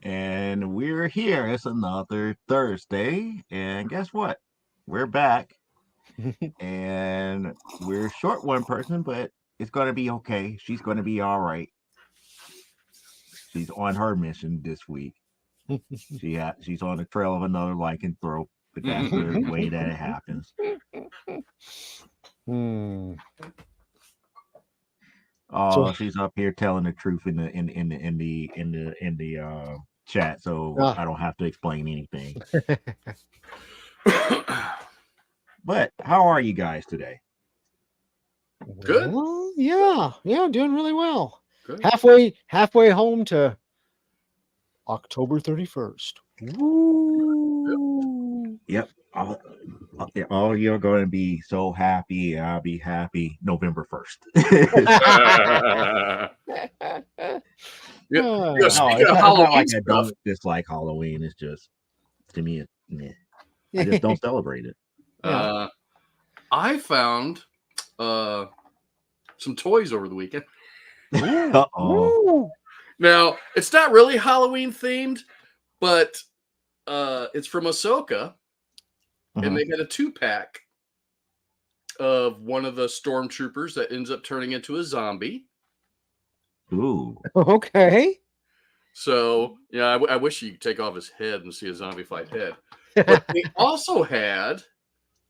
And we're here. It's another Thursday. And guess what? We're back. And we're short one person, but it's going to be okay. She's going to be all right. She's on her mission this week. She's on the trail of another lycanthrope, but that's the way that it happens. Hmm. Oh, she's up here telling the truth in the chat, so I don't have to explain anything. But how are you guys today? Good. Well, yeah, doing really well. Good. Halfway home to October 31st. Woo. Yep. All you're going to be so happy. I'll be happy November 1st. Yeah, No, speaking it's of not Halloween like I stuff, don't dislike Halloween. It's just, to me, I just don't celebrate it. I found some toys over the weekend. Uh-oh. Now, it's not really Halloween themed, but it's from Ahsoka, and they had a 2-pack of one of the stormtroopers that ends up turning into a zombie. Ooh. Okay. So, yeah, I wish you could take off his head and see a zombie fight head. But they also had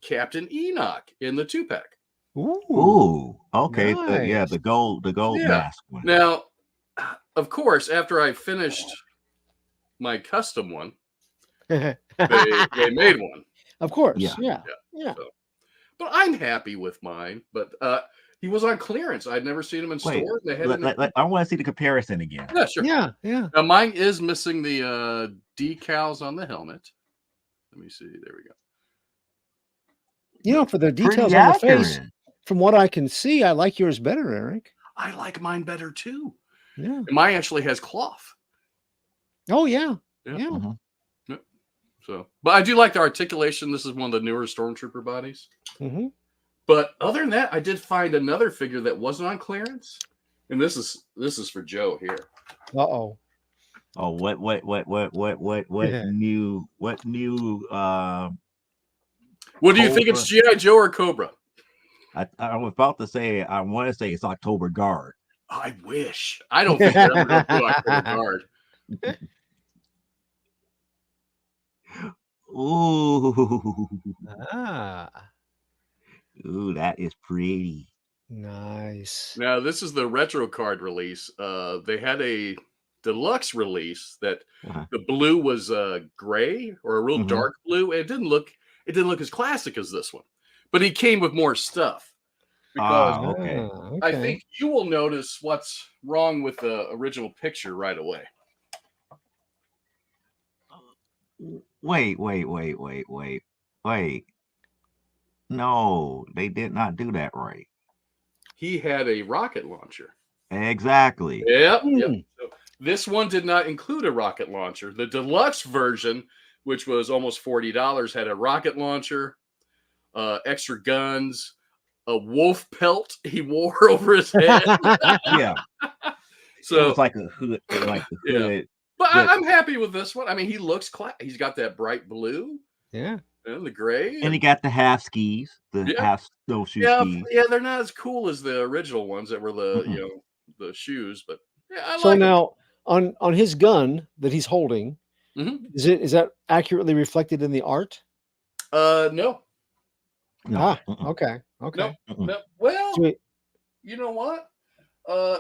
Captain Enoch in the 2-pack. Ooh. Okay. Nice. The gold mask one. Now, of course, after I finished my custom one, they made one. Of course. Yeah. So, but I'm happy with mine. But he was on clearance. I'd never seen him in stores. They had I want to see the comparison again. Yeah, sure. Yeah. Now, mine is missing the decals on the helmet. Let me see. There we go. For the details on the face, from what I can see, I like yours better, Eric. I like mine better too. Yeah. And mine actually has cloth. Oh, yeah. So, but I do like the articulation. This is one of the newer Stormtrooper bodies. Mm-hmm. But other than that, I did find another figure that wasn't on clearance, and this is for Joe here. Uh-oh. Oh, what new What do you think? It's G.I. Joe or Cobra? I was about to say, I want to say it's October Guard. I wish. I don't think they're ever going to do October Guard. Ooh. Ooh, that is pretty. Nice. Now, this is the retro card release. They had a deluxe release that the blue was gray or a real dark blue. And it didn't look as classic as this one, but he came with more stuff. Because okay. I think you will notice what's wrong with the original picture right away. Wait. No, they did not do that right. He had a rocket launcher. Exactly. Yep. So this one did not include a rocket launcher. The deluxe version, which was almost $40, had a rocket launcher, extra guns, a wolf pelt he wore over his head. Yeah. So it's like a hood, Yeah. But I'm happy with this one. I mean, he looks he's got that bright blue. Yeah. And the gray. And he got the half skis, half snowshoe skis. Yeah, they're not as cool as the original ones that were the the shoes, but I so like now on his gun that he's holding, is that accurately reflected in the art? No. Okay. No. Well, you know what?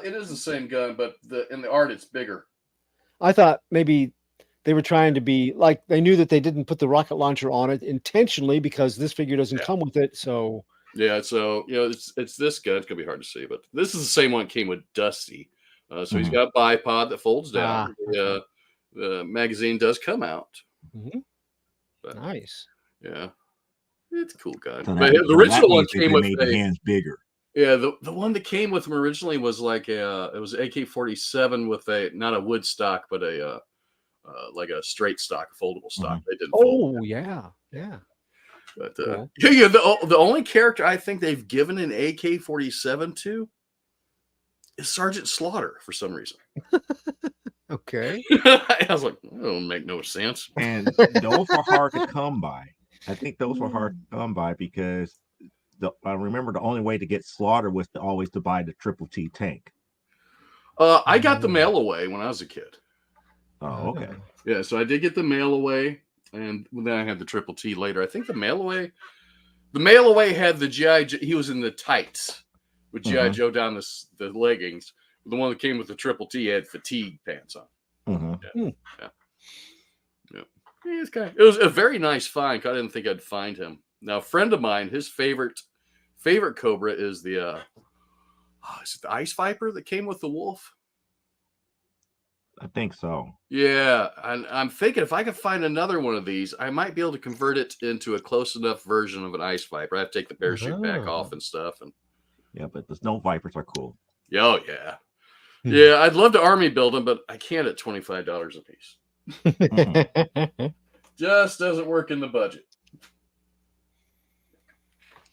It is the same gun, but in the art it's bigger. I thought maybe they were trying to be like, they knew that they didn't put the rocket launcher on it intentionally because this figure doesn't come with it. So so it's this gun. It's gonna be hard to see, but this is the same one that came with Dusty. So he's got a bipod that folds down. The magazine does come out. But, nice. Yeah, it's a cool gun. So but the original one came with the hands bigger. Yeah, the one that came with him originally was like it was AK-47 with not a wood stock, but like a straight stock, foldable stock. They didn't. Oh yeah. But the only character I think they've given an AK-47 to is Sergeant Slaughter for some reason. Okay. I was like, don't make no sense. And those were hard to come by. I think those were hard to come by because I remember the only way to get Slaughter was always to buy the Triple T tank. I got the mail away when I was a kid. Oh, okay. Yeah, so I did get the mail away, and then I had the Triple T later. I think the mail away had the G.I. Joe. He was in the tights with G.I. Joe down the leggings. The one that came with the Triple T had fatigue pants on. Yeah. It was a very nice find. I didn't think I'd find him. Now, a friend of mine, his favorite Cobra is the is it the Ice Viper that came with the wolf? I think so. Yeah, and I'm thinking if I could find another one of these, I might be able to convert it into a close enough version of an Ice Viper. I have to take the parachute back off and stuff. And yeah, but the Snow Vipers are cool. Oh yeah, yeah. I'd love to army build them, but I can't at $25 a piece. Just doesn't work in the budget.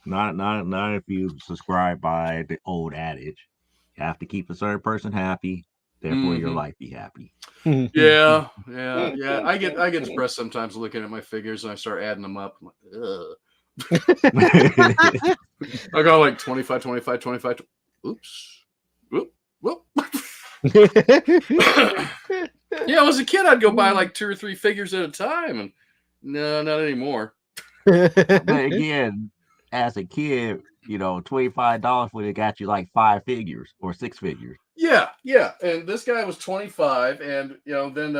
Not if you subscribe by the old adage. You have to keep a certain person happy, therefore your life be happy. Yeah. I get depressed sometimes looking at my figures and I start adding them up. I'm like, I got like 25. Oops. Whoop. Yeah, as a kid, I'd go buy like 2 or 3 figures at a time, and no, not anymore. But again, as a kid, $25 would have got you like 5 figures or 6 figures. Yeah. And this guy was 25, and then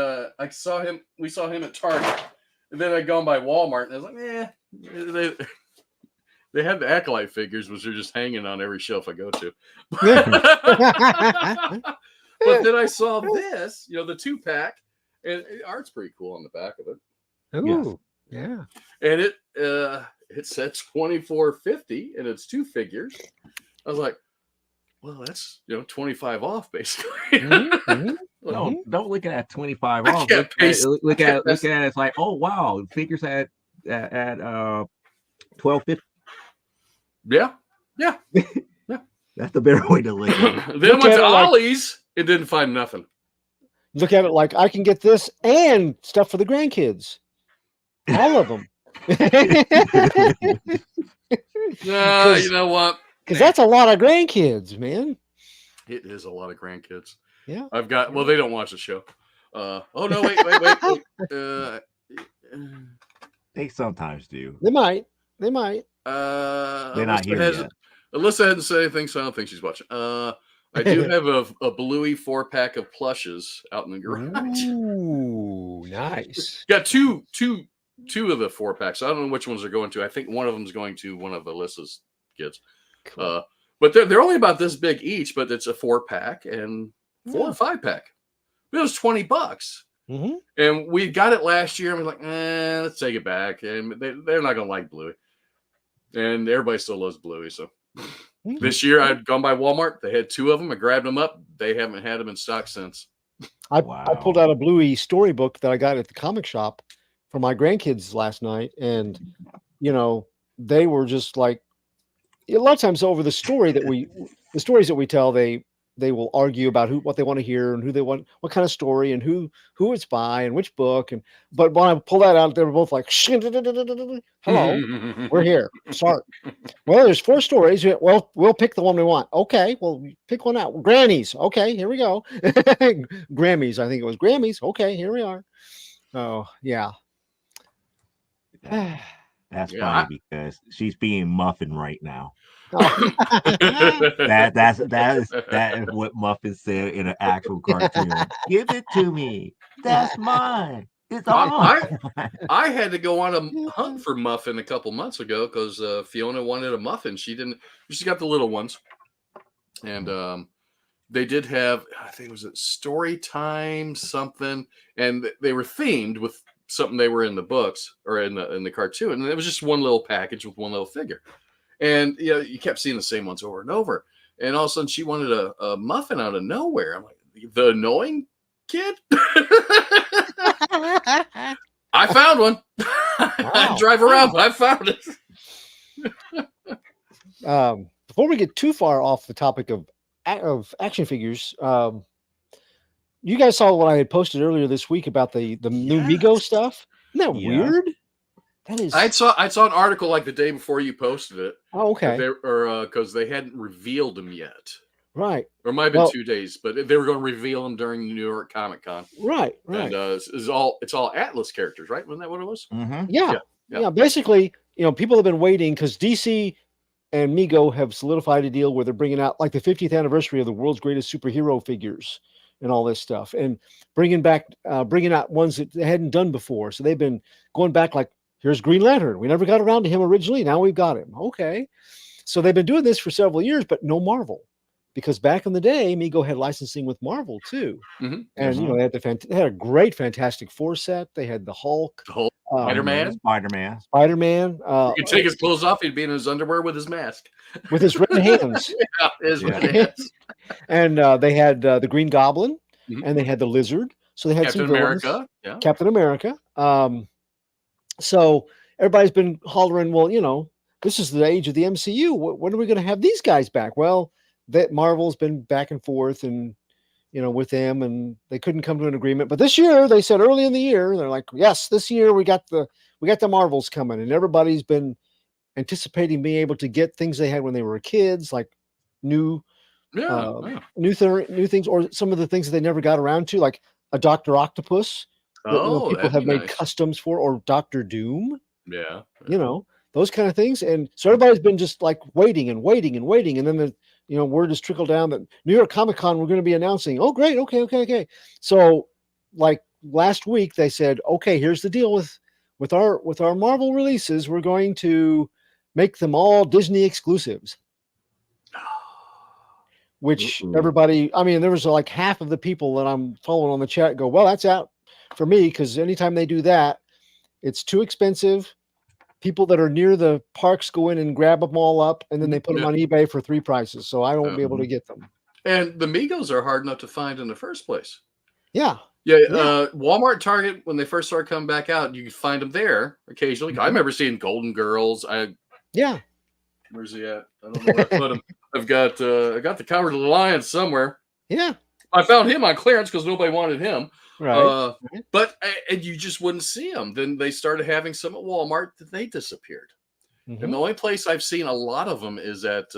we saw him at Target, and then I'd gone by Walmart, and I was like, they had the Acolyte figures, which are just hanging on every shelf I go to. But then I saw this, the 2-pack, and art's pretty cool on the back of it. Ooh, yeah. And it said $24.50, and it's 2 figures. I was like, well, that's 25 off basically. No, don't look at that 25 off. Look at it. It's like, oh wow, figures at $12.50. Yeah. That's the better way to look at it. Then I went to Ollie's and didn't find nothing. Look at it like I can get this and stuff for the grandkids. All of them. You know what? Because that's a lot of grandkids, man. It is a lot of grandkids. Yeah. They don't watch the show. Oh no, wait. They sometimes do. They might. They're not here yet. Alyssa hadn't said anything, so I don't think she's watching. I do have a Bluey 4-pack of plushes out in the garage. Ooh, nice. Got two of the 4-packs. I don't know which ones are going to. I think one of them is going to one of Alyssa's kids. Cool. But they're only about this big each, but it's a 4-pack and 4 or 5-pack. It was $20. And we got it last year, and we're like, let's take it back. And they're not gonna like Bluey. And everybody still loves Bluey, so this year I'd gone by Walmart. They had 2 of them. I grabbed them up. They haven't had them in stock since. I pulled out a Bluey storybook that I got at the comic shop for my grandkids last night, and they were just like, a lot of times over the stories that we tell, they will argue about what they want to hear and who they want, what kind of story, and who it's by and which book. But when I pull that out, they were both like, hello, we're here. Start. Well, there's 4 stories. Well, we'll pick the one we want. Okay, well, pick one out. Grannies. Okay, here we go. Grammys. I think it was Grammys. Okay, here we are. Oh, yeah. That's funny because she's being Muffin right now. Oh. That is what Muffin said in an actual cartoon. Give it to me. That's mine. It's all. I had to go on a hunt for Muffin a couple months ago because Fiona wanted a Muffin. She got the little ones, and they did have, I think it was story time something, and they were themed with something they were in the books or in the cartoon, and it was just one little package with one little figure. And you kept seeing the same ones over and over. And all of a sudden she wanted a Muffin out of nowhere. I'm like, the annoying kid? I found one. Wow. I drive around, but I found it. Before we get too far off the topic of action figures, you guys saw what I had posted earlier this week about the new Mego stuff. Isn't that weird? That is. I saw an article like the day before you posted it. Oh, okay. Because they hadn't revealed them yet. Right. Or it might have been 2 days, but they were going to reveal them during the New York Comic Con. Right. And it's all Atlas characters, right? Wasn't that what it was? Mm-hmm. Yeah. Basically, people have been waiting because DC and Mego have solidified a deal where they're bringing out like the 50th anniversary of the world's greatest superhero figures and all this stuff, and bringing out ones that they hadn't done before. So they've been going back like, here's Green Lantern. We never got around to him originally. Now we've got him. Okay. So they've been doing this for several years, but no Marvel. Because back in the day, Mego had licensing with Marvel too, and they had a great Fantastic Four set. They had the Hulk, Spider-Man. You could take his clothes off; he'd be in his underwear with his mask, with his red hands. Red hands. And they had the Green Goblin, and they had the Lizard. So they had Captain America. Yeah. Captain America. So everybody's been hollering, well, this is the age of the MCU. When are we going to have these guys back? Well, that Marvel's been back and forth and, with them, and they couldn't come to an agreement. But this year, they said early in the year, they're like, yes, this year we got the Marvels coming, and everybody's been anticipating being able to get things they had when they were kids, like new things, or some of the things that they never got around to, like a Dr. Octopus. That, people have made customs for, or Dr. Doom. Yeah. Those kind of things. And so everybody's been just like waiting. And then word has trickled down that New York Comic Con, we're going to be announcing, oh, great. Okay. So like last week they said, okay, here's the deal with our Marvel releases. We're going to make them all Disney exclusives. Which everybody, there was like half of the people that I'm following on the chat go, well, that's out for me, because anytime they do that, it's too expensive. People that are near the parks go in and grab them all up, and then they put them on eBay for 3 prices. So I won't be able to get them. And the Migos are hard enough to find in the first place. Yeah. Walmart, Target, when they first started coming back out, you could find them there occasionally. I remember seeing Golden Girls. Where's he at? I don't know where I put him. I got the Cowardly Lion somewhere. Yeah. I found him on clearance because nobody wanted him. Right. But you just wouldn't see them. Then they started having some at Walmart. They disappeared. And the only place I've seen a lot of them is at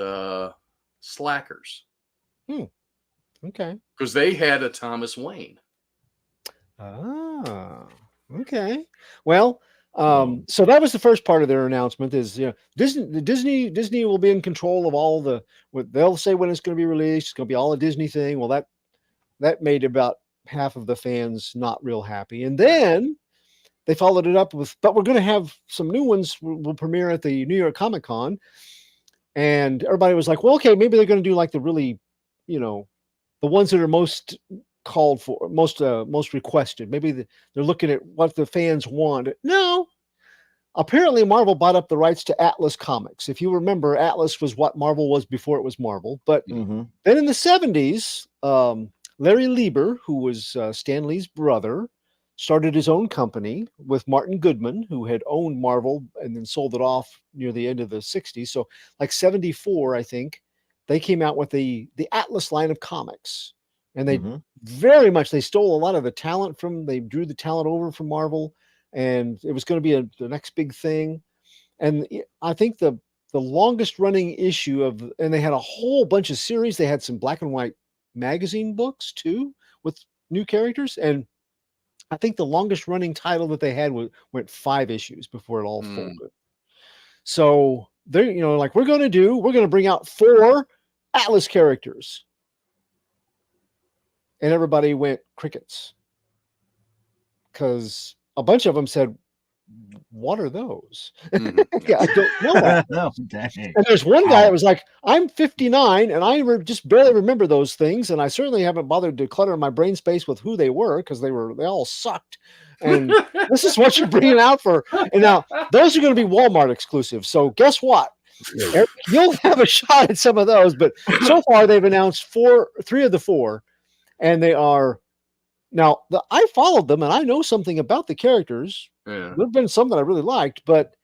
Slackers. Okay. Because they had a Thomas Wayne. Ah, okay. Well, so that was the first part of their announcement is, Disney will be in control of all they'll say when it's going to be released. It's going to be all a Disney thing. Well, that made about half of the fans not real happy. And then they followed it up with, but we're going to have some new ones will premiere at the New York Comic Con. And everybody was like, well, okay, maybe they're going to do like the really, the ones that are most called for, most requested. Maybe they're looking at what the fans want. No, apparently Marvel bought up the rights to Atlas Comics. If you remember, Atlas was what Marvel was before it was Marvel. But then in the 70s, Larry Lieber, who was Stan Lee's brother, started his own company with Martin Goodman, who had owned Marvel and then sold it off near the end of the 60s. So like 74, I think, they came out with the Atlas line of comics. And they they stole a lot of the talent they drew the talent over from Marvel, and it was going to be the next big thing. And I think the longest running issue and they had a whole bunch of series. They had some black and white magazine books too with new characters. And I think the longest running title that they had went 5 issues before it all folded. So they're, like, we're going to bring out 4 Atlas characters. And everybody went crickets, because a bunch of them said, what are those? I don't know that. And there's one guy that was like, I'm 59 and I just barely remember those things. And I certainly haven't bothered to clutter my brain space with who they were, because they all sucked. And this is what you're bringing out for. And now those are going to be Walmart exclusives. So guess what? You'll have a shot at some of those. But so far they've announced 3 of the 4. And they are now. I followed them, and I know something about the characters. Yeah. There've been some that I really liked, but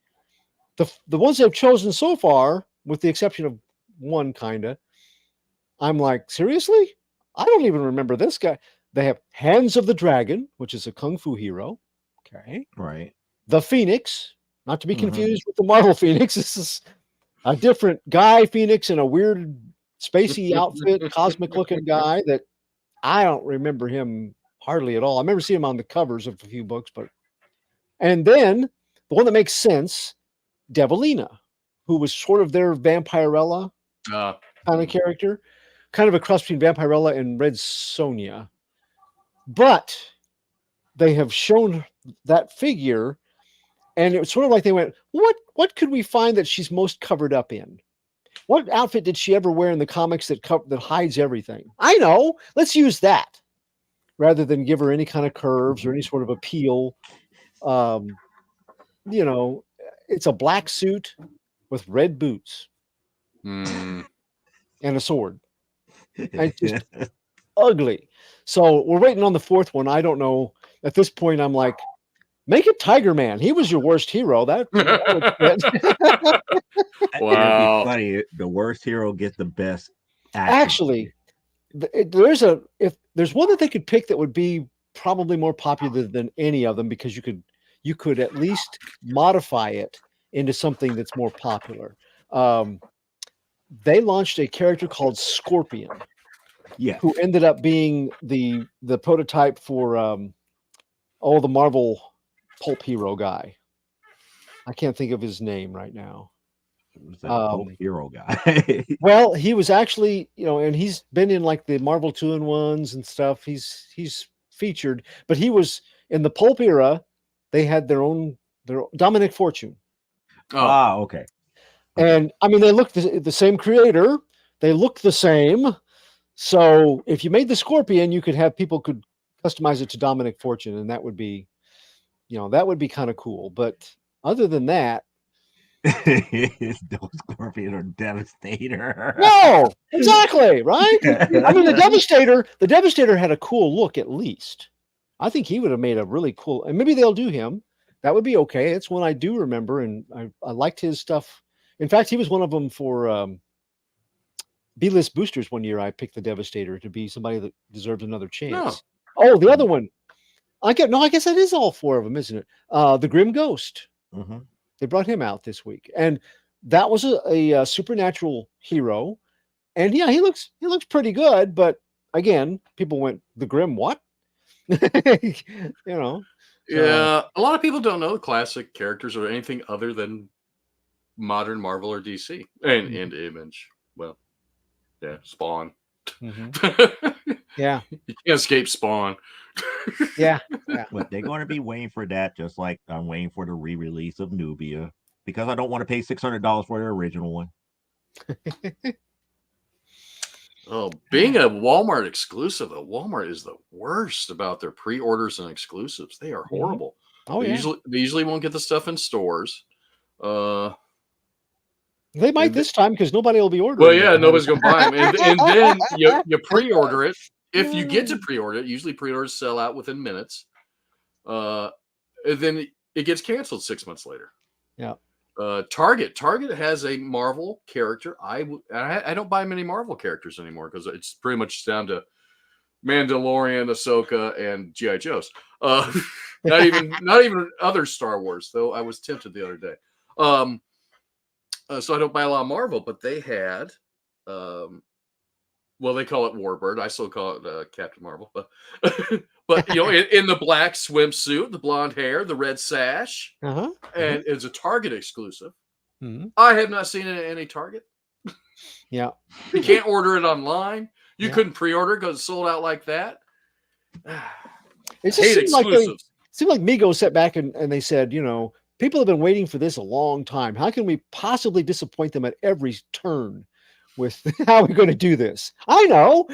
the ones they've chosen so far, with the exception of one, I'm like, seriously? I don't even remember this guy. They have Hands of the Dragon, which is a kung fu hero. Okay. Right. The Phoenix, not to be Mhm. confused with the Marvel Phoenix. This is a different guy Phoenix in a weird spacey outfit, cosmic looking guy that I don't remember him hardly at all. I remember seeing him on the covers of a few books, and then the one that makes sense, Devilina, who was sort of their Vampirella kind of character, kind of a cross between Vampirella and Red Sonja. But they have shown that figure, and it was sort of like they went, what could we find that she's most covered up in? What outfit did she ever wear in the comics that hides everything? I know. Let's use that rather than give her any kind of curves or any sort of appeal. You know, it's a black suit with red boots and a sword. And it's just ugly. So we're waiting on the fourth one. I don't know. At this point, I'm like, make it Tiger Man. He was your worst hero. That Wow. It'd be funny. The worst hero gets the best action. Actually, there's one that they could pick that would be probably more popular than any of them, because you could at least modify it into something that's more popular. They launched a character called Scorpion, who ended up being the prototype for the Marvel pulp hero guy. I can't think of his name right now. Was that pulp hero guy? Well, he was actually, and he's been in like the Marvel 2-in-1s and stuff. He's featured, but he was in the pulp era. They had their Dominic Fortune. Okay. And I mean, they look the same creator. They look the same. So if you made the Scorpion, you could have people could customize it to Dominic Fortune, and that would be kind of cool. But other than that, those Scorpion or Devastator. No, exactly, right? I mean, the Devastator had a cool look, at least. I think he would have made a really cool, and maybe they'll do him. That would be okay. It's one I do remember, and I liked his stuff. In fact, he was one of them for B-list boosters one year. I picked the Devastator to be somebody that deserves another chance. Oh, the other one. I guess that is all four of them, isn't it? The Grim Ghost. Mm-hmm. They brought him out this week, and that was a supernatural hero. And yeah, he looks pretty good. But again, people went, the Grim what? Yeah, a lot of people don't know the classic characters or anything other than modern Marvel or DC and Image. Well, yeah, Spawn. Mm-hmm. Yeah, you can't escape Spawn. Yeah. But they're going to be waiting for that, just like I'm waiting for the re-release of Nubia, because I don't want to pay $600 for the original one. Oh, being a Walmart exclusive, Walmart is the worst about their pre-orders and exclusives. They are horrible. Oh, they usually won't get the stuff in stores. They might this time, because nobody will be ordering. Well, yeah, nobody's going to buy them. And then you pre-order it. If you get to pre-order it, usually pre-orders sell out within minutes. And then it gets canceled 6 months later. Yeah. Target has a Marvel character. I don't buy many Marvel characters anymore, because it's pretty much down to Mandalorian, Ahsoka, and G.I. Joes. Not even other Star Wars, though I was tempted the other day. So I don't buy a lot of Marvel, but they had, they call it Warbird. I still call it Captain Marvel. But in the black swimsuit, the blonde hair, the red sash, and it's a Target exclusive. Mm-hmm. I have not seen it at any Target. Yeah. You can't order it online. You couldn't pre-order because it's sold out like that. It just seemed like Migos sat back and they said, people have been waiting for this a long time. How can we possibly disappoint them at every turn with how we're going to do this? I know.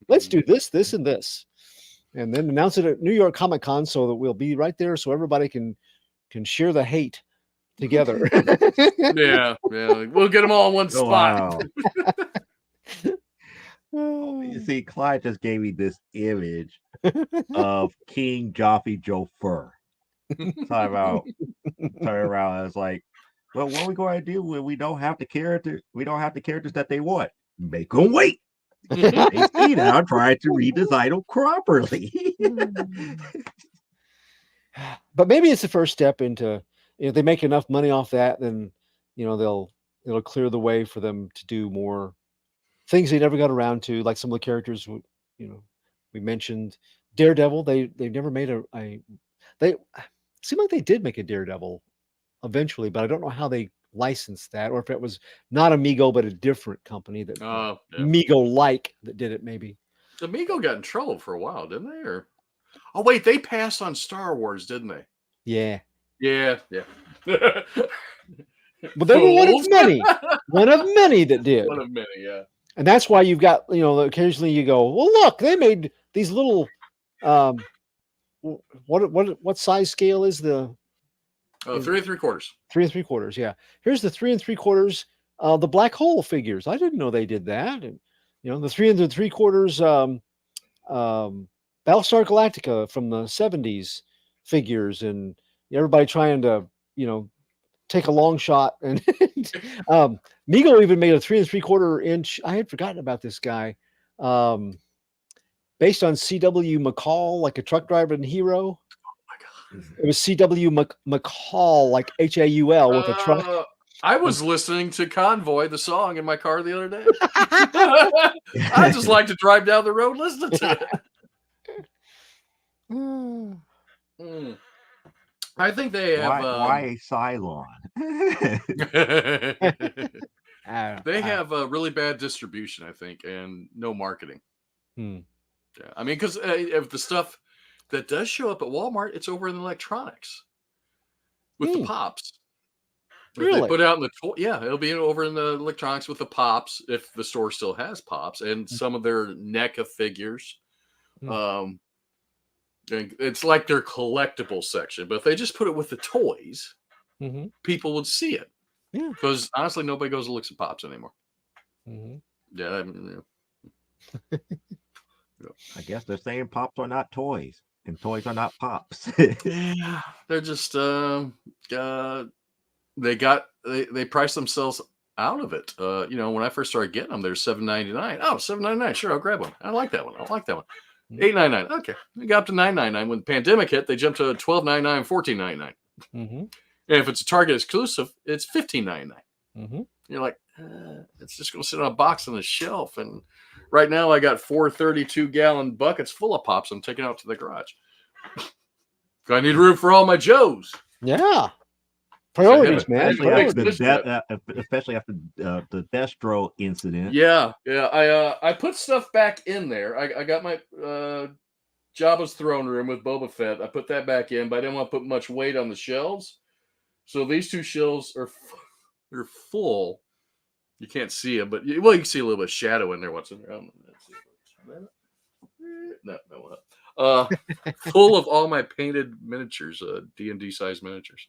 Let's do this, and this. And then announce it at New York Comic Con so that we'll be right there so everybody can share the hate together. Yeah. We'll get them all in one spot. Wow. You see, Clyde just gave me this image of King Joffrey Joffre. Talking around. I was like, well, what are we going to do when we don't have the character? We don't have the characters that they want. Make them wait. They see now trying to redesign them properly. But maybe it's the first step into, if they make enough money off that, then it'll clear the way for them to do more things they never got around to, like some of the characters we mentioned. Daredevil, they never made they seem like they did make a Daredevil eventually, but I don't know how they licensed that, or if it was not Amigo but a different company that Amigo like that did it. Maybe Amigo got in trouble for a while, didn't they? Or oh wait, they passed on Star Wars, didn't they? Yeah. But they were one of many that did. One of many, yeah. And that's why you've got, occasionally you go, well, look, they made these little, what size scale is the 3 3/4? 3 3/4, yeah. Here's the 3 3/4, the black hole figures. I didn't know they did that. And the 3 3/4 Battlestar Galactica from the 70s figures, and everybody trying to, take a long shot. And Mego even made a 3 3/4 inch. I had forgotten about this guy. Based on C.W. McCall, like a truck driver and hero. Oh my God. It was C.W. McCall, like Haul with a truck. I was listening to Convoy, the song, in my car the other day. I just like to drive down the road listening to it. I think they have. Why Cylon? They have a really bad distribution, I think, and no marketing. Yeah, I mean, because if the stuff that does show up at Walmart, it's over in electronics with the pops. Really? They put out in the it'll be over in the electronics with the pops if the store still has pops, and some of their NECA figures. It's like their collectible section, but if they just put it with the toys, people would see it. Yeah, because honestly, nobody goes and looks at pops anymore. Yeah, I mean, I guess they're saying pops are not toys, and toys are not pops. They're just they price themselves out of it. When I first started getting them, they're $7.99. Oh, $7.99. Sure, I'll grab one. I like that one. I like that one. $8.99. Okay, we got up to $9.99. When the pandemic hit, they jumped to $12.99, $14.99. And if it's a Target exclusive, it's $15.99. You're like, it's just going to sit on a box on the shelf. And right now, I got 4 32-gallon buckets full of pops. I'm taking out to the garage. I need room for all my Joes. Yeah. Priorities, man. Especially after the Destro incident. Yeah. I put stuff back in there. I got my Jabba's throne room with Boba Fett. I put that back in, but I didn't want to put much weight on the shelves. So these two shelves are full. You can't see them, but you can see a little bit of shadow in there. What's in there? No. Full of all my painted miniatures, D&D size miniatures.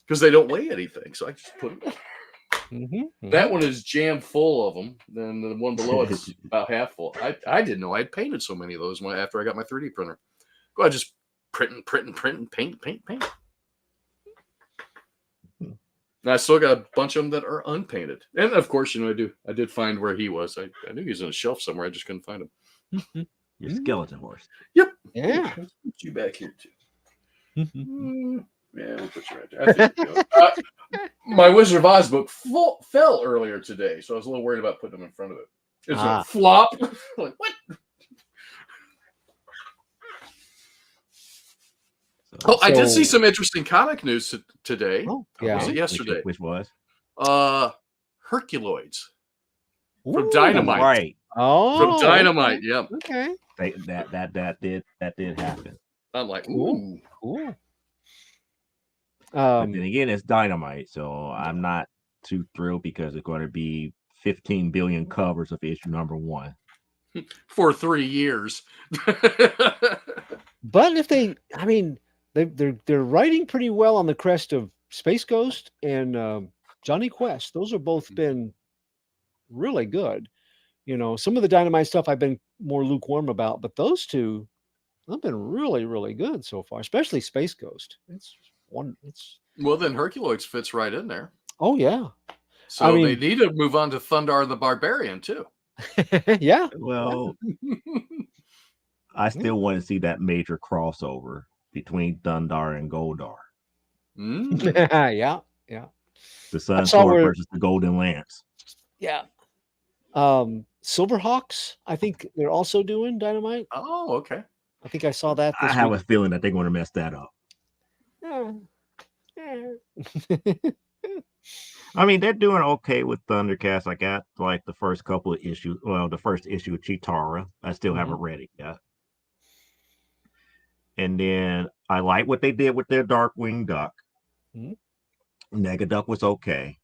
Because they don't weigh anything, so I just put them. That one is jam full of them. Then the one below it's about half full. I didn't know I'd painted so many of those after I got my 3D printer. Go ahead, just print, paint. And I still got a bunch of them that are unpainted. And of course, I did find where he was. I knew he was on a shelf somewhere. I just couldn't find him. Your skeleton horse. Yep. Yeah. Let's put you back here too. Yeah, we'll put you right there. My Wizard of Oz book fell earlier today, so I was a little worried about putting them in front of it. It's a flop. Like, what? I did see some interesting comic news today. Oh, yeah. Was it yesterday? Which was? Herculoids. From Dynamite. Right. Oh. From Dynamite, yeah. Okay. That did happen. I'm like, ooh. Cool. But then again, it's Dynamite, so I'm not too thrilled because it's going to be 15 billion covers of issue number 1 for 3 years. But if they're writing pretty well on the crest of Space Ghost and Johnny Quest. Those have both been really good. Some of the Dynamite stuff I've been more lukewarm about, but those two have been really, really good so far, especially Space Ghost. Well, then Herculoids fits right in there. Oh, yeah. So they need to move on to Thundar the Barbarian, too. Yeah. Well, I still want to see that major crossover between Dundar and Goldar, Mm. Yeah. Yeah. the I Sun saw Sword where, versus the Golden Lance. yeah. Silverhawks, I think they're also doing Dynamite. Oh, okay. I think I saw that I this have week. a feeling that they're going to mess that up. Yeah. Yeah. I mean, they're doing okay with Thundercats. I got like the first couple of issues. Well, the first issue of Chitara. I still haven't read it yet. And then I like what they did with their Darkwing Duck. Mhm. Negaduck was okay.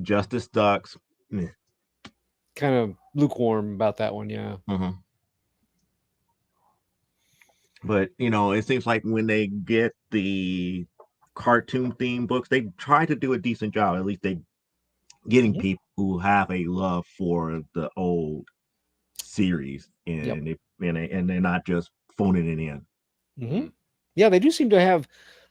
Justice Ducks. Meh. Kind of lukewarm about that one, yeah. Mhm. But it seems like when they get the cartoon theme books, they try to do a decent job. At least they getting Mhm. people who have a love for the old series, Yep. and they're not just phoning it in. Mhm. Yeah, they do seem to have.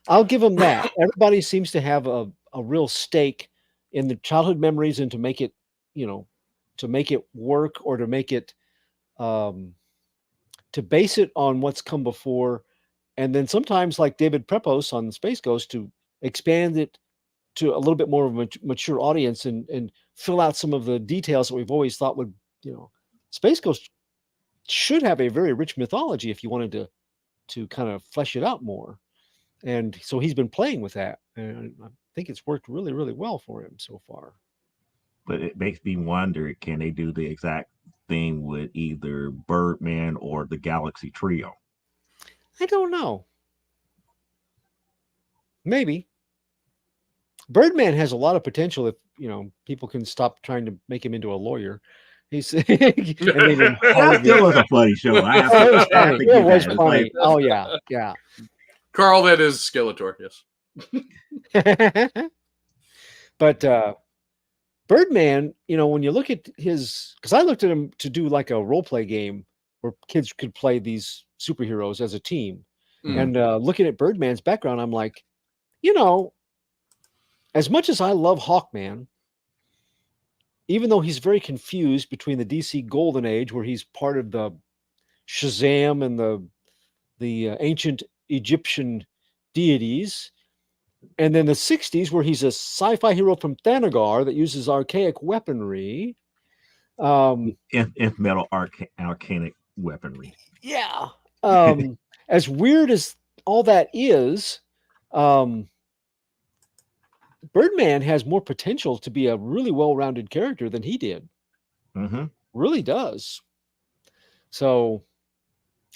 I'll give them that. Everybody seems to have a real stake in the childhood memories, and to make it, you know, to make it work, or to make it, um, to base it on what's come before, and then sometimes, like David Prepos on Space Ghost, to expand it to a little bit more of a mature audience, and fill out some of the details that we've always thought would, Space Ghost should have a very rich mythology if you wanted to kind of flesh it out more. And so he's been playing with that, and I think it's worked really, really well for him so far. But it makes me wonder: can they do the exact thing with either Birdman or the Galaxy Trio? I don't know. Maybe Birdman has a lot of potential if people can stop trying to make him into a lawyer. He's and made him That hard. still was a funny show. I have Oh, to, it was I have funny. to It give was that. It's like funny. Oh yeah, yeah. Carl, that is Skeletor. Yes. But Birdman, when you look at his, because I looked at him to do like a role play game where kids could play these superheroes as a team, Mm. and looking at Birdman's background, I'm like, you know, as much as I love Hawkman, even though he's very confused between the DC Golden Age, where he's part of the Shazam and the ancient Egyptian deities, and then the 60s, where he's a sci-fi hero from Thanagar that uses archaic weaponry. Nth metal arcanic weaponry. Yeah. As weird as all that is, um, Birdman has more potential to be a really well-rounded character than he did. Mm-hmm. Really does. So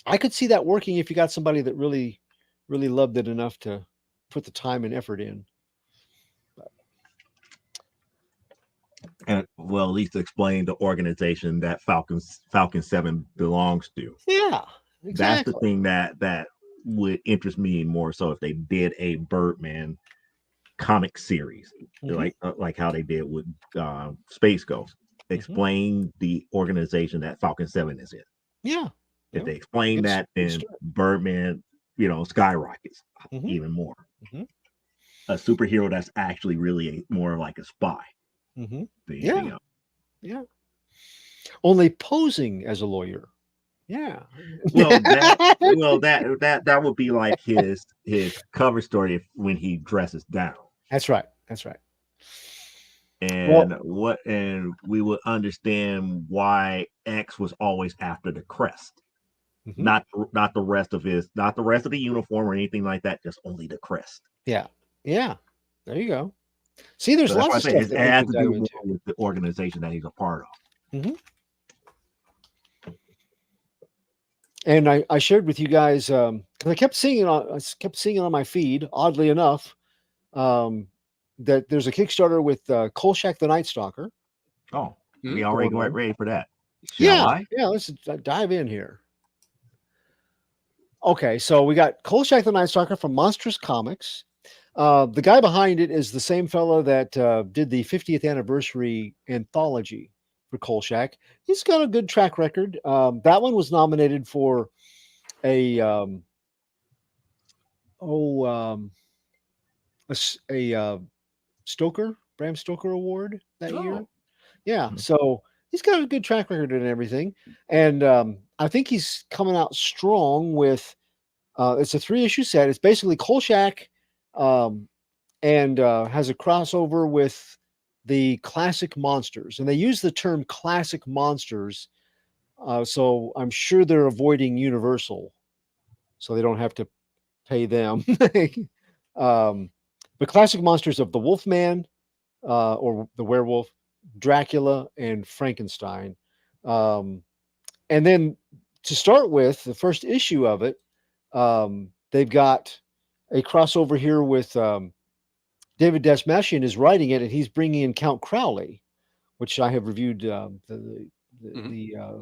I could see that working if you got somebody that really, really loved it enough to put the time and effort in. And well, at least explain the organization that Falcon 7 belongs to. Yeah, That's the exactly. thing that would interest me more so if they did a Birdman comic series, Mm-hmm. like how they did with Space Ghost. Mm-hmm. Explain the organization that Falcon 7 is in. Yeah. If Yeah. they explain Good, that, good then start. Birdman, skyrockets Mm-hmm. even more. Mm-hmm. A superhero that's actually really more like a spy Mm-hmm. than anything Yeah. else. Yeah. Only posing as a lawyer. Yeah. That would be like his cover story when he dresses down. That's right. That's right. Well, And we would understand why X was always after the crest. mm-hmm. Not the rest of the uniform or anything like that, just only the crest. Yeah. Yeah. There you go. See, there's So that's lots why I of say stuff it that we has could to dive do more into. with the organization that he's a part of. Mm-hmm. And I shared with you guys, because I kept seeing it on my feed. Oddly enough, um, that there's a Kickstarter with Kolchak the Night Stalker. Oh, Hmm? we already Going on. ready for that. Shall Yeah, I? yeah. Let's dive in here. Okay, so we got Kolchak the Night Stalker from Monstrous Comics. The guy behind it is the same fellow that did the 50th anniversary anthology for Kolchak. He's got a good track record. That one was nominated for a a Stoker Bram Stoker Award that year. Oh. Yeah, Mhm. so he's got a good track record and everything. And I think he's coming out strong with it's a 3-issue set. It's basically Kolchak and has a crossover with the classic monsters. And they use the term classic monsters. So I'm sure they're avoiding Universal so they don't have to pay them. But classic monsters of the Wolfman or the werewolf, Dracula, and Frankenstein. And then to start with, the first issue of it, they've got a crossover here with David Dasmashian is writing it, and he's bringing in Count Crowley, which I have reviewed the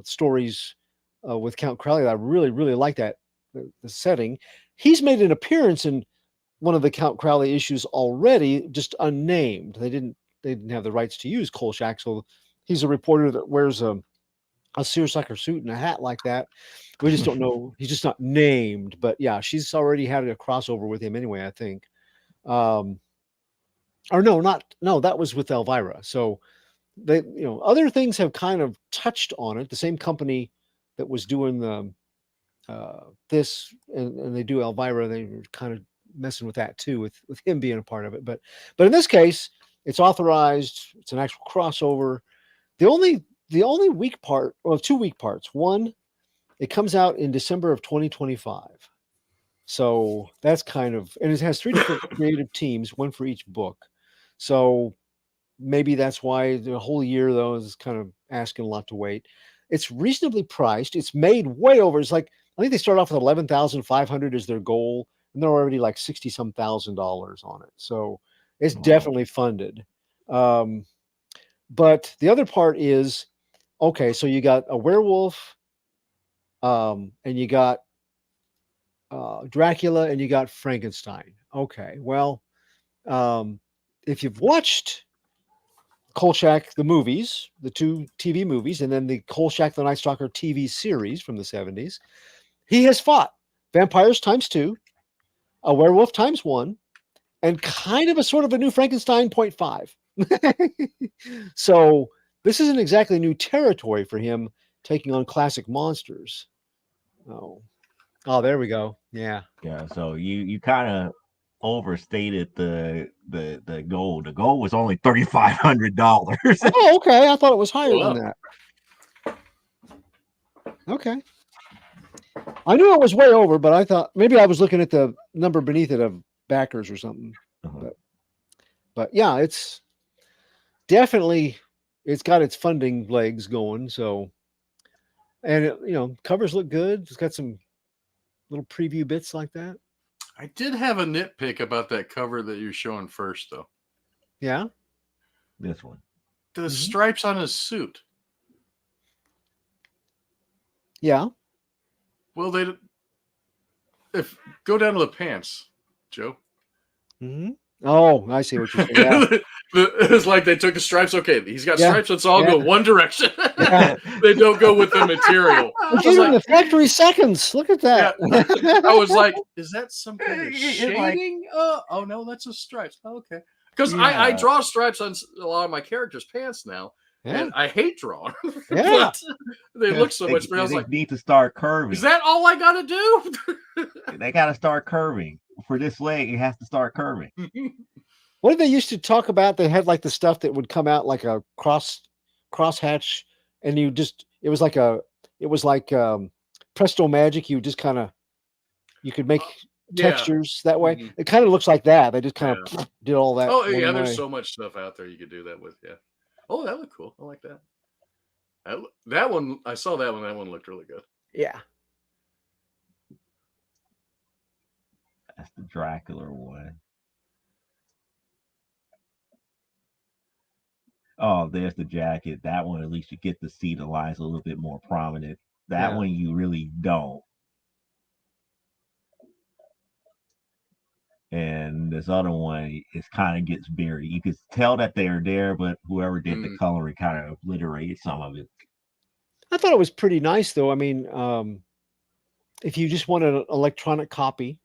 stories with Count Crowley. I really, really like that the setting. He's made an appearance in one of the Count Crowley issues already, just unnamed. They didn't have the rights to use Kolchak, so he's a reporter that wears a seersucker suit and a hat like that. We just don't know. He's just not named. But yeah, she's already had a crossover with him anyway, I think. Or no, that was with Elvira. So they, other things have kind of touched on it. The same company that was doing the this and they do Elvira, they were kind of messing with that too, with him being a part of it. But in this case, it's authorized. It's an actual crossover. The only weak part, well, 2 weak parts. One, it comes out in December of 2025. So that's kind of, and it has 3 different creative teams, one for each book. So maybe that's why the whole year, though, is kind of asking a lot to wait. It's reasonably priced. It's made way over. It's like, I think they start off with 11,500 as their goal, and they're already like 60 some $1,000s on it. So it's definitely funded. But the other part is, okay, so you got a werewolf, and you got Dracula, and you got Frankenstein. Okay, well, if you've watched Kolchak, the movies, the 2 TV movies, and then the Kolchak the Night Stalker TV series from the 70s, he has fought vampires ×2, a werewolf ×1, and kind of a sort of a new Frankenstein 0.5. So this isn't exactly new territory for him taking on classic monsters. Oh, there we go. Yeah. Yeah. So you kind of overstated the goal. The goal was only $3,500. Oh, okay. I thought it was higher than that. Okay. I knew it was way over, but I thought maybe I was looking at the number beneath it of backers or something. But yeah, it's definitely, it's got its funding legs going. So, and it, covers look good. It's got some little preview bits like that. I did have a nitpick about that cover that you're showing first, though. Yeah. This one. The stripes on his suit. Yeah. Well, go down to the pants, Joe. Mm-hmm. Oh, I see what you're saying. Yeah. It's like they took the stripes. Okay, he's got stripes. Let's all go one direction. They don't go with the material. The factory seconds. Look at that. Yeah. I was like, is that some kind of shading? Oh no, that's a stripes. Oh, okay. Because I draw stripes on a lot of my characters' pants now. Yeah. And I hate drawing. Yeah. They look so much better. I was like, need to start curving. Is that all I gotta do? They gotta start curving. For this leg, it has to start curving. What did they used to talk about? They had like the stuff that would come out like a crosshatch, and it was like Presto Magic. You just kind of, you could make textures that way. Mm-hmm. It kind of looks like that. They just kind of did all that. Oh yeah, there's so much stuff out there you could do that with. Yeah. Oh, that looked cool. I like that. That one, I saw that one. That one looked really good. Yeah. That's the Dracula one. Oh, there's the jacket. That one, at least you get to see the lines a little bit more prominent. That one, you really don't. And this other one, it kind of gets buried. You could tell that they're there, but whoever did the coloring kind of obliterated some of it. I thought it was pretty nice, though. I mean, if you just want an electronic copy,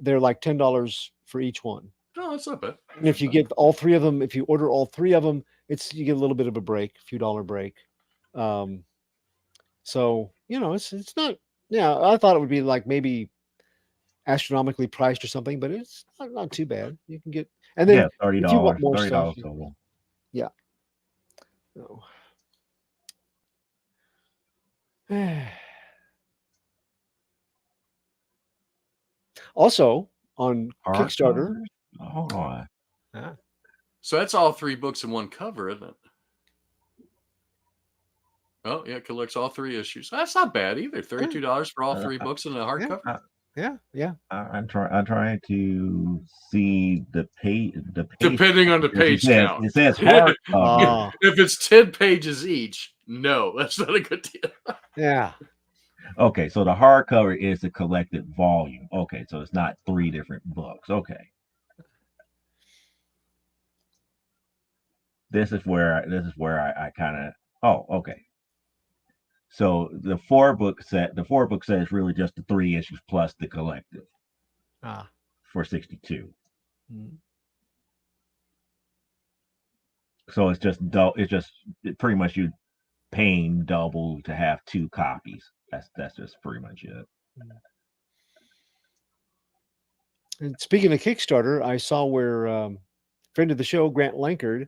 they're like $10 for each one. No, that's not bad. And if you get all 3 of them, if you order all 3 of them, you get a little bit of a break, a few dollar break. So it's not. Yeah, I thought it would be like maybe astronomically priced or something, but it's not too bad. You can get, and then Yeah, thirty if you want dollars, more $30 stuff, total. yeah. So, also on Kickstarter. Hardcovers? Hold on. So that's all 3 books in one cover, isn't it? Oh, yeah, it collects all 3 issues. That's not bad either. $32 for all 3 books in a hardcover. Yeah. I'm trying to see the page. Depending on the page count. It says hardcover. If it's 10 pages each, no, that's not a good deal. Yeah. Okay, so the hardcover is a collected volume. Okay, so it's not 3 different books. Okay. This is where I kind of. Oh, okay. So the 4-book set is really just the 3 issues plus the collective for 62. So it's just pretty much you paying double to have 2 copies. That's just pretty much it. And speaking of Kickstarter, I saw where friend of the show Grant Lankard,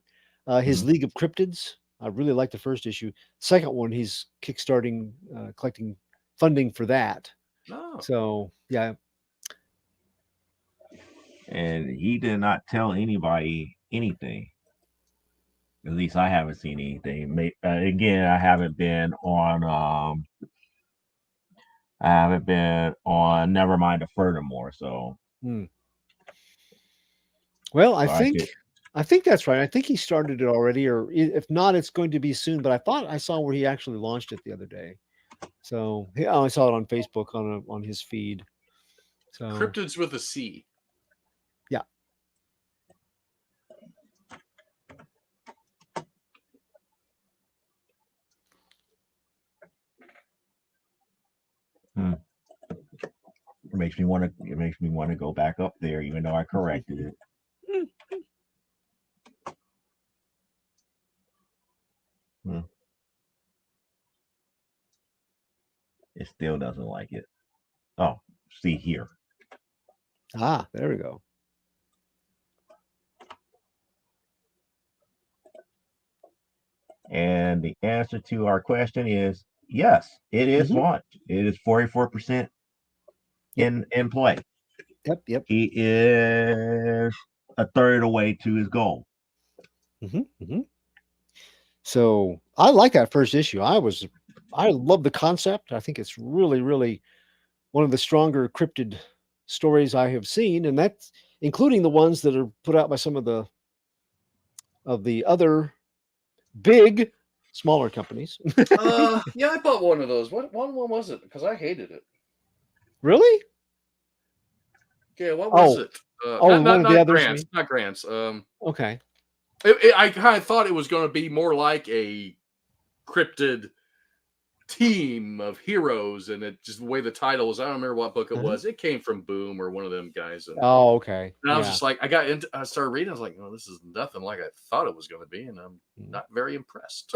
his League of Cryptids. I really like the first issue. Second one, he's kickstarting, collecting funding for that. Oh. So yeah. And he did not tell anybody anything. At least I haven't seen anything. Again, I haven't been on. Nevermind the Furthermore. So. Well, I think that's right. I think he started it already, or if not, it's going to be soon. But I thought I saw where he actually launched it the other day. So I saw it on Facebook on his feed. So Cryptids with a C. Yeah. It makes me want to go back up there, even though I corrected it. It still doesn't like it. Oh, see here. There we go. And the answer to our question is yes, it is launched. It is 44% in play. Yep. He is a third of the way to his goal. So I like that first issue. I love the concept. I think it's really, really one of the stronger cryptid stories I have seen, and that's including the ones that are put out by some of the other big smaller companies. Yeah, I bought one of those. What one was it? Because I hated it. Really? Yeah, what was it? One of the others. Grants, not Grants. Okay. I kind of thought it was going to be more like a cryptid team of heroes, and it just the way the title was. I don't remember what book it was. It came from Boom or one of them guys. And, okay. And I was just like, I started reading. I was like, oh, this is nothing like I thought it was going to be, and I'm not very impressed.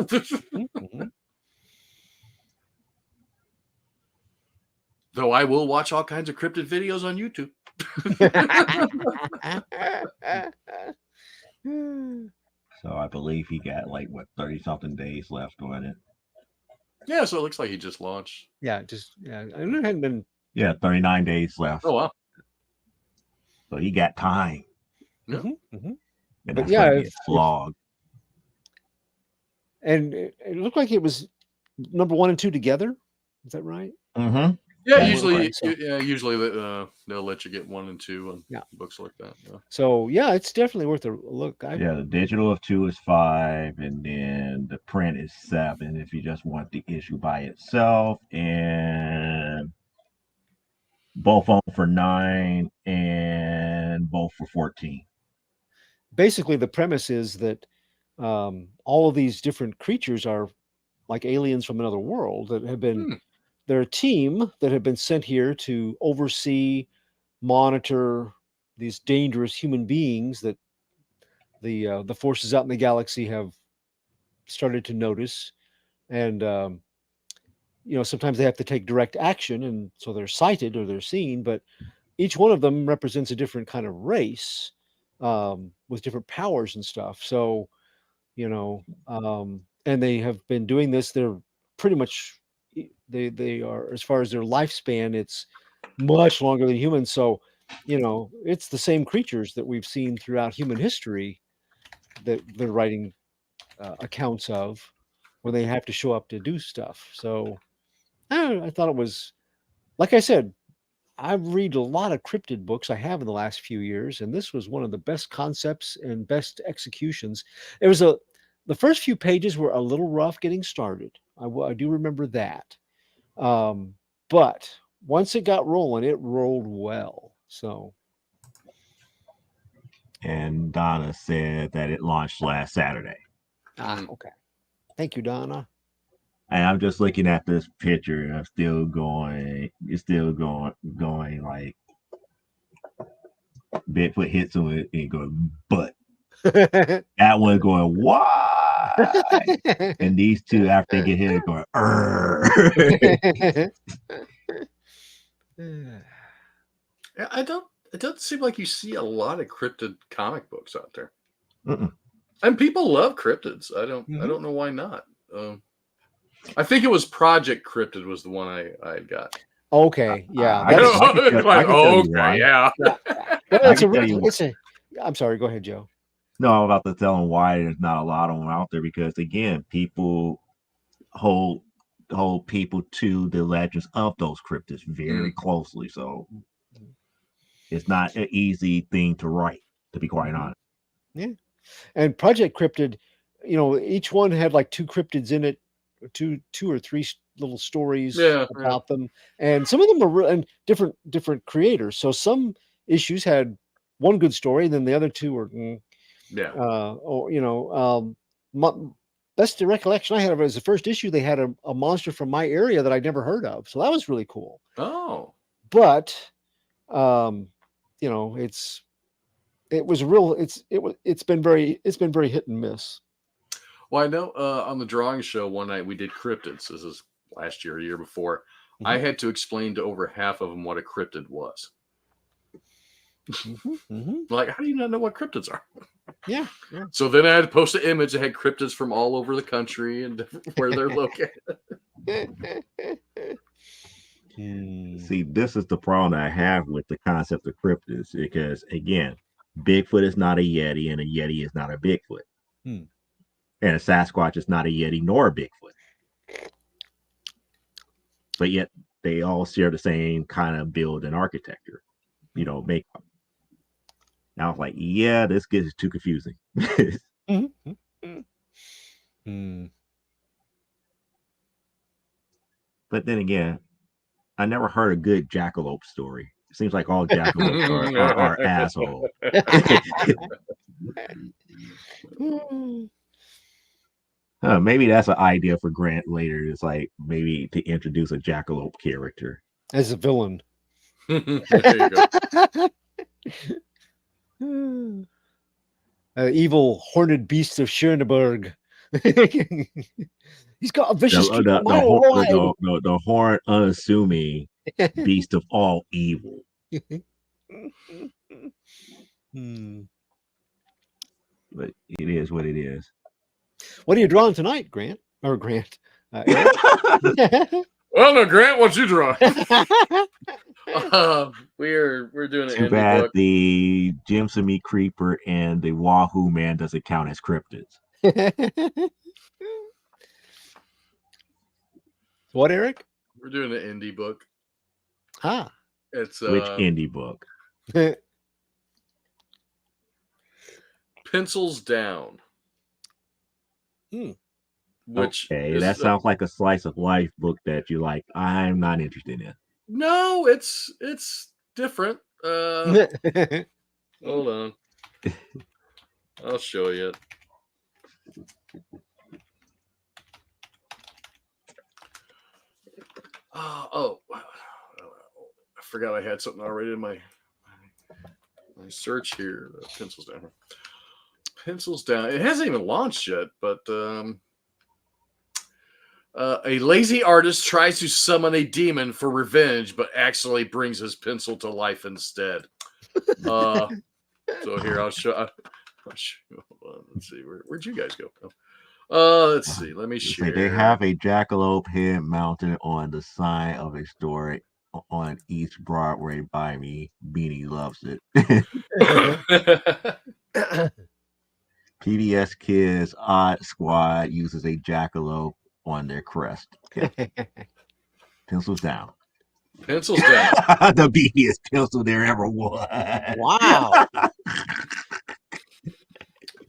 Though I will watch all kinds of cryptid videos on YouTube. So I believe he got 30-something days left on it. Yeah, so it looks like he just launched. Yeah. It hadn't been. Yeah, 39 days left. Oh wow. So he got time. Yeah. And that's gonna be a slog. And it looked like it was number 1 and 2 together. Is that right? Yeah, usually they'll let you get 1 and 2 on books like that. Yeah. So it's definitely worth a look. The digital of 2 is 5, and then the print is 7 if you just want the issue by itself, and both on for 9 and both for 14. Basically, the premise is that all of these different creatures are like aliens from another world that have been. They're a team that have been sent here to oversee, monitor these dangerous human beings that the forces out in the galaxy have started to notice. and sometimes they have to take direct action, and so they're sighted or they're seen, but each one of them represents a different kind of race, with different powers and stuff. So, and they have been doing this. They're pretty much, they are, as far as their lifespan, it's much longer than humans. So, it's the same creatures that we've seen throughout human history that they're writing accounts of when they have to show up to do stuff. So I thought it was, like I said, I read a lot of cryptid books I have in the last few years, and this was one of the best concepts and best executions. It was the first few pages were a little rough getting started. I do remember that, but once it got rolling, it rolled well. So, And Donna said that it launched last Saturday. Okay. Thank you, Donna. And I'm just looking at this picture, and I'm still going. It's still going like Bigfoot hits him and going, but that one going, why? And these two, after they get hit, going, Yeah, I don't. It doesn't seem like you see a lot of cryptid comic books out there, and people love cryptids. I don't know why not. I think it was Project Cryptid was the one I got. Okay, yeah. I can tell you why. Yeah. Well, I'm sorry. Go ahead, Joe. No, I'm about to tell them why there's not a lot of them out there, because again, people hold people to the legends of those cryptids very closely. So it's not an easy thing to write, to be quite honest. Yeah. And Project Cryptid, each one had like two cryptids in it, two or three little stories about them, and some of them are and different creators. So some issues had one good story, and then the other two were best recollection I had of it was the first issue. They had a monster from my area that I'd never heard of, so that was really cool. But it's been very hit and miss. Well, I know on the drawing show one night we did cryptids. This is last year, a year before. I had to explain to over half of them what a cryptid was. Like, how do you not know what cryptids are? Yeah. So then I had to post an image that had cryptids from all over the country and where they're located. See, this is the problem that I have with the concept of cryptids, because again, Bigfoot is not a Yeti, and a Yeti is not a Bigfoot. And a Sasquatch is not a Yeti nor a Bigfoot. But yet they all share the same kind of build and architecture, makeup. Now I was like, yeah, this gets too confusing. But then again, I never heard a good jackalope story. It seems like all jackalopes are assholes. Maybe that's an idea for Grant later. It's like maybe to introduce a jackalope character as a villain. There you go. Evil horned beast of Schoenberg. He's got a vicious the horned, unassuming beast of all evil. But it is what it is. What are you drawing tonight, Grant? Or Grant? Well, no, Grant, what you draw? We're doing an Too bad book. The Jimsamy Creeper and the Wahoo Man doesn't count as cryptids. What, Eric? We're doing an indie book. It's which indie book? Pencils Down. Which that sounds like a slice of life book that you like. I'm not interested in. No, it's different. Hold on. I'll show you. I forgot I had something already in my search here. Pencils Down. Pencils Down. It hasn't even launched yet, but A lazy artist tries to summon a demon for revenge, but actually brings his pencil to life instead. So here I'll show. Hold on, let's see. Where'd you guys go? Let's see. Let me share. They have a jackalope head mounted on the sign of a store on East Broadway by me. Beanie loves it. PBS Kids Odd Squad uses a jackalope on their crest. Okay. Pencils down. Pencils down. The beaniest pencil there ever was. Wow.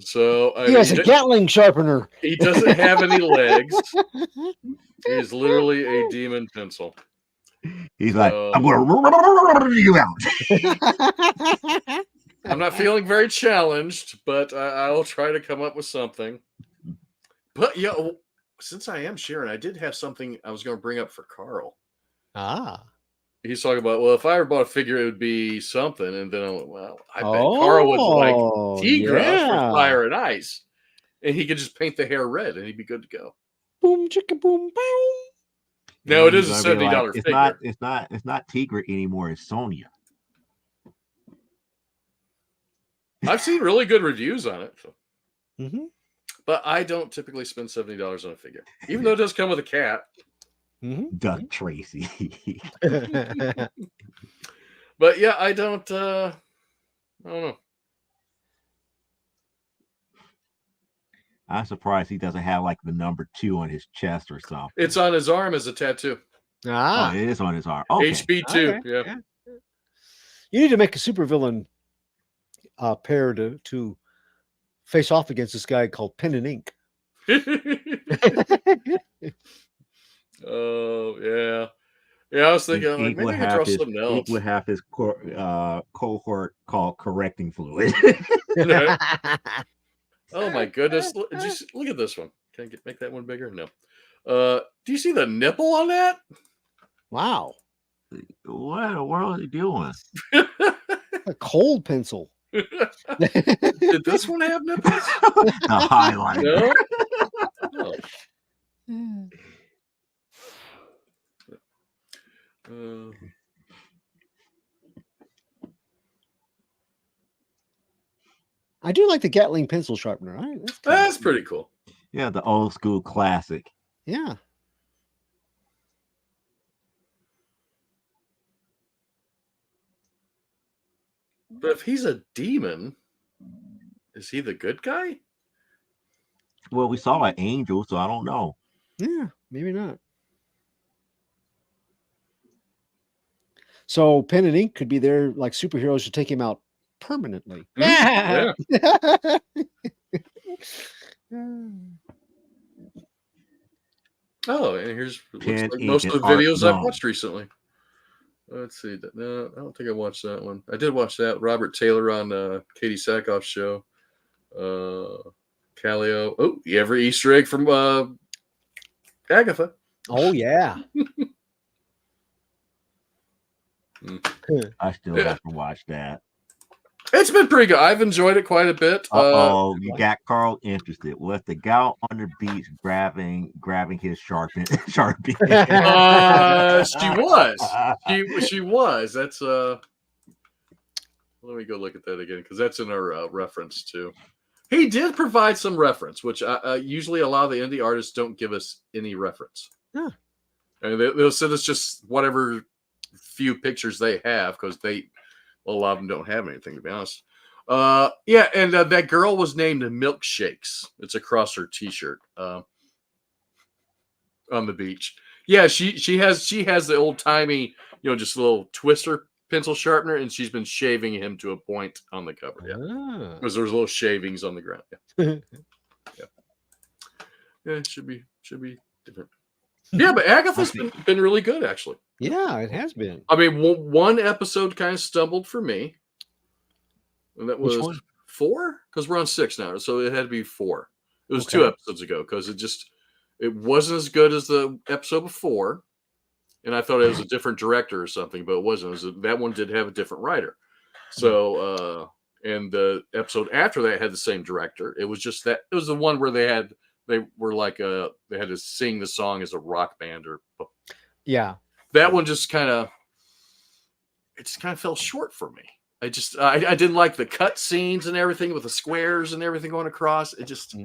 So he has a Gatling sharpener. He doesn't have any legs. He's literally a demon pencil. He's like, I'm going to you out. I'm not feeling very challenged, but I'll try to come up with something. But since I am Sharon, I did have something I was going to bring up for Carl. He's talking about, well, if I ever bought a figure, it would be something. And then I went, well, I bet Carl would like Tigra from Fire and Ice. And he could just paint the hair red and he'd be good to go. Boom, chicka, boom, boom. No, it is a $70 figure. It's not Tigra anymore. It's Sonya. I've seen really good reviews on it. So. But I don't typically spend $70 on a figure. Even though it does come with a cat. Duck Tracy. But yeah, I don't know. I'm surprised he doesn't have like the number 2 on his chest or something. It's on his arm as a tattoo. Oh, it is on his arm. Okay. HB2. Okay. Yeah. You need to make a supervillain pair to face off against this guy called Pen and Ink. Oh yeah. I was thinking like maybe I could draw something else. Ink would have his cohort called correcting fluid. Oh my goodness! Look at this one. Can I make that one bigger? No. Do you see the nipple on that? Wow. What in the world are you doing? A cold pencil. Did this one have nipples? The highlighter. No? Oh. I do like the Gatling pencil sharpener. That's pretty cool. Yeah, the old school classic. Yeah. But if he's a demon, is he the good guy? Well, we saw an angel, so I don't know. Yeah, maybe not. So Pen and Ink could be there like superheroes to take him out permanently. Yeah. Oh, and here's like most of the videos I've watched recently. Let's see. No, I don't think I watched that one. I did watch that. Robert Taylor on Katie Sackhoff's show. Callio. Oh, every Easter egg from Agatha. Oh, yeah. I still have to watch that. It's been pretty good. I've enjoyed it quite a bit. You got Carl interested. Was the gal on the beach grabbing his Sharpie? She was. That's let me go look at that again because that's in our reference too. He did provide some reference, which usually a lot of the indie artists don't give us any reference. Yeah. And they'll send us just whatever few pictures they have because a lot of them don't have anything, to be honest. Yeah, and that girl was named Milkshakes. It's across her T-shirt on the beach. Yeah, she has the old timey, just a little twister pencil sharpener, and she's been shaving him to a point on the cover. Yeah, because there's little shavings on the ground. Yeah, yeah, it should be different. Yeah, but Agatha's been really good, actually. Yeah, it has been. I mean, one episode kind of stumbled for me. And that was 4? Because we're on 6 now. So it had to be 4. It was 2 episodes ago because it wasn't as good as the episode before. And I thought it was a different director or something, but it wasn't. That one did have a different writer. So, and the episode after that had the same director. It was just that it was the one where they had they were like they had to sing the song as a rock band or Yeah. That one just kind of fell short for me. I didn't like the cut scenes and everything with the squares and everything going across. It just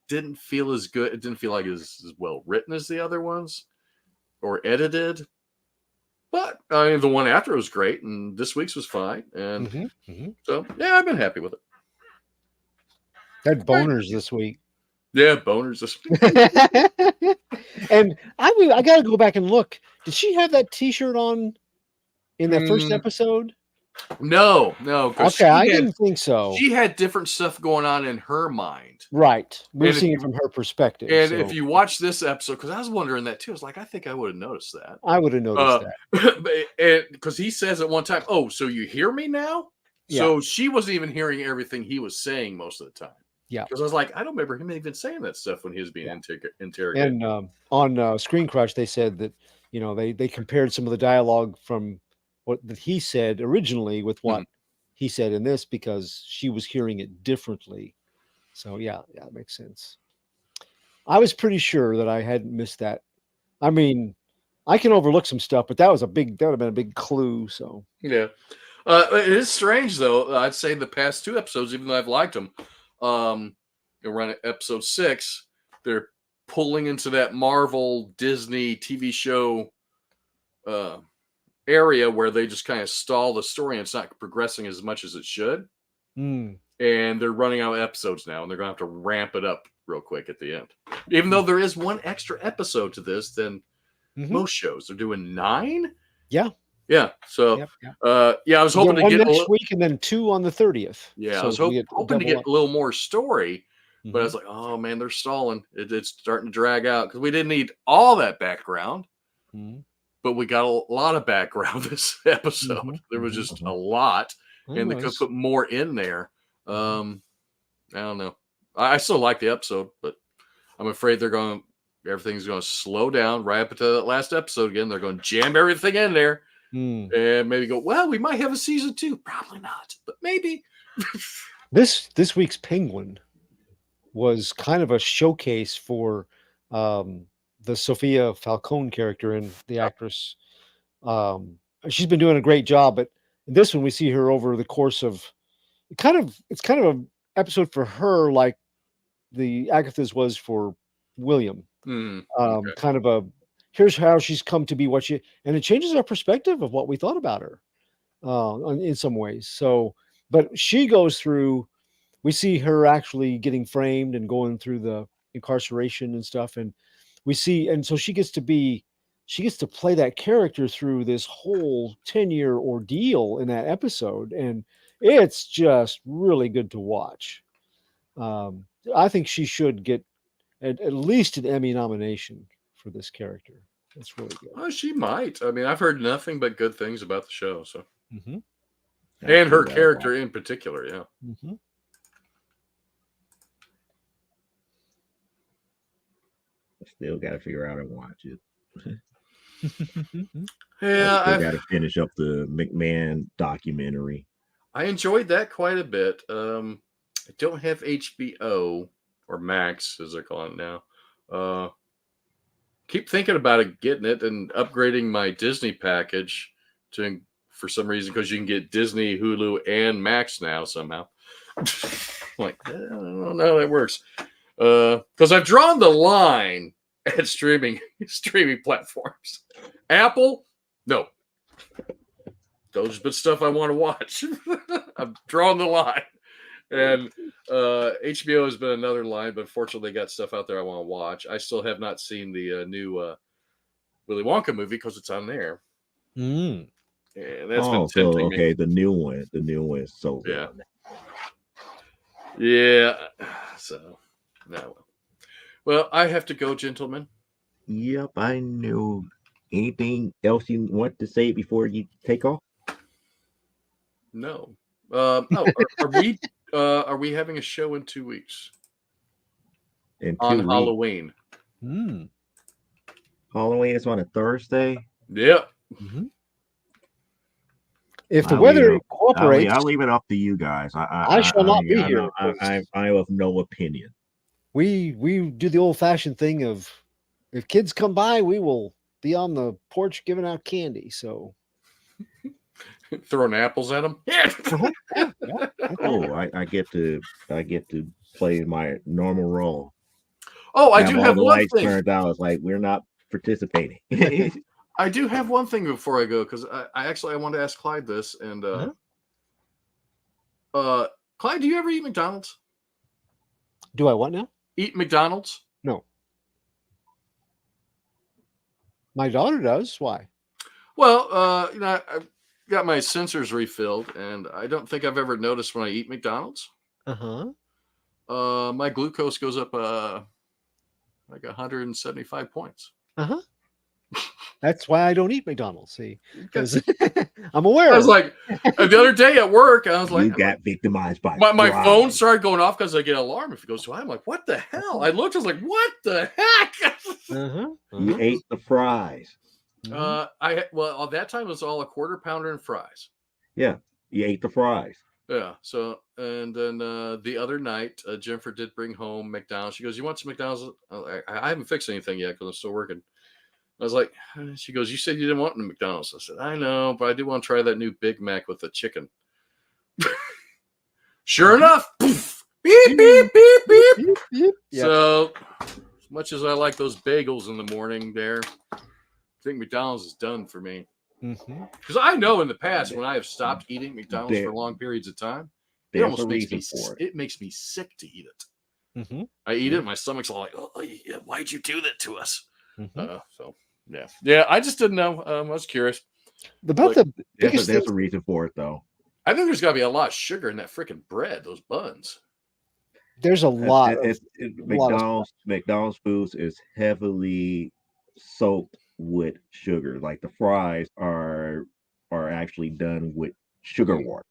didn't feel as good. It didn't feel like it was as well written as the other ones or edited. But I mean, the one after was great, and this week's was fine. And so, yeah, I've been happy with it. Had boners this week. Yeah, boners this week. And I got to go back and look. Did she have that T-shirt on in that first episode? No. Okay, I didn't think so. She had different stuff going on in her mind. Right. We're seeing it from her perspective. And if you watch this episode, because I was wondering that too, I was like, I think I would have noticed that. I would have noticed that. Because he says at one time, "Oh, so you hear me now?" Yeah. So she wasn't even hearing everything he was saying most of the time. Yeah. Because I was like, I don't remember him even saying that stuff when he was being interrogated. And on Screen Crush, they said that, they compared some of the dialogue from what that he said originally with what he said in this, because she was hearing it differently. So yeah, it makes sense. I was pretty sure that I hadn't missed that. I mean, I can overlook some stuff, but that would have been a big clue. So yeah, it is strange though. I'd say the past 2 episodes, even though I've liked them, around episode 6, they're pulling into that Marvel Disney TV show area where they just kind of stall the story and it's not progressing as much as it should. And they're running out of episodes now, and they're going to have to ramp it up real quick at the end. Even though there is one extra episode to this than most shows. They're doing 9? Yeah. Yeah. So, I was hoping to get next week and then 2 on the 30th. Yeah, so I was hoping to get a little more story, but I was like, oh man, they're stalling. It's starting to drag out because we didn't need all that background. But we got a lot of background this episode. There was just a lot, and they could put more in there. I don't know. I still like the episode, but I'm afraid everything's going to slow down right up to that last episode again. They're going to jam everything in there and maybe go, well, we might have a season 2. Probably not, but maybe. This week's Penguin was kind of a showcase for the Sophia Falcone character and the actress. She's been doing a great job, but in this one we see her over the course of it's kind of an episode for her like the Agatha's was for William. Kind of here's how she's come to be what she, and it changes our perspective of what we thought about her in some ways. So, but she goes through, we see her actually getting framed and going through the incarceration and stuff, and we see, and so she gets to play that character through this whole 10-year ordeal in that episode, and it's just really good to watch. I think she should get at least an Emmy nomination for this character. It's really good. Oh, she might. I mean, I've heard nothing but good things about the show. So, and her character in particular, yeah. Still got to figure out and watch it. Yeah, I got to finish up the McMahon documentary. I enjoyed that quite a bit. I don't have HBO or Max, as they're calling it now. Keep thinking about it, getting it, and upgrading my Disney package for some reason, because you can get Disney, Hulu, and Max now somehow. Like, I don't know how that works. Because I've drawn the line at streaming platforms. Apple, no. Those but stuff I want to watch. I've drawn the line. And HBO has been another line, but unfortunately they got stuff out there I want to watch. I still have not seen the new Willy Wonka movie because it's on there. Yeah, that's been tempting me. Okay, the new one is so good. Yeah. So, no. Well, I have to go, gentlemen. Yep, I know. Anything else you want to say before you take off? No. Are we having a show in 2 weeks? On Halloween. Halloween is on a Thursday. Yeah. If the weather cooperates, I'll leave it up to you guys. I shall not be here. I have no opinion. we do the old fashioned thing of if kids come by, we will be on the porch giving out candy. So Throwing apples at them. Yeah. yeah, that's right. Oh, I get to play my normal role. Oh, I Have do all have the one lights thing. turned out. It's like we're not participating. I do have one thing before I go because I wanted to ask Clyde this and Clyde, do you ever eat McDonald's? Do I what now? Eat McDonald's? No. My daughter does. Why? Well, I've got my sensors refilled, and I don't think I've ever noticed when I eat McDonald's. My glucose goes up like 175 points. That's why I don't eat McDonald's. See, because I'm aware. I was like, the other day at work, I was like, You got victimized by my fries. phone started going off because I get an alarm if it goes too high. I'm like, what the hell? I looked, I was like, what the heck? You ate the fries. Well, at that time it was all a quarter pounder and fries. Yeah, you ate the fries. Yeah. So, and then the other night, Jennifer did bring home McDonald's. She goes, "You want some McDonald's?" I haven't fixed anything yet because I'm still working. I was like, she goes, "You said you didn't want the McDonald's." I said, "I know, but I do want to try that new Big Mac with the chicken." Sure enough, poof, beep, beep, beep, beep. Yep. So, as much as I like those bagels in the morning there, I think McDonald's is done for me. Because I know in the past when I have stopped eating McDonald's for long periods of time, it almost makes me sick to eat it. I eat it, my stomach's all like, "Oh, why'd you do that to us?" So yeah. I just didn't know. I was curious. There's a reason for it, though. I think there's got to be a lot of sugar in that freaking bread, those buns. There's a lot. McDonald's foods is heavily soaked with sugar. Like the fries are actually done with sugar water.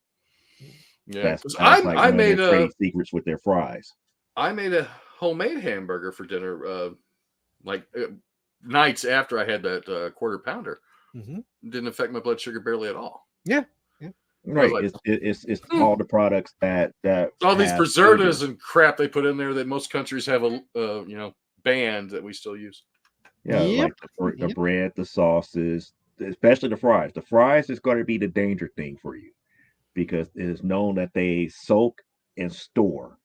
Yeah, that's I like made trade secrets with their fries. I made a homemade hamburger for dinner, nights after I had that quarter pounder. Didn't affect my blood sugar barely at all. Yeah. Right. Like, it's all the products that all these preservatives sugar and crap they put in there that most countries have banned that we still use. Yeah, like the bread, the sauces, especially the fries. The fries is going to be the danger thing for you because it is known that they soak and store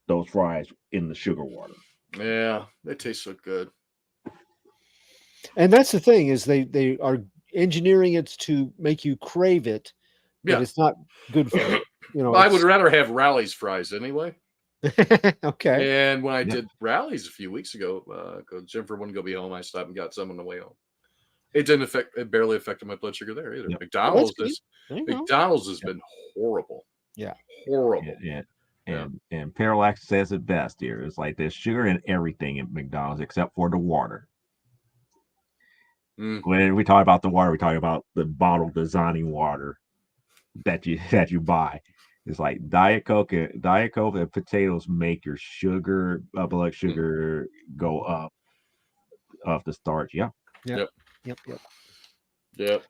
those fries in the sugar water. Yeah, they taste so good. And that's the thing is they are engineering it to make you crave it. But it's not good for you. I would rather have Rally's fries anyway. Okay. And when I did Rally's a few weeks ago, because Jennifer wouldn't go be home, I stopped and got some on the way home. It barely affected my blood sugar there either. Yep. McDonald's has been horrible. Yeah. Horrible. Yeah. And Parallax says it best here. It's like there's sugar in everything at McDonald's except for the water. When we talk about the water, we talk about the bottled Dasani water that you buy. It's like Diet Coke and potatoes make your blood sugar go up off the starch. Yep.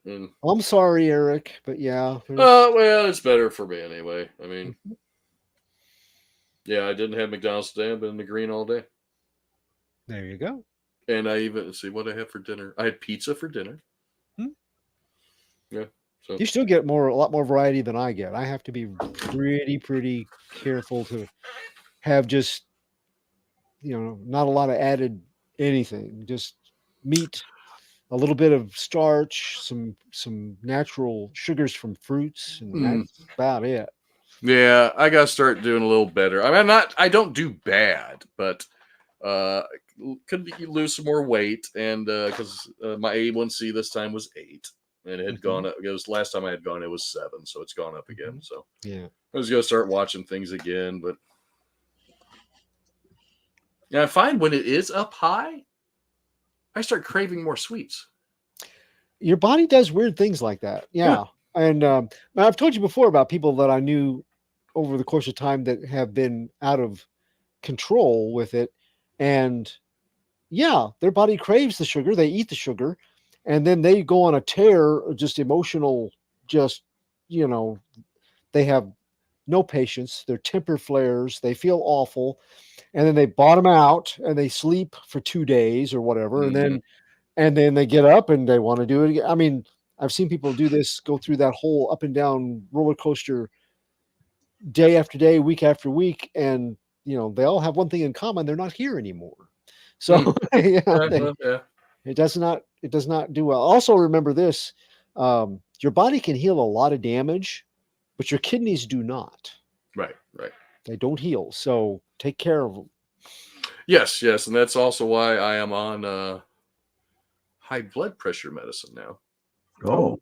And I'm sorry, Eric, but yeah. Well, it's better for me anyway. I mean, I didn't have McDonald's today. I've been in the green all day. There you go. And I even see what I had for dinner. I had pizza for dinner. Yeah. So. You still get a lot more variety than I get. I have to be pretty careful to have just, not a lot of added anything. Just meat, a little bit of starch, some natural sugars from fruits, and that's about it. Yeah, I got to start doing a little better. I mean, I don't do bad, but could lose some more weight, and because my A1C this time was 8. And it had gone up. It was last time I had gone, it was 7, so it's gone up again. So yeah, I was gonna start watching things again, but I find when it is up high, I start craving more sweets. Your body does weird things like that. Yeah. And I've told you before about people that I knew over the course of time that have been out of control with it, and their body craves the sugar. They eat the sugar. And then they go on a tear, just emotional, they have no patience. They're temper flares. They feel awful, and then they bottom out and they sleep for 2 days or whatever, Mhm. and then they get up and they want to do it again. I mean, I've seen people do this, go through that whole up and down roller coaster day after day, week after week, and they all have one thing in common: they're not here anymore. Mm. So yeah, Well, yeah. it does not do well. Also, remember this: your body can heal a lot of damage, but your kidneys do not. Right. Right. They don't heal. So take care of them. Yes. Yes. And that's also why I am on high blood pressure medicine now. Oh,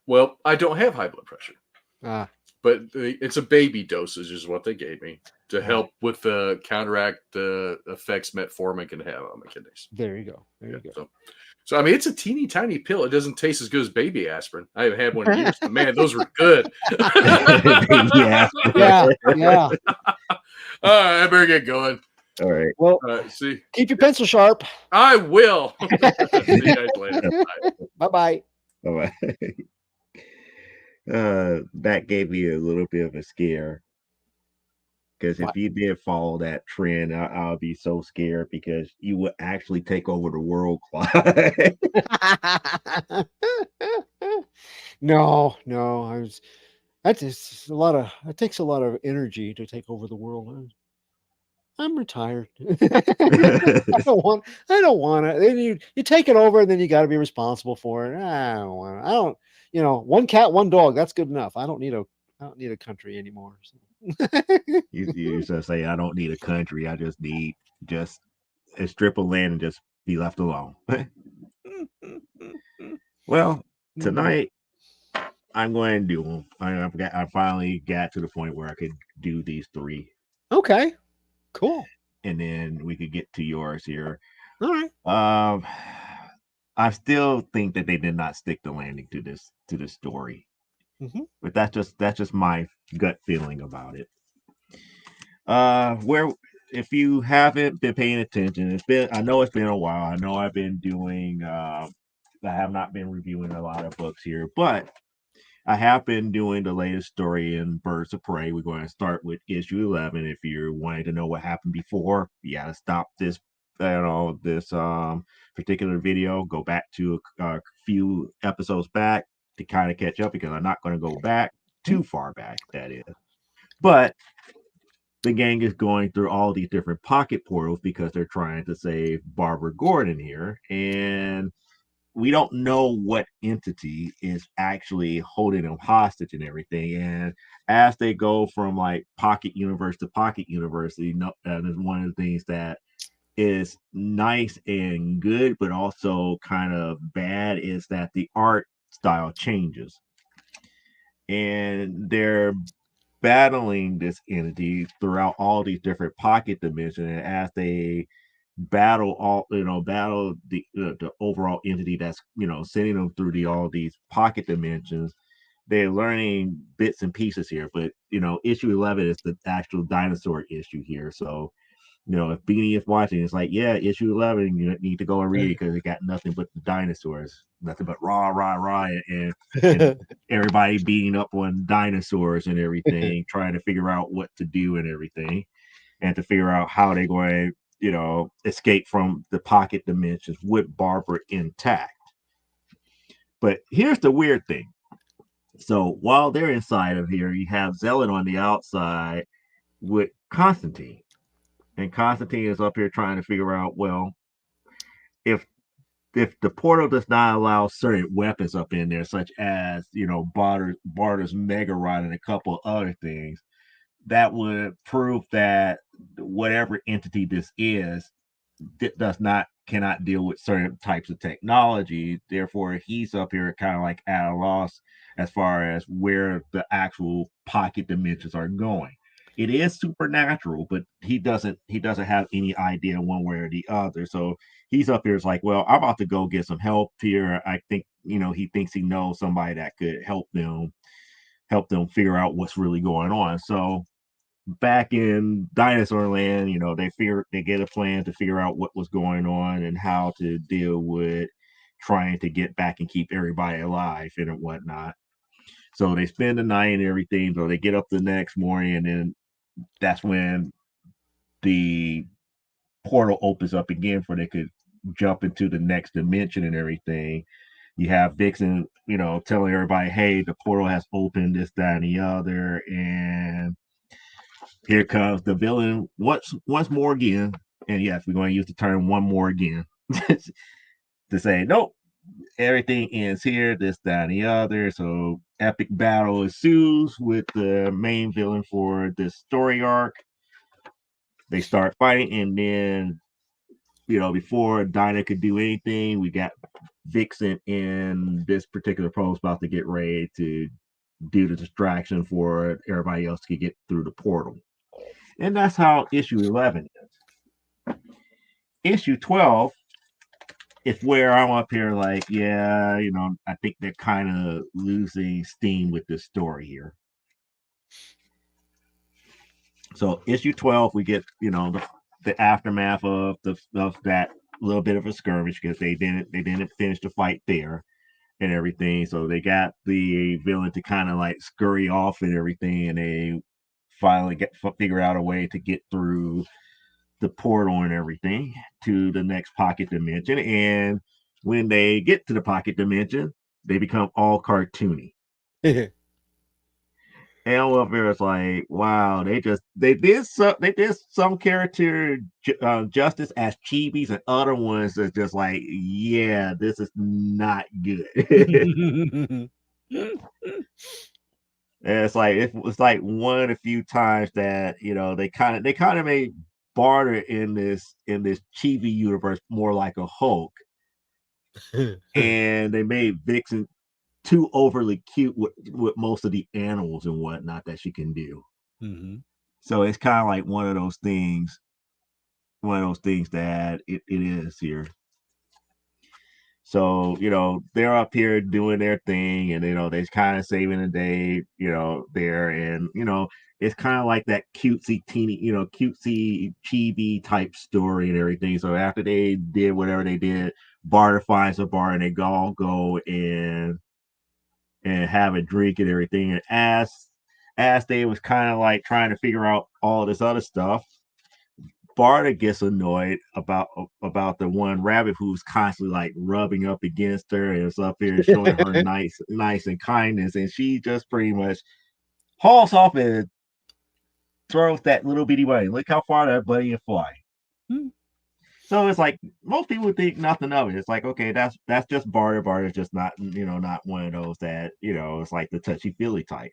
Well, I don't have high blood pressure, Ah, but it's a baby dosage is what they gave me to ah, help with the counteract the effects metformin can have on my kidneys. there you go. There Yeah. you So I mean, it's a teeny tiny pill. It doesn't taste as good as baby aspirin. I haven't had one in go. years, but man, those were good. baby aspirin. Yeah, yeah. All right, I better get going. All right. Well, See, keep your pencil sharp. I will. See you guys later. Bye bye. Bye-bye. That gave me a little bit of a scare because if you did follow that trend, I'll be so scared because you would actually take over the world, Clyde. No, no. That's just a lot of. It takes a lot of energy to take over the world. I'm retired. I don't want. I don't want it. Then you take it over, and then you got to be responsible for it. I don't want it. I don't. One cat, one dog. That's good enough. I don't need a country anymore. So. You used to say, I don't need a country. I just need just a strip of land and just be left alone. Well, Mm. tonight I'm going to do them. I finally got to the point where I could do these three, Okay. Cool. and then we could get to yours here. All right. Um, I still think that they did not stick the landing to this story, Mm-hmm. but that's just my gut feeling about it. Where if you haven't been paying attention, I know it's been a while. I know I've been doing. I have not been reviewing a lot of books here, but I have been doing the latest story in Birds of Prey. We're going to start with issue 11. If you're wanting to know what happened before, you got to stop this particular video. Go back to a few episodes back to kind of catch up because I'm not going to go back too far back. That is, but the gang is going through all these different pocket portals because they're trying to save Barbara Gordon here, and we don't know what entity is actually holding them hostage and everything. And as they go from like pocket universe to pocket universe, that is one of the things that is nice and good, but also kind of bad is that the art style changes. And they're battling this entity throughout all these different pocket dimensions. And as they battle the overall entity that's sending them through all these pocket dimensions, they're learning bits and pieces here. But issue 11 is the actual dinosaur issue here. So if Beanie is watching, it's like, yeah, issue 11, you need to go and read it because it got nothing but the dinosaurs, nothing but rah, rah, rah, and everybody beating up on dinosaurs and everything, trying to figure out what to do and everything, and to figure out how they're going to, escape from the pocket dimensions with Barbara intact. But here's the weird thing. So while they're inside of here, you have Zealot on the outside with Constantine. And Constantine is up here trying to figure out, well, if the portal does not allow certain weapons up in there, such as Barter's Mega Rod and a couple other things, that would prove that whatever entity this is does not cannot deal with certain types of technology. Therefore, he's up here kind of like at a loss as far as where the actual pocket dimensions are going. It is supernatural, but he doesn't have any idea one way or the other. So he's up here is like, well, I'm about to go get some help here. I think he thinks he knows somebody that could help them figure out what's really going on. So back in Dinosaur Land, they get a plan to figure out what was going on and how to deal with trying to get back and keep everybody alive and whatnot. So they spend the night and everything. So they get up the next morning, and then that's when the portal opens up again for they could jump into the next dimension and everything. You have Vixen, telling everybody, "Hey, the portal has opened, this, that, and the other," and here comes the villain once more again. And yes, we're going to use the term "one more again" to say, "Nope, everything ends here, this, that, and the other." So epic battle ensues with the main villain for this story arc. They start fighting, and then before Dinah could do anything, we got Vixen in this particular pose about to get ready to do the distraction for everybody else to get through the portal. And that's how issue 11 is. Issue 12 is where I'm up here like, yeah, I think they're kind of losing steam with this story here. So issue 12, we get, the aftermath of that little bit of a skirmish because they didn't finish the fight there and everything. So they got the villain to kind of like scurry off and everything, and they finally figure out a way to get through the portal and everything to the next pocket dimension. And when they get to the pocket dimension, they become all cartoony. And over it's like, wow, they did some character justice as chibis, and other ones is just like, yeah, this is not good. It's like it's like one of the few times that they kind of made Barter in this chibi universe more like a Hulk, and they made Vixen too overly cute with most of the animals and whatnot that she can do. Mm-hmm. So it's kind of like one of those things that it is here. So, they're up here doing their thing, and they're kind of saving the day, there. And, it's kind of like that cutesy teeny, cutesy chibi type story and everything. So after they did whatever they did, Barter finds a bar, and they all go and have a drink and everything. And as they was kind of like trying to figure out all this other stuff, Barter gets annoyed about the one rabbit who's constantly like rubbing up against her and is up here showing her nice and kindness, and she just pretty much hauls off and throws that little bitty bunny. Look how far that bunny can fly. Hmm. So it's like most people think nothing of it. It's like, okay, that's just Barter. Barter's just not one of those that it's like the touchy feely type.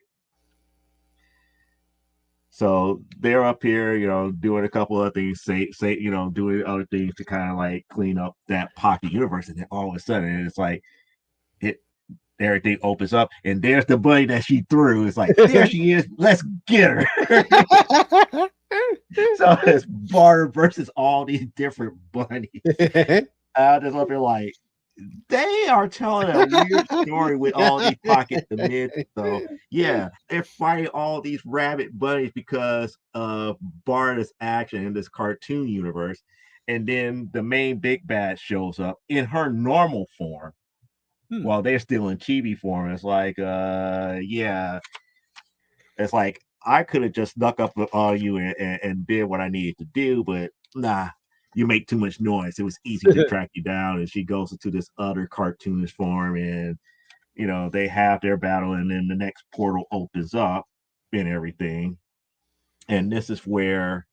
So they're up here, doing a couple of things, doing other things to kind of like clean up that pocket universe, and then all of a sudden it's like it everything opens up, and there's the bunny that she threw. It's like, there she is, let's get her. So it's Barter versus all these different bunnies. I just up here like, they are telling a weird story with all these pocket dimensions. So yeah, they're fighting all these rabbit bunnies because of Barda's action in this cartoon universe. And then the main big bad shows up in her normal form while they're still in chibi form. It's like, yeah, it's like I could have just snuck up on you and did what I needed to do, but nah, you make too much noise. It was easy to track you down. And she goes into this other cartoonish form, and they have their battle, and then the next portal opens up and everything. And this is where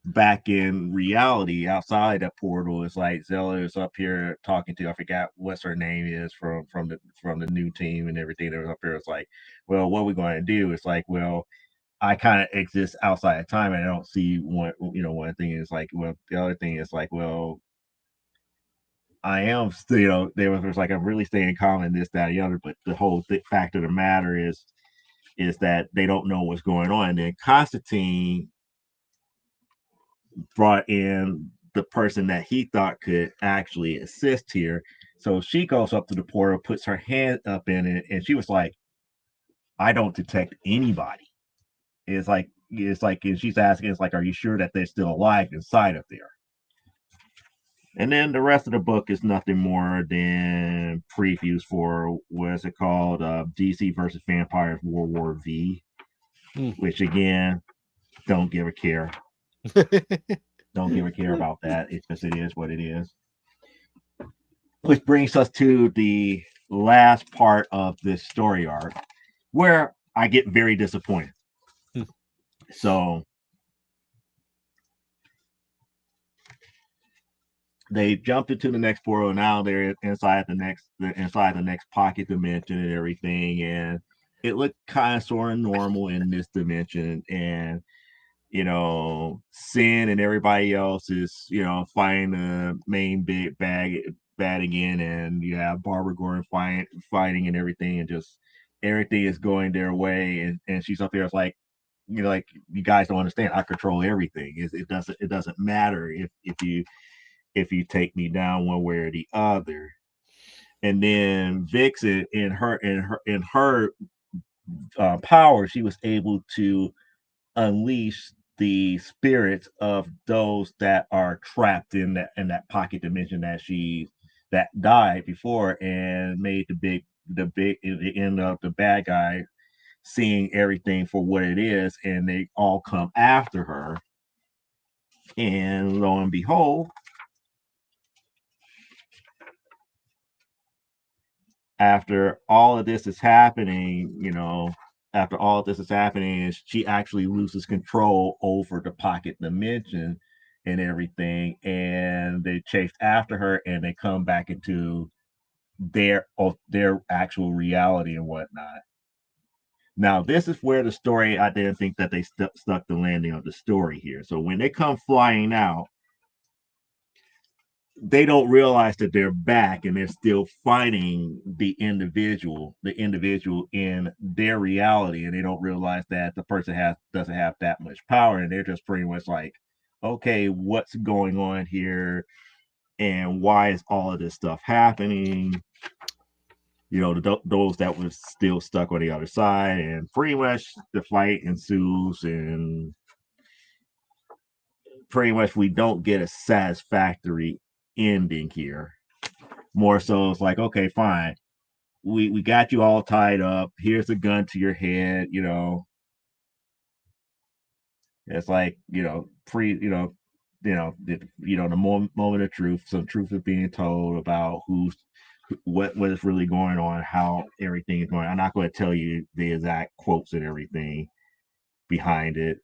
back in reality, outside that portal, it's like Zella is up here talking to, I forgot what's her name is from the new team and everything that was up here. It's like, well, what we're going to do? It's like, well, I kind of exist outside of time, and I don't see one thing is like, well, the other thing is like, well, I am still, there was like, I'm really staying calm in this, that, and the other, but the whole fact of the matter is that they don't know what's going on. And then Constantine brought in the person that he thought could actually assist here. So she goes up to the portal, puts her hand up in it, and she was like, I don't detect anybody. And she's asking, it's like, are you sure that they're still alive inside of there? And then the rest of the book is nothing more than previews for what's it called? DC versus Vampires World War V, which again, don't give a care. Don't give a care about that. It's just it is what it is. Which brings us to the last part of this story arc, where I get very disappointed. So they jumped into the next portal. Now they're inside the next pocket dimension and everything, and it looked kind of sort of normal in this dimension. And Sin and everybody else is fighting the main big bad again, and you have Barbara Gordon fighting and everything, and just everything is going their way, and she's up there. It's like like you guys don't understand. I control everything. It doesn't matter if you take me down one way or the other. And then Vixen in her power, she was able to unleash the spirits of those that are trapped in that pocket dimension that died before, and made the end of the bad guy seeing everything for what it is, and they all come after her. And lo and behold, after all of this is happening, after all of this is happening, she actually loses control over the pocket dimension and everything, and they chase after her, and they come back into their actual reality and whatnot. Now, this is where the story, I didn't think that they stuck the landing of the story here. So when they come flying out, they don't realize that they're back, and they're still fighting the individual in their reality, and they don't realize that the person doesn't have that much power, and they're just pretty much like, okay, what's going on here, and why is all of this stuff happening? Those that were still stuck on the other side, and pretty much the fight ensues, and pretty much we don't get a satisfactory ending here. More so, it's like, okay, fine, we got you all tied up. Here's a gun to your head. It's like the moment of truth. Some truth is being told about what is really going on, how everything is going. I'm not going to tell you the exact quotes and everything behind it.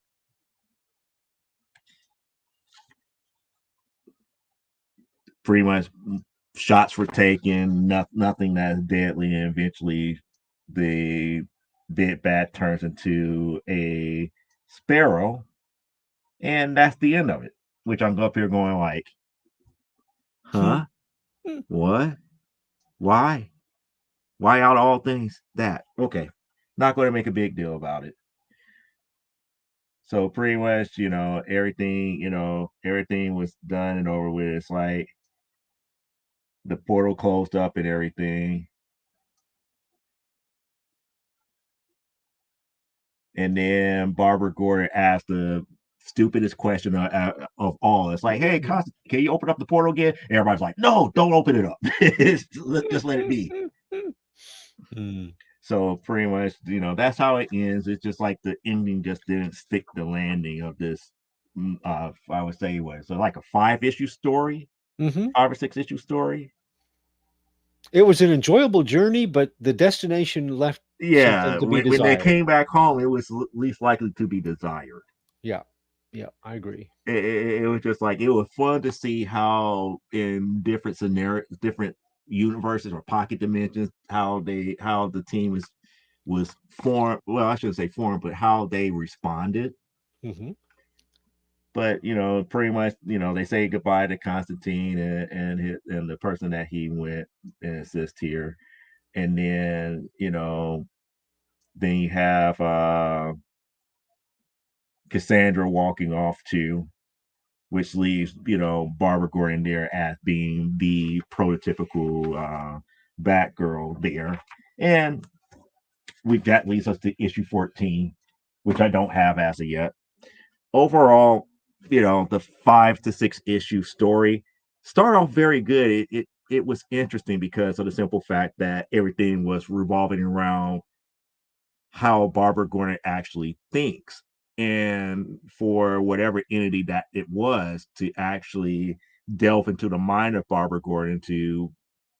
Pretty much shots were taken, nothing that's deadly, and eventually the big bat turns into a sparrow, and that's the end of it. Which I'm up here going like, huh? What? Why? Why out of all things that? Okay, not going to make a big deal about it. So pretty much, everything was done and over with. It's like the portal closed up and everything. And then Barbara Gordon asked the stupidest question of all. It's like, hey, can you open up the portal again? And everybody's like, no, don't open it up. Just let it be. So pretty much, that's how it ends. It's just like the ending just didn't stick the landing of this. I would say what, so like a 5-issue story, 5 or 6 issue story. It was an enjoyable journey, but the destination left something Yeah, to be when they desired. came back home, it was least likely to be desired. Yeah, I agree. It was just like, it was fun to see how in different scenarios, different universes or pocket dimensions, how the team was formed. Well, I shouldn't say formed, but how they responded. But pretty much, they say goodbye to Constantine and the person that he went and assist here, and then then you have Cassandra walking off too, which leaves Barbara Gordon there as being the prototypical Batgirl there, and that leads us to issue 14, which I don't have as of yet. Overall, the 5 to 6 issue story started off very good. It was interesting because of the simple fact that everything was revolving around how Barbara Gordon actually thinks. And for whatever entity that it was to actually delve into the mind of Barbara Gordon to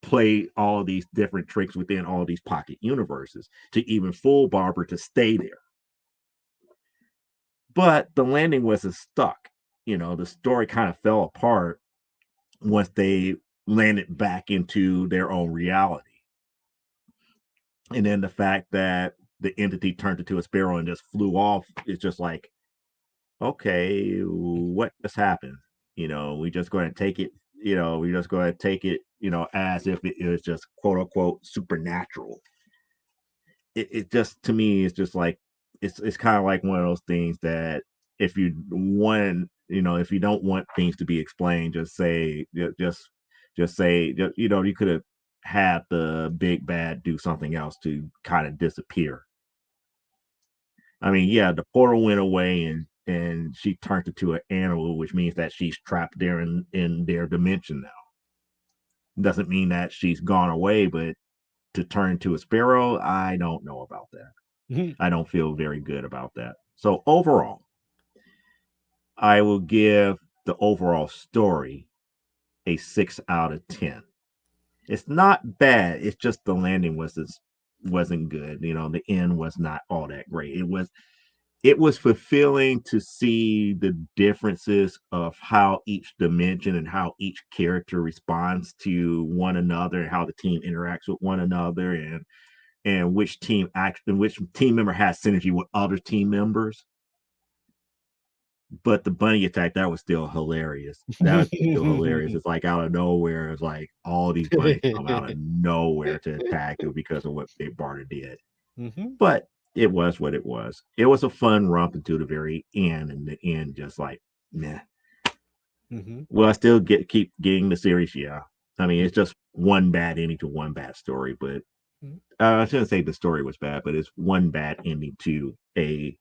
play all these different tricks within all these pocket universes to even fool Barbara to stay there. But the landing wasn't stuck. The story kind of fell apart once they landed back into their own reality. And then the fact that the entity turned into a sparrow and just flew off is just like, okay, what just happened? We just going to take it, we're just going to take it, as if it was just quote unquote supernatural. It just, to me, it's just like, it's kind of like one of those things that if you want, if you don't want things to be explained, just say, just say, you could have had the big bad do something else to kind of disappear. I mean, yeah, the portal went away and she turned into an animal, which means that she's trapped there in their dimension now. Doesn't mean that she's gone away, but to turn to a sparrow, I don't know about that. Mhm. I don't feel very good about that. So overall, I will give the overall story a 6 out of 10. It's not bad. It's just the landing wasn't good. The end was not all that great. It was fulfilling to see the differences of how each dimension and how each character responds to one another and how the team interacts with one another and which team member has synergy with other team members. But the bunny attack, that was still hilarious. That was still hilarious. It's like out of nowhere. It's like all these bunnies come out of nowhere to attack you because of what Big Barter did. Mhm. But it was what it was. It was a fun romp until the very end, and the end just like, meh. Mhm. Will I still keep getting the series? Yeah. I mean, it's just one bad ending to one bad story, but Mhm. I shouldn't say the story was bad, but it's one bad ending to a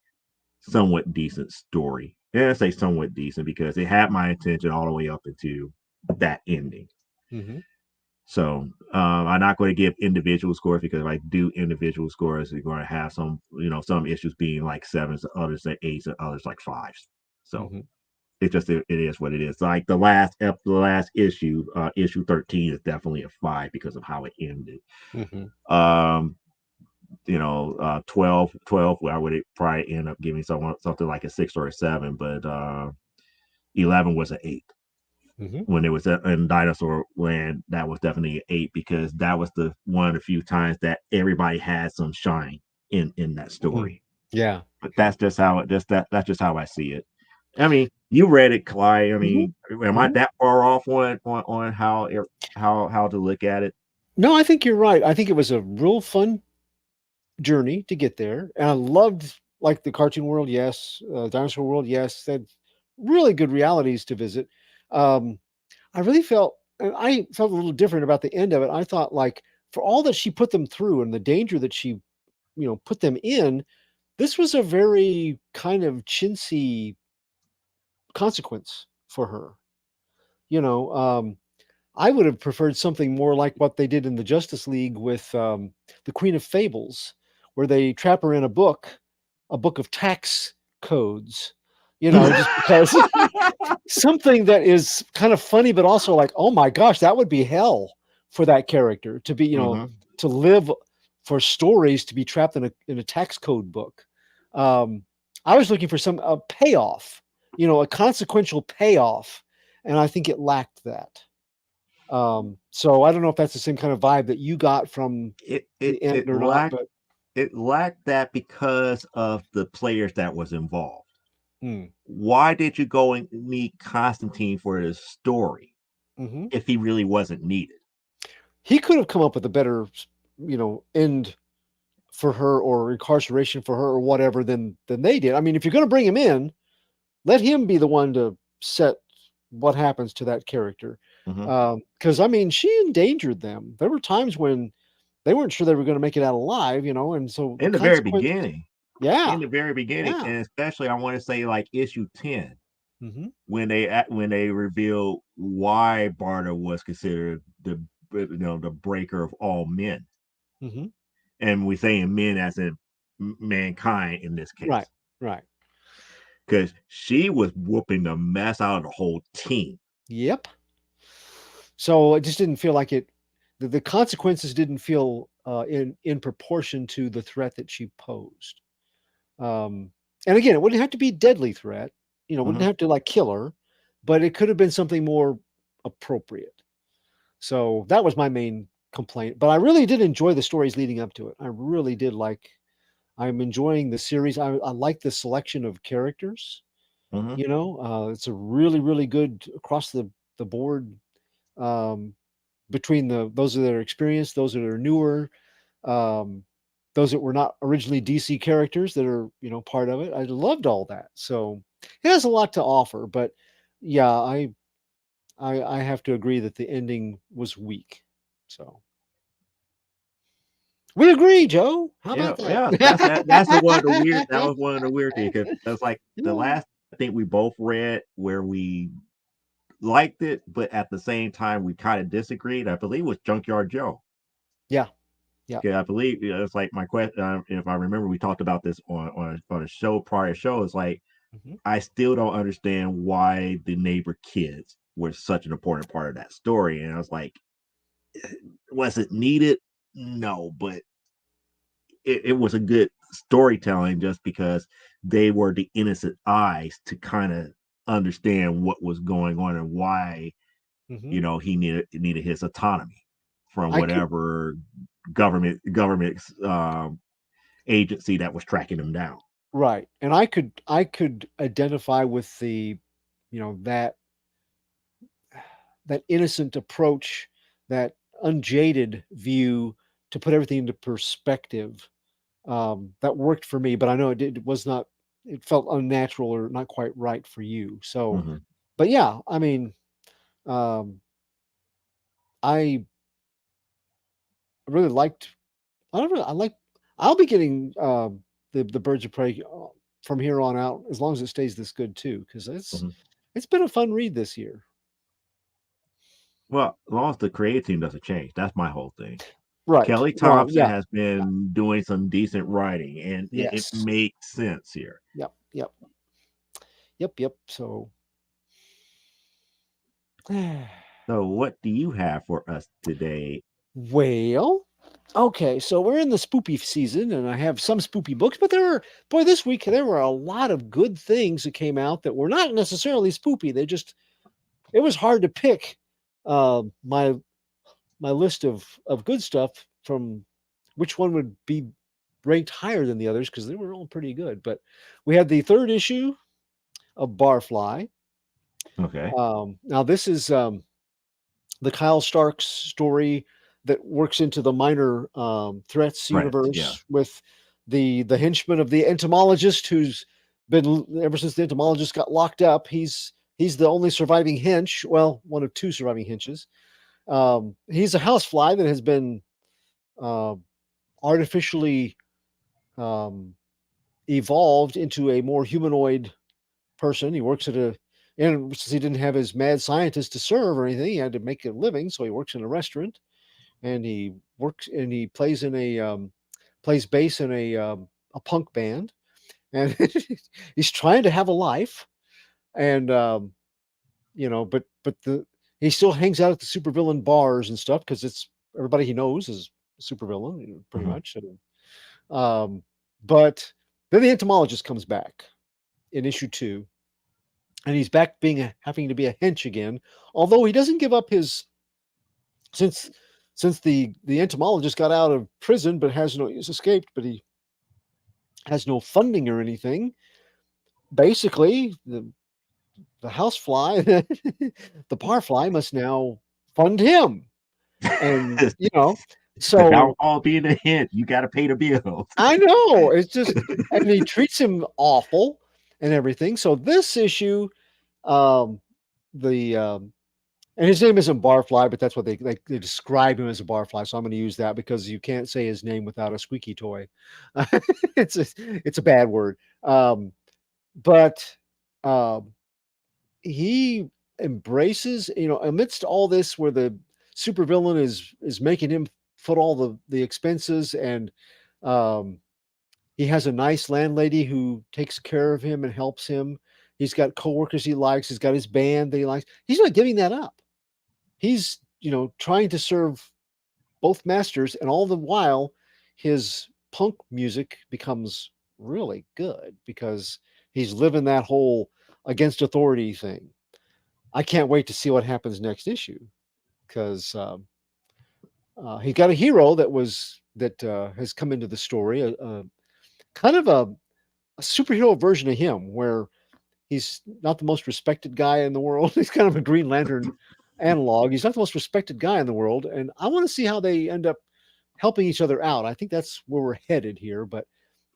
somewhat decent story. And I say somewhat decent because it had my attention all the way up into that ending. Mhm. So I'm not going to give individual scores because if I do individual scores, you're going to have some issues being like sevens, others like eights, and others like fives. So Mhm. it is what it is. Like the last issue, issue 13 is definitely a 5 because of how it ended. Mhm. 12, I would probably end up giving something like a 6 or a 7, but 11 was an 8. Mhm. When it was in Dinosaur Land, that was definitely an 8 because that was the one of the few times that everybody had some shine in that Mm. story. Yeah. But that's just how it just that's just how I see it. I mean, you read it, Clyde. I Mhm. mean, am I Mhm. that far off on how to look at it? No, I think you're right. I think it was a real fun journey to get there, and I loved like the cartoon world. Yes, dinosaur world. Yes, had really good realities to visit. Um, I really felt, and I felt a little different about the end of it. I thought like for all that she put them through and the danger that she put them in, this was a very kind of chintzy consequence for her. You know, I would have preferred something more like what they did in the Justice League with the Queen of Fables, where they trap her in a book of tax codes. Just because something that is kind of funny, but also like, oh my gosh, that would be hell for that character to be, Hmm. to live for stories to be trapped in a tax code book. Um, I was looking for some payoff, a consequential payoff, and I think it lacked that. So I don't know if that's the same kind of vibe that you got from It it the end it or not, lacked but it lacked that because of the players that was involved. mm, Why did you go and need Constantine for this story mhm. if he really wasn't needed? He could have come up with a better, end for her or incarceration for her or whatever than they did. I mean, if you're going to bring him in, let him be the one to set what happens to that character. Hmm. Because I mean, she endangered them. There were times when they weren't sure they were going to make it out alive, and so the In the very consequence. beginning, Yeah, in the very beginning, yeah. and especially I want to say like issue 10. Mm-hmm. when they revealed why Barter was considered the breaker of all men, Mm-hmm. and we saying men as in mankind in this Right. case, Right. because she was whooping the mess out of the whole team. Yep. So it just didn't feel like it. The consequences didn't feel in proportion to the threat that she posed. And again, it wouldn't have to be a deadly threat. Wouldn't Hmm. have to like kill her, but it could have been something more appropriate. So that was my main complaint. But I really did enjoy the stories leading up to it. I really did like. I'm enjoying the series. I like the selection of characters. Hmm. It's a really really good across the board. Um, Between those that are experienced, those that are newer, um, those that were not originally DC characters that are part of it. I loved all that. So it has a lot to offer, but yeah, I have to agree that the ending was weak. So we agree, Joe. How Yeah, about that? yeah, that's the one of the weird. That was one of the weird things because that's like the Yeah, last I think we both read where we liked it, but at the same time we kind of disagreed. I believe it was Junkyard Joe. yeah, yeah. Yeah, I believe it's like my question. If I remember, we talked about this on a show prior show. It's like Mhm. I still don't understand why the neighbor kids were such an important part of that story. And I was like, was it needed? No, but it was a good storytelling just because they were the innocent eyes to kind of understand what was going on and why Mhm. he needed his autonomy from I could whatever government agency that was tracking him down. right, and I could identify with the, that innocent approach, that unjaded view to put everything into perspective. That worked for me, but I know it was not. It felt unnatural or not quite right for you. So, Hmm. but yeah, I mean, um, I really liked. I don't know. I like. I'll be getting the Birds of Prey from here on out as long as it stays this good too, because Hmm. it's been a fun read this year. Well, as long as the creative team doesn't change, that's my whole thing. Right. Kelly No. Thompson Yeah. has Yeah. been doing some decent writing, and it Yes. makes sense here. Yep. Yep. Yep. Yep. So. So, what do you have for us today? Well, okay, so we're in the spoopy season, and I have some spoopy books, but this week there were a lot of good things that came out that were not necessarily spoopy. It was hard to pick my list of good stuff from which one would be ranked higher than the others because they were all pretty good. But we had the third issue of Barfly. Okay. Now this is the Kyle Starks story that works into the minor threats Right. Yeah. universe with the henchman of the entomologist who's been ever since the entomologist got locked up. He's the only surviving hench. Well, one of two surviving henches. He's a housefly that has been uh, artificially um, evolved into a more humanoid person. He works at a and since he didn't have his mad scientist to serve or anything, he had to make a living. So he works in a restaurant and he works and he plays in plays bass in a punk band, and he's trying to have a life, and but the he still hangs out at the supervillain bars and stuff because it's everybody he knows is a supervillain, pretty Hmm. much. Um, but then the entomologist comes back in issue 2, and he's back having to be a hench again, although he doesn't give up his since the entomologist got out of prison but he's escaped, but he has no funding or anything. Basically, the housefly, the parfly must now fund him, and The so downfall being a hint, you got to pay the bills. I know it's just, and he treats him awful and everything. So this issue, um, the and his name isn't Barfly, but that's what they describe him as a Barfly. So I'm going to use that because you can't say his name without a squeaky toy. It's a bad word. But um, he embraces, amidst all this where the supervillain is making him foot all the expenses, and um, he has a nice landlady who takes care of him and helps him. He's got coworkers he likes. He's got his band that he likes. He's not giving that up. He's trying to serve both masters, and all the while, his punk music becomes really good because he's living that whole against authority thing. I can't wait to see what happens next issue because he got a hero that has come into the story, a kind of a superhero version of him, where he's not the most respected guy in the world. He's kind of a Green Lantern analog. He's not the most respected guy in the world, and I want to see how they end up helping each other out. I think that's where we're headed here. But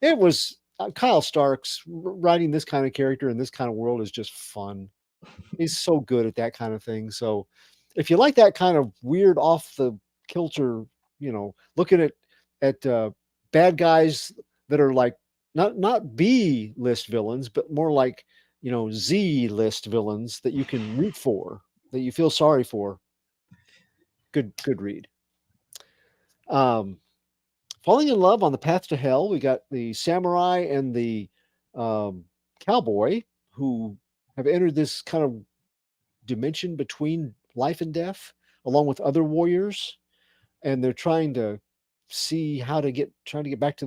it was Kyle Starks writing this kind of character in this kind of world is just fun. He's so good at that kind of thing. So if you like that kind of weird, off the kilter, looking at bad guys that are like not B list villains, but more like Z list villains that you can root for, that you feel sorry for. Good read. Falling in Love on the Path to Hell. We got the samurai and the cowboy who have entered this kind of dimension between life and death, along with other warriors, and they're trying to see how to get back to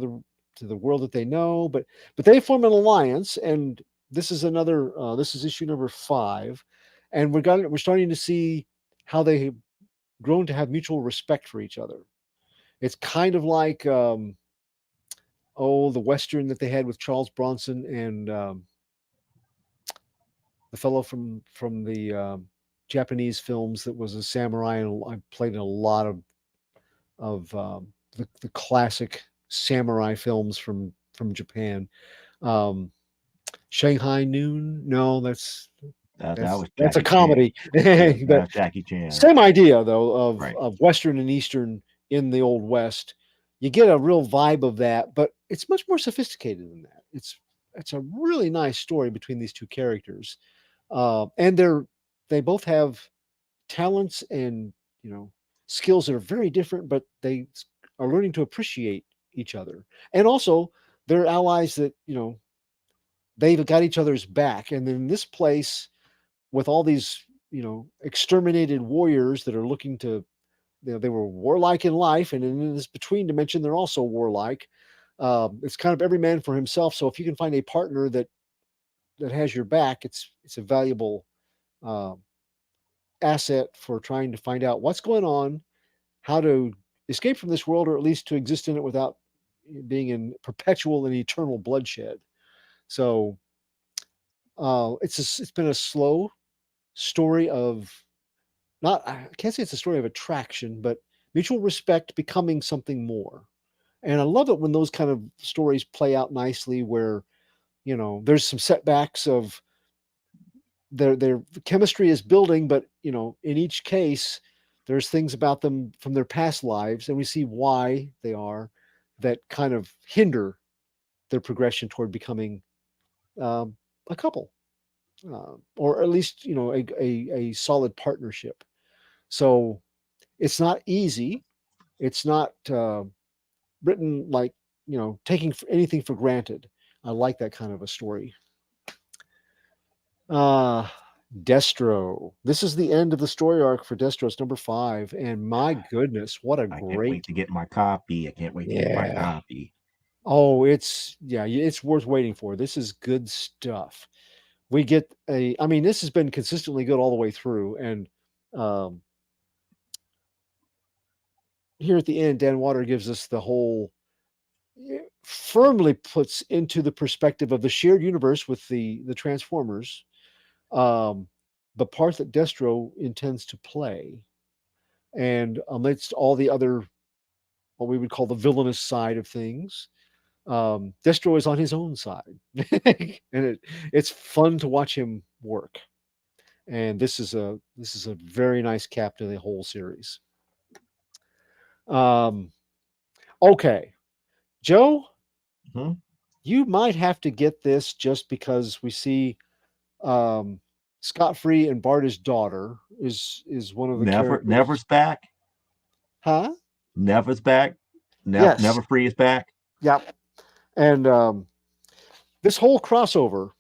the world that they know. But they form an alliance, and this is another. This is issue number 5, and we're starting to see how they have grown to have mutual respect for each other. It's kind of like the Western that they had with Charles Bronson and the fellow from the Japanese films that was a samurai, and I played in a lot of the classic samurai films from Japan. Shanghai Noon? No, that's That was that's a Jackie Chan. comedy. Yeah, that But was Jackie Chan. same idea though Right. of Western and Eastern in the Old West. You get a real vibe of that, but it's much more sophisticated than that. It's a really nice story between these two characters, and they both have talents and skills that are very different, but they are learning to appreciate each other, and also they're allies that they've got each other's back. And in this place, with all these exterminated warriors that are looking to, they were warlike in life, and in this between dimension, they're also warlike. It's kind of every man for himself. So if you can find a partner that has your back, it's a valuable uh, asset for trying to find out what's going on, how to escape from this world, or at least to exist in it without being in perpetual and eternal bloodshed. So it's been a slow story of, not, I can't say it's a story of attraction, but mutual respect becoming something more. And I love it when those kind of stories play out nicely, where there's some setbacks of their chemistry is building, but in each case there's things about them from their past lives, and we see why they are, that kind of hinder their progression toward becoming a couple, or at least a solid partnership. So it's not easy. It's not written like taking anything for granted. I like that kind of a story. Destro. This is the end of the story arc for Destro. It's number 5, and my goodness, what a I can't wait great! to get my copy. I can't wait to get my copy. Oh, it's worth waiting for. This is good stuff. We get this has been consistently good all the way through, and here at the end, Dan Water gives us the whole, firmly puts into the perspective of the shared universe with the Transformers, the part that Destro intends to play, and amidst all the other, what we would call the villainous side of things, Destro is on his own side, and it's fun to watch him work. And this is a very nice cap to the whole series. Okay, Joe, Mm-hmm. you might have to get this just because we see Scott-Free and Barda's daughter is one of the characters. Never's back. Huh? Never's back. Yes. Never Free is back. Yep. And this whole crossover,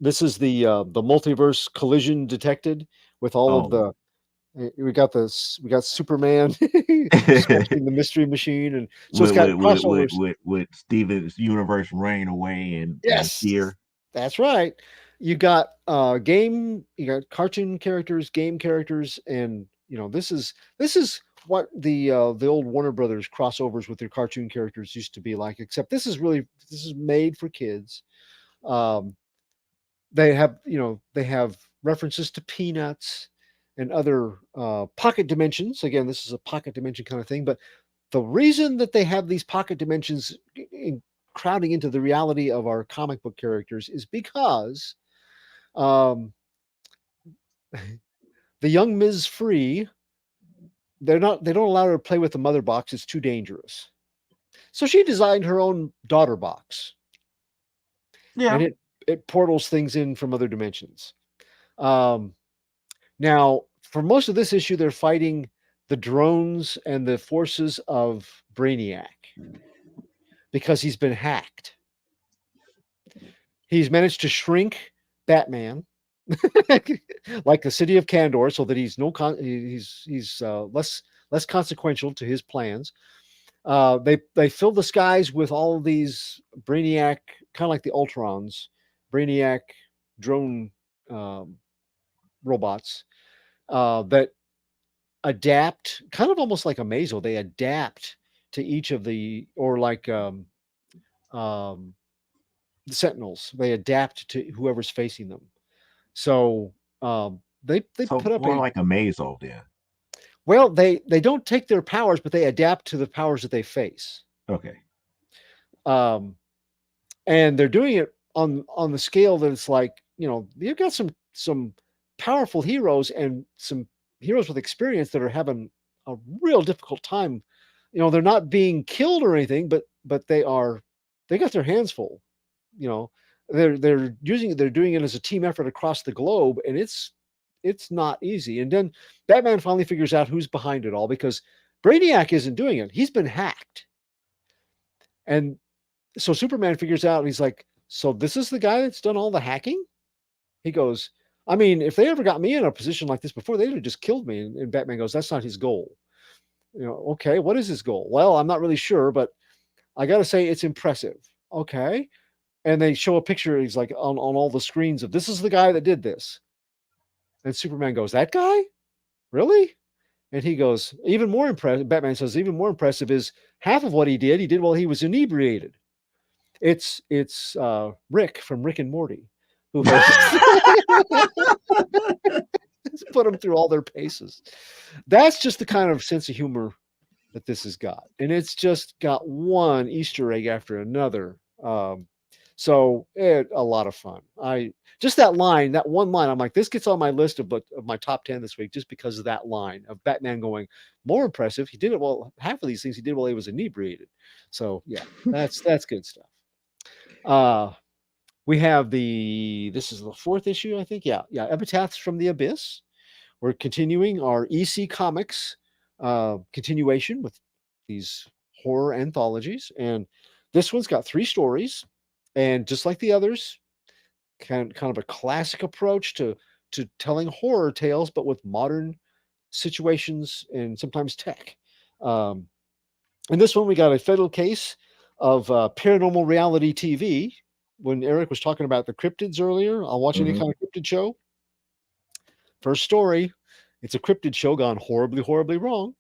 this is the multiverse collision detected with all of Oh, the. We got Superman sculpting the mystery machine, and so it's with got crossovers. Steven's universe reign away and Yes, here. that's right. You got you got cartoon characters, game characters, and this is what the old Warner Brothers crossovers with their cartoon characters used to be like. Except this is made for kids. Um, they have references to Peanuts and other pocket dimensions. Again, this is a pocket dimension kind of thing, but the reason that they have these pocket dimensions crowding into the reality of our comic book characters is because um, the young Ms. Free, they don't allow her to play with the mother box. It's too dangerous. So she designed her own daughter box, Yeah. and it portals things in from other dimensions. Um, Now, for most of this issue, they're fighting the drones and the forces of Brainiac because he's been hacked. He's managed to shrink Batman, like the city of Kandor, so that he's less consequential to his plans. They fill the skies with all of these Brainiac, kind of like the Ultrons, Brainiac drone robots that adapt, kind of almost like a mazo. They adapt to each of or like um, the Sentinels. They adapt to whoever's facing them. So they So put up more like a mazo then. well, they don't take their powers, but they adapt to the powers that they face. Okay. Um, and they're doing it on the scale that it's like, you've got some powerful heroes and some heroes with experience that are having a real difficult time. They're not being killed or anything, but they got their hands full. you know they're doing it as a team effort across the globe, and it's not easy. And then Batman finally figures out who's behind it all, because Brainiac isn't doing it. He's been hacked. And so Superman figures out, he's like, so this is the guy that's done all the hacking? He goes, I mean, if they ever got me in a position like this before, they'd have just killed me. And Batman goes, that's not his goal. Okay, what is his goal? Well, I'm not really sure, but I got to say it's impressive. Okay. And they show a picture. He's like on all the screens of, this is the guy that did this. And Superman goes, that guy? Really? And he goes, even more impressive. Batman says, even more impressive is half of what he did while he was inebriated. It's Rick from Rick and Morty, who has put them through all their paces. That's just the kind of sense of humor that this has got. And it's just got one Easter egg after another. So a lot of fun. Just that one line, I'm like, this gets on my list of my top 10 this week, just because of that line of Batman going, more impressive. He did it well. Half of these things he did while he was inebriated. So yeah, that's good stuff. We have this is the fourth issue, I think. Yeah. Epitaphs from the Abyss. We're continuing our EC Comics continuation with these horror anthologies. And this one's got 3 stories. And just like the others, kind of a classic approach to telling horror tales, but with modern situations and sometimes tech. In this one, we got a federal case of paranormal reality TV. When Eric was talking about the cryptids earlier, I'll watch any kind of cryptid show. First story, it's a cryptid show gone horribly, horribly wrong.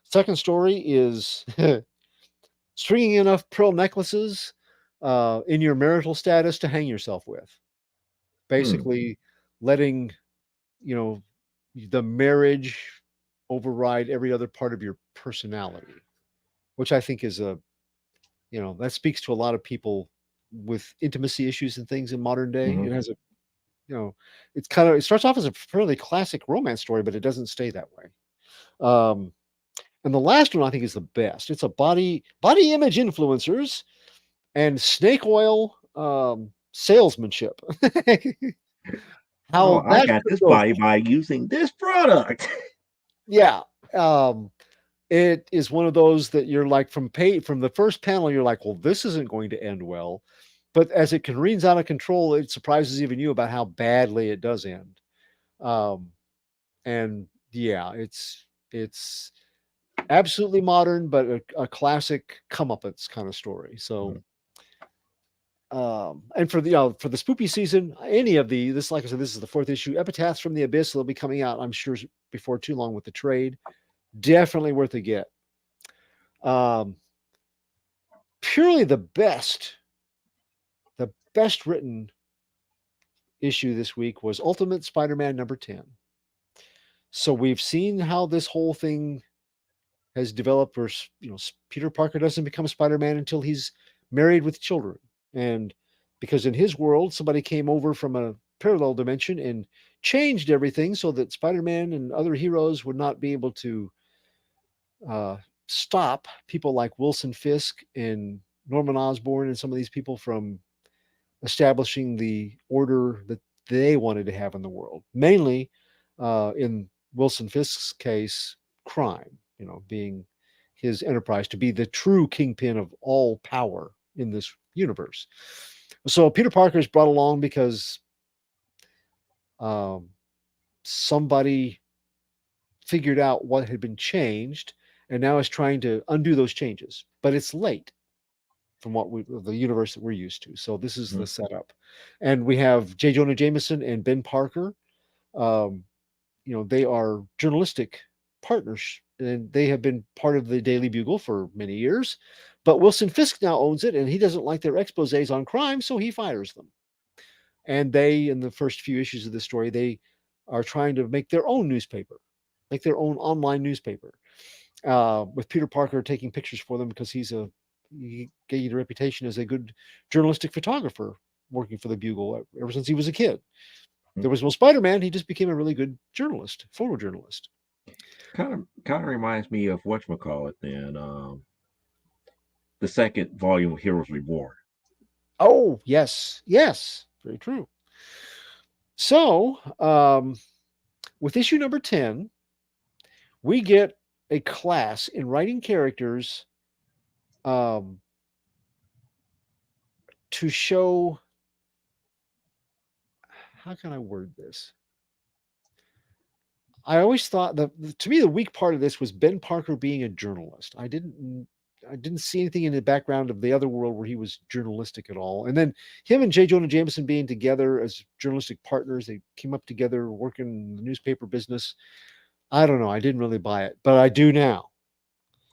Second story is stringing enough pearl necklaces in your marital status to hang yourself with. Basically, letting the marriage override every other part of your personality, which I think is that speaks to a lot of people with intimacy issues and things in modern day. It has it starts off as a fairly classic romance story, but it doesn't stay that way. And the last one I think is the best. It's a body image influencers and snake oil salesmanship. Oh, How I that got could this go. by using this product. Yeah. It is one of those that you're like from the first panel, you're like, well, this isn't going to end well. But as it careens out of control, it surprises even you about how badly it does end. Um, and yeah, it's absolutely modern, but a classic comeuppance kind of story. So, and for for the spoopy season, any of this, like I said, this is the fourth issue. Epitaphs from the Abyss. They'll be coming out, I'm sure, before too long with the trade. Definitely worth a get. Um, Purely the best written issue this week was Ultimate Spider-Man number 10. So we've seen how this whole thing has developed where, Peter Parker doesn't become Spider-Man until he's married with children. And because in his world, somebody came over from a parallel dimension and changed everything so that Spider-Man and other heroes would not be able to uh, stop people like Wilson Fisk and Norman Osborn and some of these people from establishing the order that they wanted to have in the world. Mainly, in Wilson Fisk's case, crime, being his enterprise to be the true kingpin of all power in this universe. So Peter Parker is brought along because um, somebody figured out what had been changed and now is trying to undo those changes. But it's late from the universe that we're used to. So this is the setup, and we have J. Jonah Jameson and Ben Parker. Um, they are journalistic partners, and they have been part of the Daily Bugle for many years. But Wilson Fisk now owns it, and he doesn't like their exposés on crime, so he fires them. And they, in the first few issues of the story, they are trying to make their own newspaper, make their own online newspaper, with Peter Parker taking pictures for them because he gained a reputation as a good journalistic photographer working for the Bugle ever since he was a kid. There was no Spider-Man. He just became a really good journalist, photojournalist. Kind of reminds me of whatchamacallit then. The second volume of Heroes Reborn. Oh, yes. Yes. Very true. So, with issue number 10, we get a class in writing characters to show, how can I word this? I always thought that, to me, the weak part of this was Ben Parker being a journalist. I didn't see anything in the background of the other world where he was journalistic at all. And then him and J. Jonah Jameson being together as journalistic partners, they came up together working in the newspaper business. I don't know. I didn't really buy it, but I do now.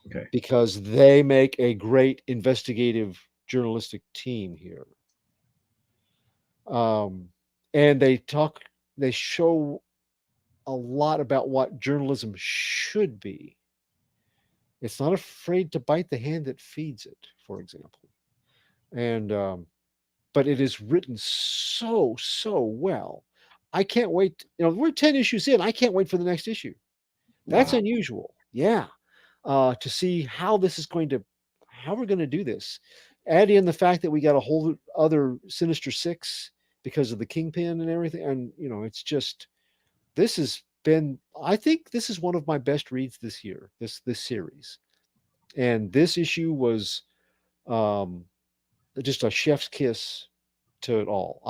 Okay. Because they make a great investigative journalistic team here. And they show a lot about what journalism should be. It's not afraid to bite the hand that feeds it, for example. And but it is written so well. I can't wait. We're 10 issues in. I can't wait for the next issue. That's unusual. Yeah. To see how we're going to do this. Add in the fact that we got a whole other Sinister Six because of the Kingpin and everything. And, it's just, I think this is one of my best reads this year, this series. And this issue was just a chef's kiss to it all.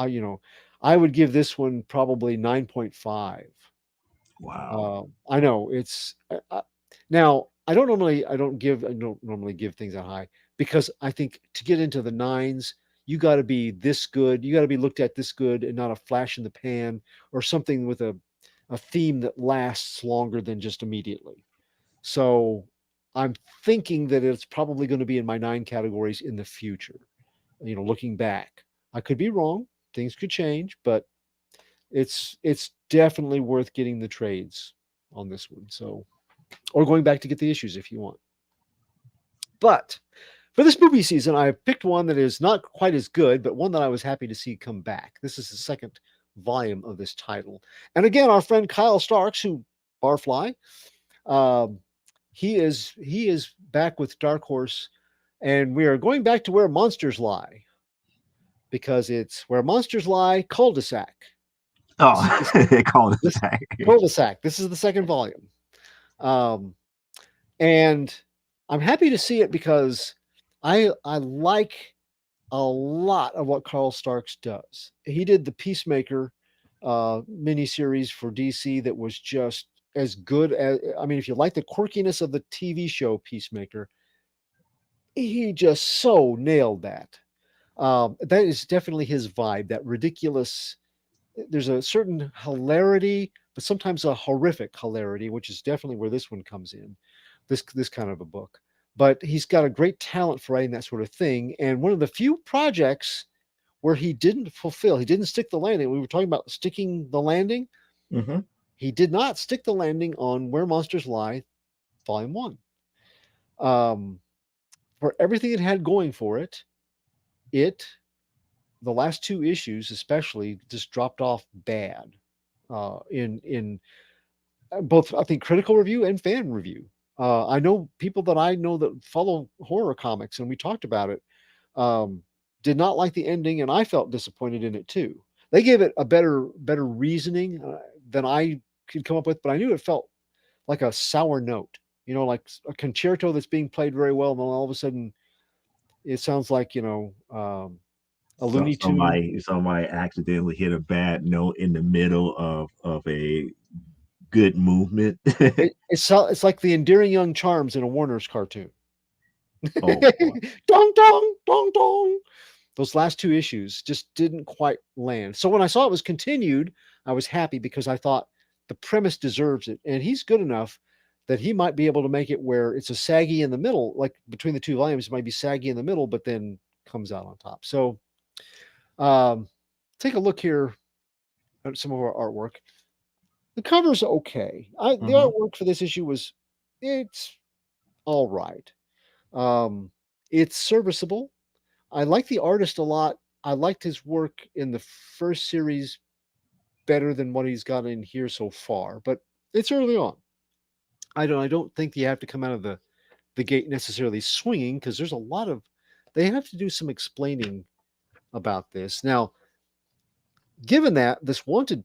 I would give this one probably 9.5. Wow. I know it's now I don't normally give things that high because I think to get into the nines, you got to be this good. You got to be looked at this good and not a flash in the pan or something with a theme that lasts longer than just immediately. So I'm thinking that it's probably going to be in my 9 categories in the future. Looking back, I could be wrong. Things could change, but it's definitely worth getting the trades on this one. So, or going back to get the issues if you want. But for this movie season, I picked one that is not quite as good, but one that I was happy to see come back. This is the second volume of this title. And again, our friend Kyle Starks, who Barfly, he is back with Dark Horse, and we are going back to where monsters lie. because it's Where Monsters Lie, Cul-de-sac. Oh, they call it This attack. Cul-de-sac. This is the second volume. Um, and I'm happy to see it because I like a lot of what Carl Starks does. He did the Peacemaker miniseries for DC that was just as good as, I mean, if you like the quirkiness of the TV show Peacemaker, he just so nailed that. That is definitely his vibe, that ridiculous. There's a certain hilarity, but sometimes a horrific hilarity, which is definitely where this one comes in. This kind of a book. But he's got a great talent for writing that sort of thing. And one of the few projects where he didn't fulfill, he didn't stick the landing. We were talking about sticking the landing. Mm-hmm. He did not stick the landing on Where Monsters Lie, Volume One. Um, for everything it had going for it, the last two issues especially just dropped off bad in both, I think, critical review and fan review. I know people that I know that follow horror comics, and we talked about it. Um, did not like the ending, and I felt disappointed in it too. They gave it a better reasoning than I could come up with, but I knew it felt like a sour note. You know, like a concerto that's being played very well, and then all of a sudden it sounds like a So Looney Tune. somebody accidentally hit a bad note in the middle of a good movement. It's like the endearing young charms in a Warner's cartoon. Oh boy. Dong dong dong dong. Those last two issues just didn't quite land. So when I saw it was continued, I was happy because I thought the premise deserves it, and he's good enough that he might be able to make it where it's a saggy in the middle, like between the two volumes, it might be saggy in the middle, but then comes out on top. So um, take a look here at some of our artwork. The cover's okay. The Mm-hmm. artwork for this issue it's all right. Um, it's serviceable. I like the artist a lot. I liked his work in the first series better than what he's got in here so far, but it's early on. I don't think you have to come out of the gate necessarily swinging because there's a lot of they have to do some explaining about this. Now, given that this wanted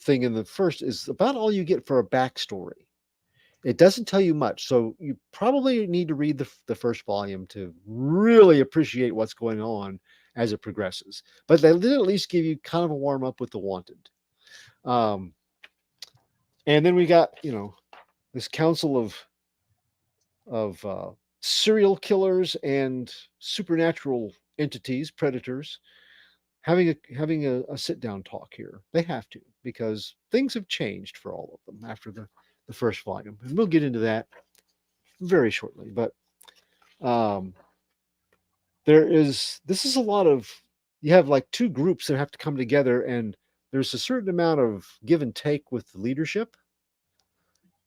thing in the first is about all you get for a backstory. It doesn't tell you much, so you probably need to read the first volume to really appreciate what's going on as it progresses. But they did at least give you kind of a warm up with the wanted. Um, and then we got this council of serial killers and supernatural entities, predators, having a sit down talk here. They have to because things have changed for all of them after the first volume, and we'll get into that very shortly. But um, this is a lot of you have like two groups that have to come together, and there's a certain amount of give and take with the leadership.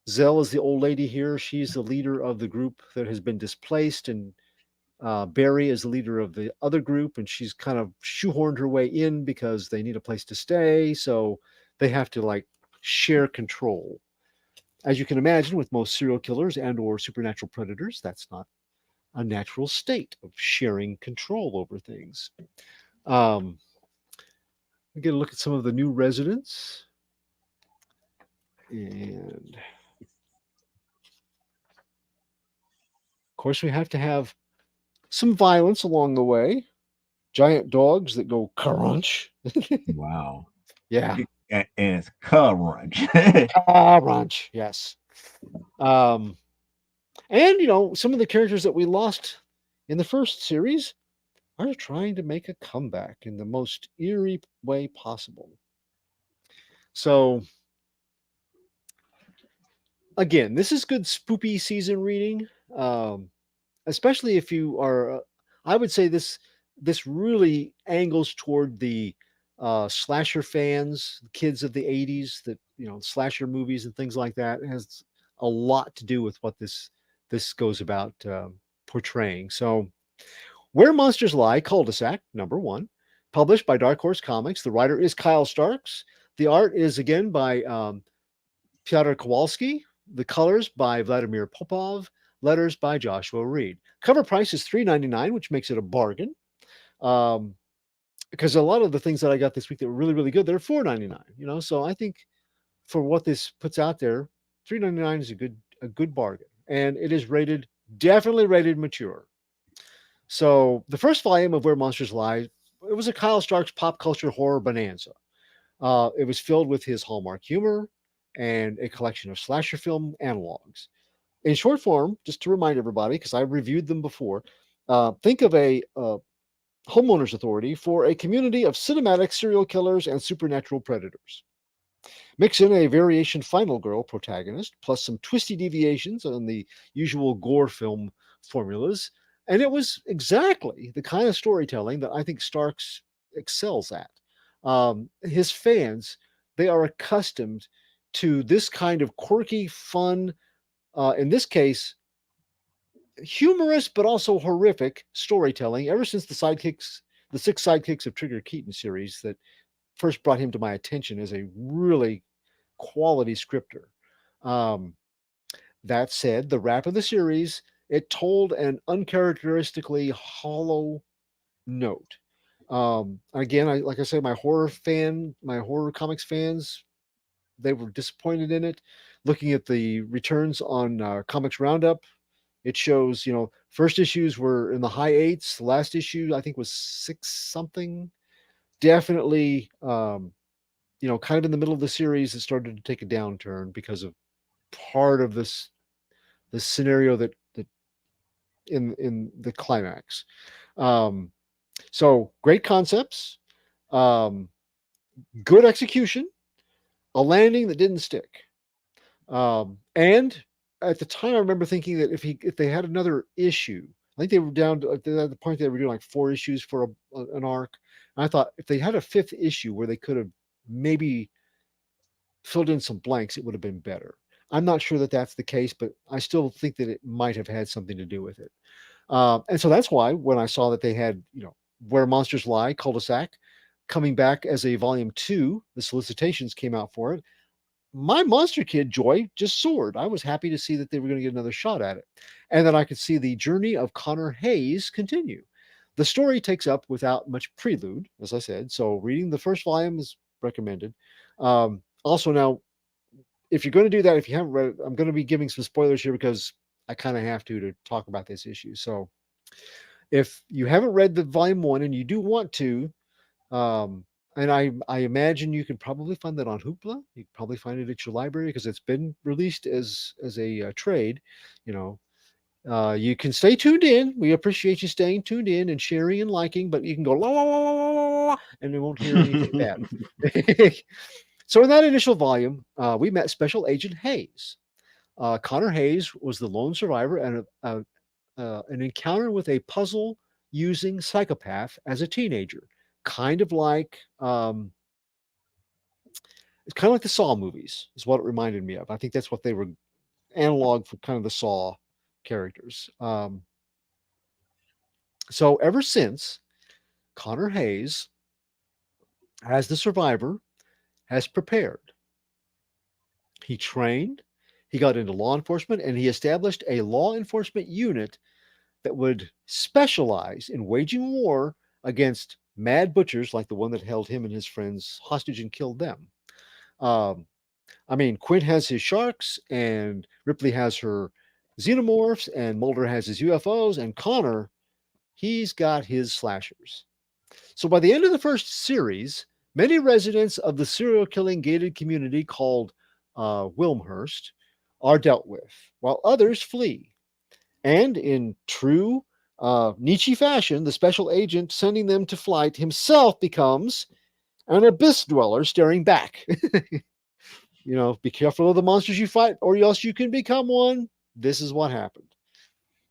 Zell is the old lady here. She's the leader of the group that has been displaced, and Barry is the leader of the other group, and she's kind of shoehorned her way in because they need a place to stay. So they have to like share control. As you can imagine, with most serial killers and/or supernatural predators, that's not a natural state of sharing control over things. Um, we get a look at some of the new residents, and of course, we have to have some violence along the way. Giant dogs that go crunch. Wow. Yeah, And it's coverage. crunch. Yes. Um, and some of the characters that we lost in the first series are trying to make a comeback in the most eerie way possible. So again, this is good spoopy season reading, especially if you are. I would say this really angles toward the slasher fans, kids of the '80s, that slasher movies and things like that. It has a lot to do with what this goes about portraying. So, Where Monsters Lie, Cul-de-sac, number one, published by Dark Horse Comics. The writer is Kyle Starks. The art is again by Pyotr Kowalski. The colors by Vladimir Popov. Letters by Joshua Reed. Cover price is $3.99, which makes it a bargain. Um, because a lot of the things that I got this week that were really, really good, they're $4.99. So I think for what this puts out there, $3.99 is a good bargain, and it is definitely rated mature. So the first volume of Where Monsters Lie, it was a Kyle Stark's pop culture horror bonanza. It was filled with his hallmark humor and a collection of slasher film analogs. In short form, just to remind everybody, because I reviewed them before, think of a homeowners authority for a community of cinematic serial killers and supernatural predators. Mix in a variation final girl protagonist, plus some twisty deviations on the usual gore film formulas, and it was exactly the kind of storytelling that I think Starks excels at. His fans, they are accustomed to this kind of quirky, fun, in this case, humorous but also horrific storytelling ever since the six sidekicks of Trigger Keaton series that first brought him to my attention as a really quality scripter. Um, that said, the wrap of the series, it told an uncharacteristically hollow note. Again, like I said, my horror comics fans, they were disappointed in it. Looking at the returns on Comics Roundup, it shows, first issues were in the high eights. The last issue, I think, was six something. Definitely, kind of in the middle of the series, it started to take a downturn because of part of this scenario that in the climax. So great concepts, good execution, a landing that didn't stick. And at the time, I remember thinking that if they had another issue, I think they were down to at the point they were doing like 4 issues for an arc. And I thought if they had a 5th issue where they could have maybe filled in some blanks, it would have been better. I'm not sure that that's the case, but I still think that it might have had something to do with it. And so that's why when I saw that they had, Where Monsters Lie, Cul-de-sac, coming back as a volume 2, the solicitations came out for it. My Monster Kid joy just soared. I was happy to see that they were going to get another shot at it. And then I could see the journey of Connor Hayes continue. The story takes up without much prelude, as I said. So reading the first volume is recommended. Also, now, if you're going to do that, if you haven't read it, I'm going to be giving some spoilers here because I kind of have to talk about this issue. So if you haven't read the volume 1 and you do want to, and I imagine you can probably find that on Hoopla. You can probably find it at your library because it's been released as a trade. You can stay tuned in. We appreciate you staying tuned in and sharing and liking, but you can go la la la la la la, and you won't hear anything bad. So in that initial volume, we met Special Agent Hayes. Connor Hayes was the lone survivor and an encounter with a puzzle-using psychopath as a teenager. Kind of like it's kind of like the Saw movies, is what it reminded me of. I think that's what they were analog for kind of the Saw characters. So ever since, Connor Hayes, as the survivor, has prepared. He trained, he got into law enforcement, and he established a law enforcement unit that would specialize in waging war against mad butchers like the one that held him and his friends hostage and killed them. Quint has his sharks, and Ripley has her xenomorphs, and Mulder has his UFOs, and Connor, he's got his slashers. So by the end of the first series, many residents of the serial killing gated community called Wilmhurst are dealt with, while others flee. And in true Nietzsche fashion, the special agent sending them to flight himself becomes an abyss dweller staring back. Be careful of the monsters you fight, or else you can become one. This is what happened.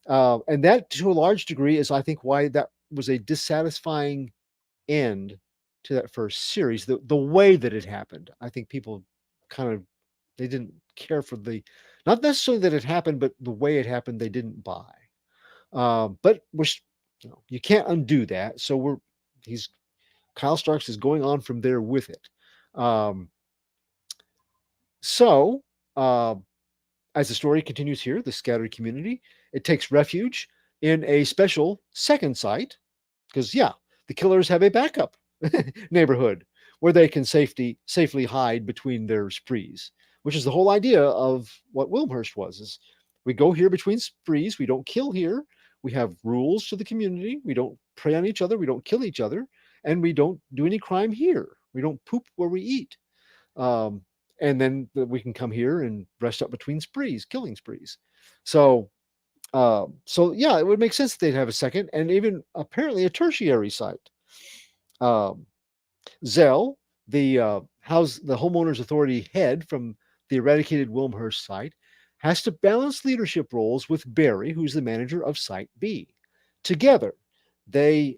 And that, to a large degree, is, I think, why that was a dissatisfying end to that first series. The way that it happened, I think people they didn't care for not necessarily that it happened, but the way it happened, they didn't buy. But you can't undo that. So Kyle Starks is going on from there with it. As the story continues here, the scattered community, it takes refuge in a special second site because, the killers have a backup. neighborhood where they can safely hide between their sprees, which is the whole idea of what Wilmhurst was. Is we go here between sprees, we don't kill here, we have rules to the community, we don't prey on each other, we don't kill each other, and we don't do any crime here. We don't poop where we eat. Um, and then we can come here and rest up between sprees, killing sprees. So so yeah, it would make sense that they'd have a second and even apparently a tertiary site. Um, Zell, the homeowners authority head from the eradicated Wilmhurst site, has to balance leadership roles with Barry, who's the manager of Site B. Together, they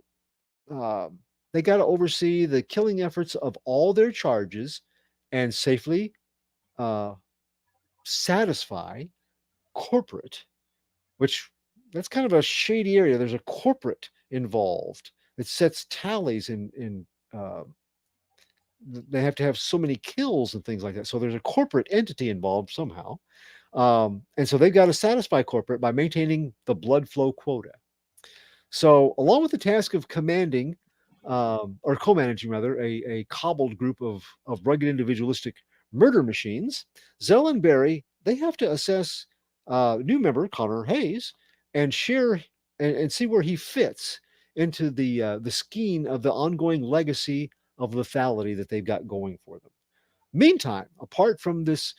uh, they got to oversee the killing efforts of all their charges and safely uh, satisfy corporate, which that's kind of a shady area. There's a corporate involved that sets tallies in they have to have so many kills and things like that. So there's a corporate entity involved somehow. And so they've got to satisfy corporate by maintaining the blood flow quota. So, along with the task of commanding or co-managing rather a cobbled group of rugged individualistic murder machines, Zell and Barry they have to assess new member Connor Hayes and share and see where he fits into the scheme of the ongoing legacy of lethality that they've got going for them. Meantime, apart from this,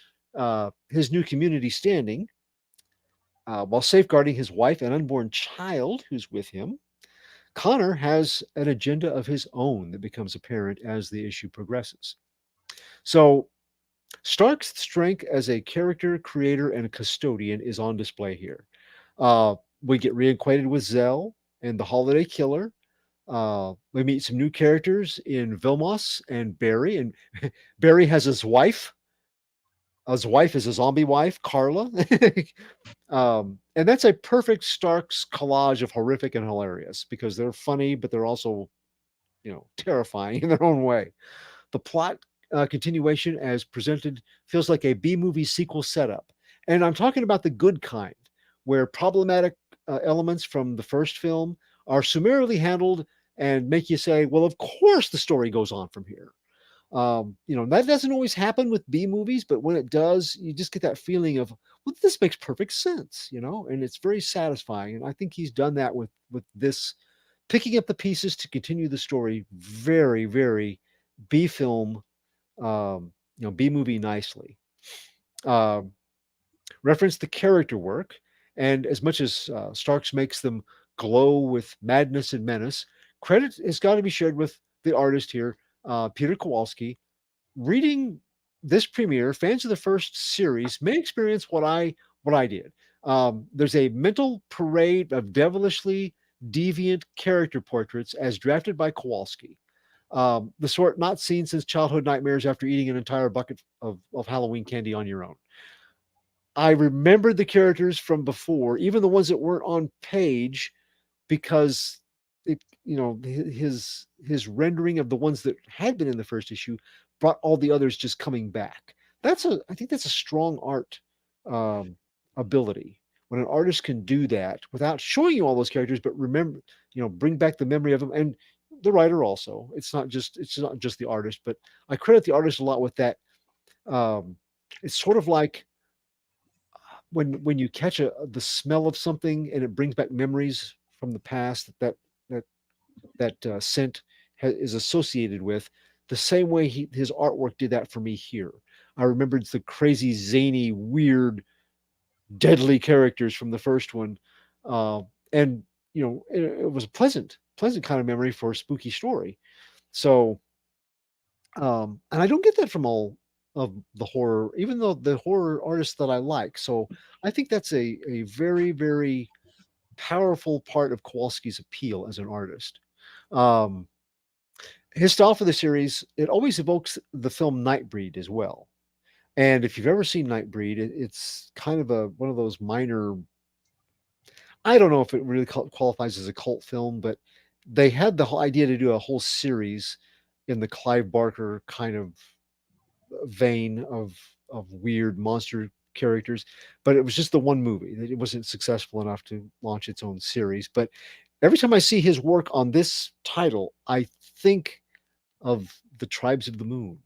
his new community standing, while safeguarding his wife and unborn child who's with him, Connor has an agenda of his own that becomes apparent as the issue progresses. So, Stark's strength as a character creator and a custodian is on display here. We get reacquainted with Zell and the Holiday Killer. We meet some new characters in Vilmos and Barry, and Barry has his wife. His wife is a zombie wife, Carla. And that's a perfect Stark's collage of horrific and hilarious because they're funny, but they're also, terrifying in their own way. The plot continuation, as presented, feels like a B movie sequel setup. And I'm talking about the good kind, where problematic elements from the first film are summarily handled and make you say, well, of course the story goes on from here. That doesn't always happen with B movies, but when it does, you just get that feeling of, well, this makes perfect sense, and it's very satisfying. And I think he's done that with this, picking up the pieces to continue the story very, very B film, B movie nicely. Um, Reference the character work, and as much as Starks makes them glow with madness and menace, credit has got to be shared with the artist here, Peter Kowalski. Reading this premiere, fans of the first series may experience what I did. There's a mental parade of devilishly deviant character portraits as drafted by Kowalski. The sort not seen since childhood nightmares after eating an entire bucket of Halloween candy on your own. I remembered the characters from before, even the ones that weren't on page, because his rendering of the ones that had been in the first issue brought all the others just coming back. I think that's a strong art um, ability when an artist can do that without showing you all those characters, but remember, bring back the memory of them, and the writer also. It's not just the artist, but I credit the artist a lot with that. It's sort of like when you catch the smell of something and it brings back memories from the past that scent is associated with, the same way his artwork did that for me here. I remembered the crazy, zany, weird, deadly characters from the first one, and it was a pleasant kind of memory for a spooky story. So, and I don't get that from all of the horror, even though the horror artists that I like. So I think that's a very, very powerful part of Kowalski's appeal as an artist. Um, his style for the series, it always evokes the film Nightbreed as well. And if you've ever seen Nightbreed, it's kind of one of those minor. I don't know if it really qualifies as a cult film, but they had the whole idea to do a whole series in the Clive Barker kind of vein of weird monster characters, but it was just the one movie. It wasn't successful enough to launch its own series. But every time I see his work on this title, I think of the tribes of the moon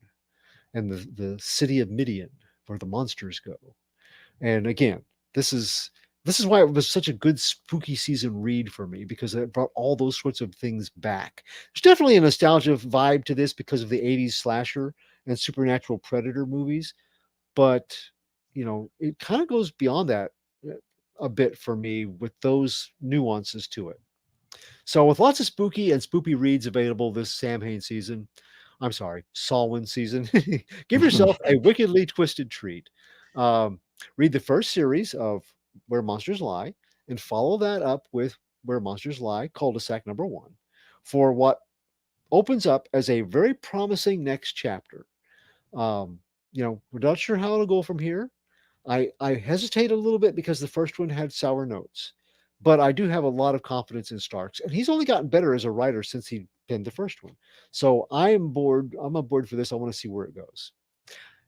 and the city of Midian, where the monsters go. And again, this is this is why it was such a good spooky season read for me, because it brought all those sorts of things back. There's definitely a nostalgia vibe to this because of the 80s slasher and supernatural predator movies, but it kind of goes beyond that uh, a bit for me with those nuances to it. So, with lots of spooky and spoopy reads available this Sam Hain season, I'm sorry, Salwin season, give yourself a wickedly twisted treat. Um, Read the first series of Where Monsters Lie and follow that up with Where Monsters Lie, cul-de-sac number one, for what opens up as a very promising next chapter. Um, we're not sure how it'll go from here. I hesitate a little bit because the first one had sour notes, but I do have a lot of confidence in Starks, and he's only gotten better as a writer since he penned the first one. So I am bored. I'm on board for this. I want to see where it goes.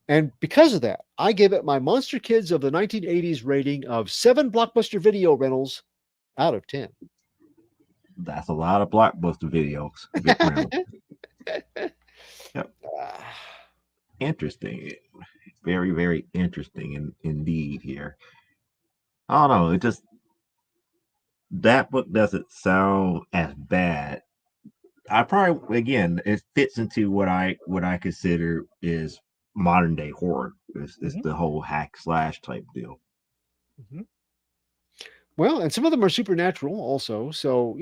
And because of that, I give it my Monster Kids of the 1980s rating of 7 blockbuster video rentals out of 10. That's a lot of blockbuster videos. Yep. Interesting. Very, very interesting indeed here. I don't know. It just that book doesn't sound as bad. I probably again it fits into what I consider is modern day horror. It's the whole hack slash type deal. Mm-hmm. Well, and some of them are supernatural also. So,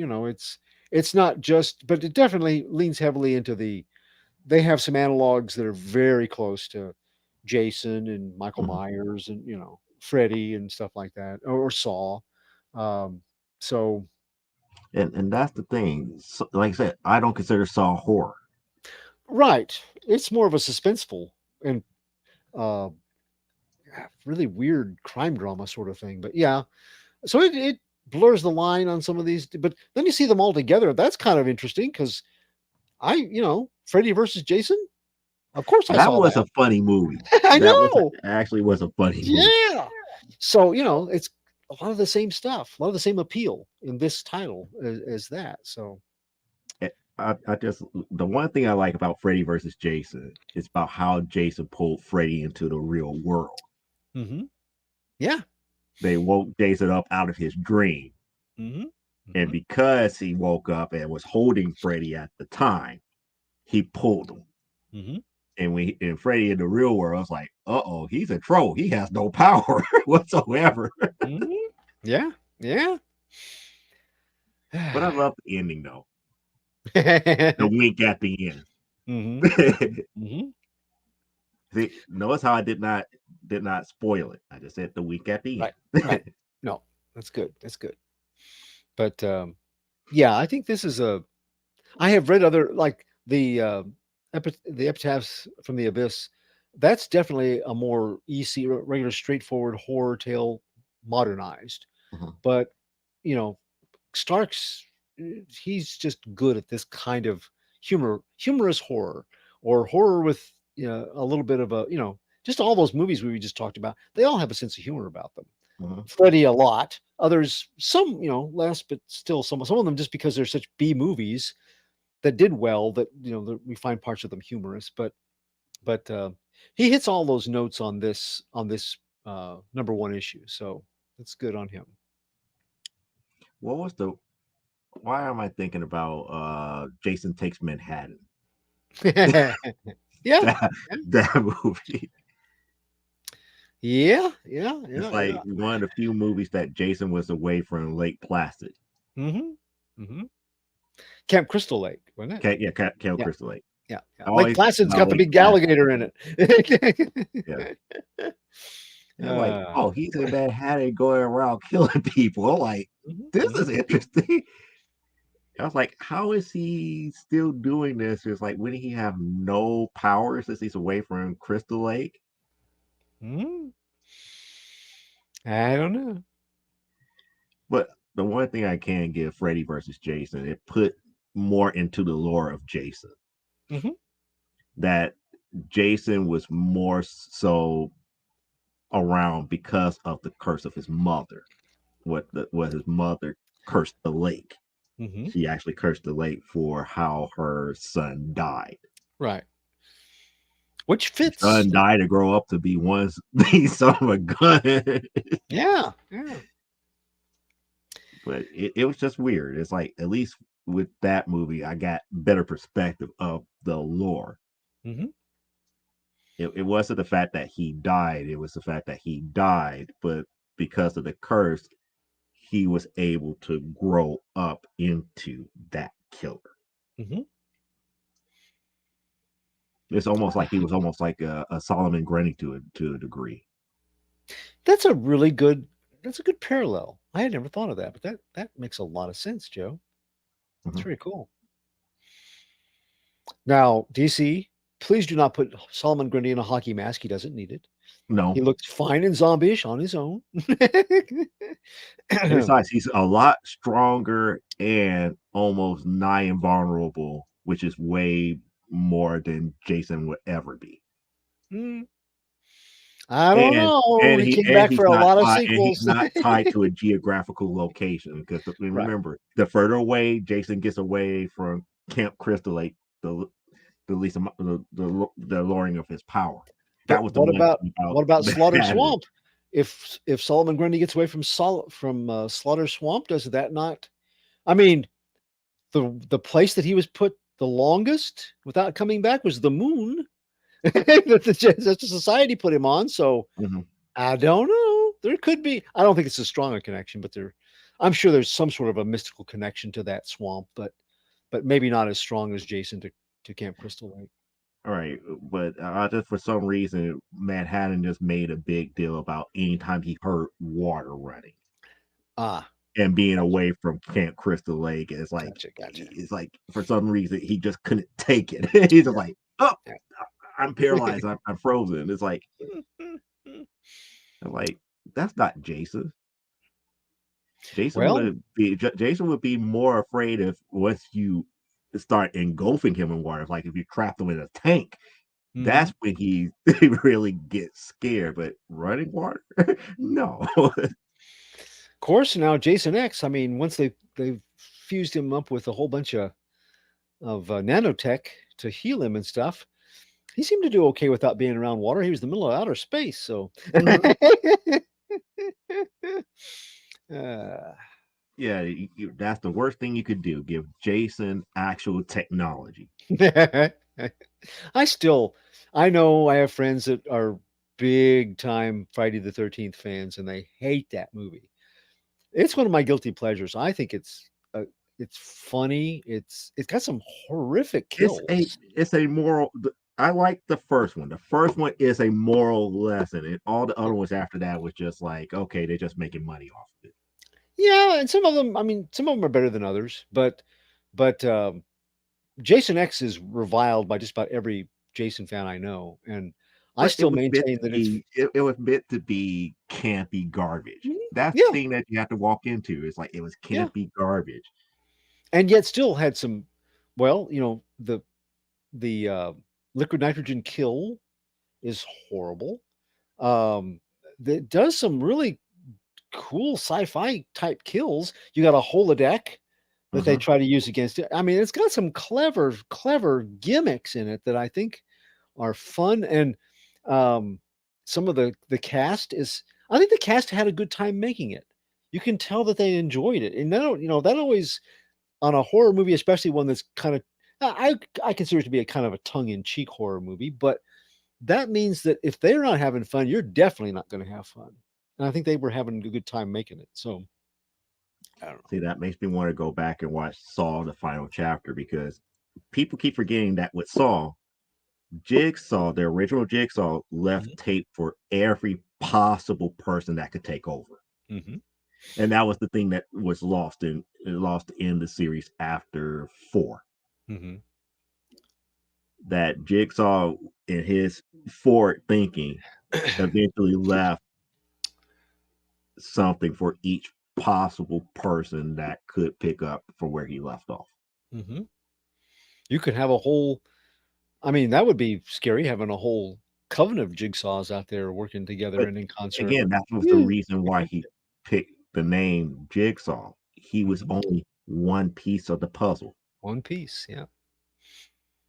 it's not just, but it definitely leans heavily into they have some analogs that are very close to Jason and Michael Mhm. Myers and, Freddy and stuff like that, or Saw. Um, so, And that's the thing. So, like I said, I don't consider Saw horror. right. It's more of a suspenseful and uh, really weird crime drama sort of thing. But yeah, so it blurs the line on some of these, but then you see them all together. That's kind of interesting because Freddy versus Jason. Of course, I That saw was that. a funny movie. I That was know. actually was a funny movie. Yeah. So it's a lot of the same stuff, a lot of the same appeal in this title as that. So. I just the one thing I like about Freddy versus Jason is about how Jason pulled Freddy into the real world. Mm-hmm. Yeah. They woke Jason up out of his dream. Mm-hmm. And Mm-hmm. because he woke up and was holding Freddy at the time, he pulled him. Mm-hmm. And Freddy in the real world was like, oh, he's a troll. He has no power whatsoever. Mm-hmm. Yeah. Yeah. But I love the ending though. The mm-hmm. wink at the end. Mm-hmm. See, notice how I did not spoil it. I just said the wink at the Right. end. Right. No, that's good. That's good. But yeah, I think this is a. I have read other like the epitaphs from the abyss. That's definitely a more easy, regular, straightforward horror tale, modernized. Mhm. But you know, Stark's he's just good at this kind of humorous horror, or horror with a little bit of a just all those movies we just talked about. They all have a sense of humor about them. Mhm. Freddy a lot, others some less, but still some of them just because they're such B movies that did well that we find parts of them humorous. But he hits all those notes on this number one issue, so that's good on him. What was the why am I thinking about Jason Takes Manhattan? yeah, yeah, That that movie. yeah, yeah, It's yeah, like yeah. one of the few movies that Jason was away from Lake Placid. Mm-hmm. Mm-hmm. Camp Crystal Lake, wasn't it? Okay, yeah, Camp Yeah, Crystal Lake. yeah, yeah. I Lake always think Placid's about got the Lake big Placid. alligator in it. Yeah. And I'm like, uh, oh, he's in Manhattan going around killing people. I'm like, mhm, this mhm. is interesting. I was like, how is he still doing this? It's like, wouldn't he have no power since he's away from Crystal Lake? Mhm. I don't know. But the one thing I can give Freddy versus Jason, it put more into the lore of Jason. Mhm. That Jason was more so around because of the curse of his mother. What his mother cursed the lake. Mhm. She actually cursed the lake for how her son died. Right. Which His fits. son died to grow up to be one son of a gun. Yeah. Yeah. But it was just weird. It's like at least with that movie, I got better perspective of the lore. Mm-hmm. It wasn't the fact that he died; it was the fact that he died, but because of the curse, he was able to grow up into that killer. Mm-hmm. It's almost like he was almost like a Solomon Grundy to a degree. That's a really good. That's a good parallel. I had never thought of that, but that makes a lot of sense, Joe. It's Mhm. very cool. Now, DC, please do not put Solomon Grundy in a hockey mask. He doesn't need it. He No, looks fine and zombie-ish on his own. and besides, he's a lot stronger and almost nigh invulnerable, which is way more than Jason would ever be. Hmm, I don't And know. and He he came and back he's for a not lot of tied and he's sequels. not tied to a geographical location because Right. remember, the further away Jason gets away from Camp Crystal Lake, the least the lowering of his power. That But was the one thing what about about Slaughter that. Swamp? If Solomon Grundy gets away from Slaughter Swamp, does that not? I mean, the place that he was put the longest without coming back was the moon that the Justice Society put him on. So Mhm. I don't know. There could be. I don't think it's as strong a connection, but I'm sure there's some sort of a mystical connection to that swamp, but maybe not as strong as Jason to Camp Crystal Lake. All right, but just for some reason, Manhattan just made a big deal about anytime he heard water running Ah, and being gotcha, away from Camp Crystal Lake. gotcha. It's like for some reason he just couldn't take it. He's just like, oh, Yeah. I'm paralyzed. I'm frozen. It's like I'm like that's not Jason. Well, Jason would be more afraid if once you start engulfing him in water. Like if you trap him in a tank, mhm. that's when he really gets scared. But running water, no. Of course, now Jason X. I mean, once they fused him up with a whole bunch of nanotech to heal him and stuff, he seemed to do okay without being around water. He was in the middle of outer space, so. Mhm. uh, Yeah, that's the worst thing you could do. Give Jason actual technology. I still, I know I have friends that are big time Friday the 13th fans and they hate that movie. It's one of my guilty pleasures. I think it's funny. It's got some horrific kills. It's a moral. I like the first one. The first one is a moral lesson, and all the other ones after that was just like, okay, they're just making money off of it. Yeah, and some of them, I mean, some of them are better than others, but Jason X is reviled by just about every Jason fan I know, and I But it still was meant maintain to that it's be. It was meant to be campy garbage. Mhm. That's the Yeah, thing that you have to walk into. It's like it was yeah, campy garbage. and yet still had some. Well, the liquid nitrogen kill is horrible. Um, that does some really cool sci-fi type kills. You got a holodeck that they Uh-huh. try to use against it. I mean, it's got some clever gimmicks in it that I think are fun. And um, some of the cast is, I think the cast had a good time making it. You can tell that they enjoyed it, and that always on a horror movie, especially one that's kind of I consider it to be a kind of a tongue in cheek horror movie, but that means that if they're not having fun, you're definitely not going to have fun. And I think they were having a good time making it. So I don't know. See, that makes me want to go back and watch Saw: The Final Chapter because people keep forgetting that with Saw, Jigsaw, the original Jigsaw, left tape for every possible person that could take over. Mm-hmm. And that was the thing that was lost in the series after 4. Mm-hmm. That Jigsaw in his forward thinking eventually left something for each possible person that could pick up from where he left off. Mm-hmm. You could have a whole. I mean, that would be scary having a whole coven of jigsaws out there working together But and in concert. again, that was the Yeah. reason why he picked the name Jigsaw. He was Mhm. only one piece of the puzzle. One piece. Yeah.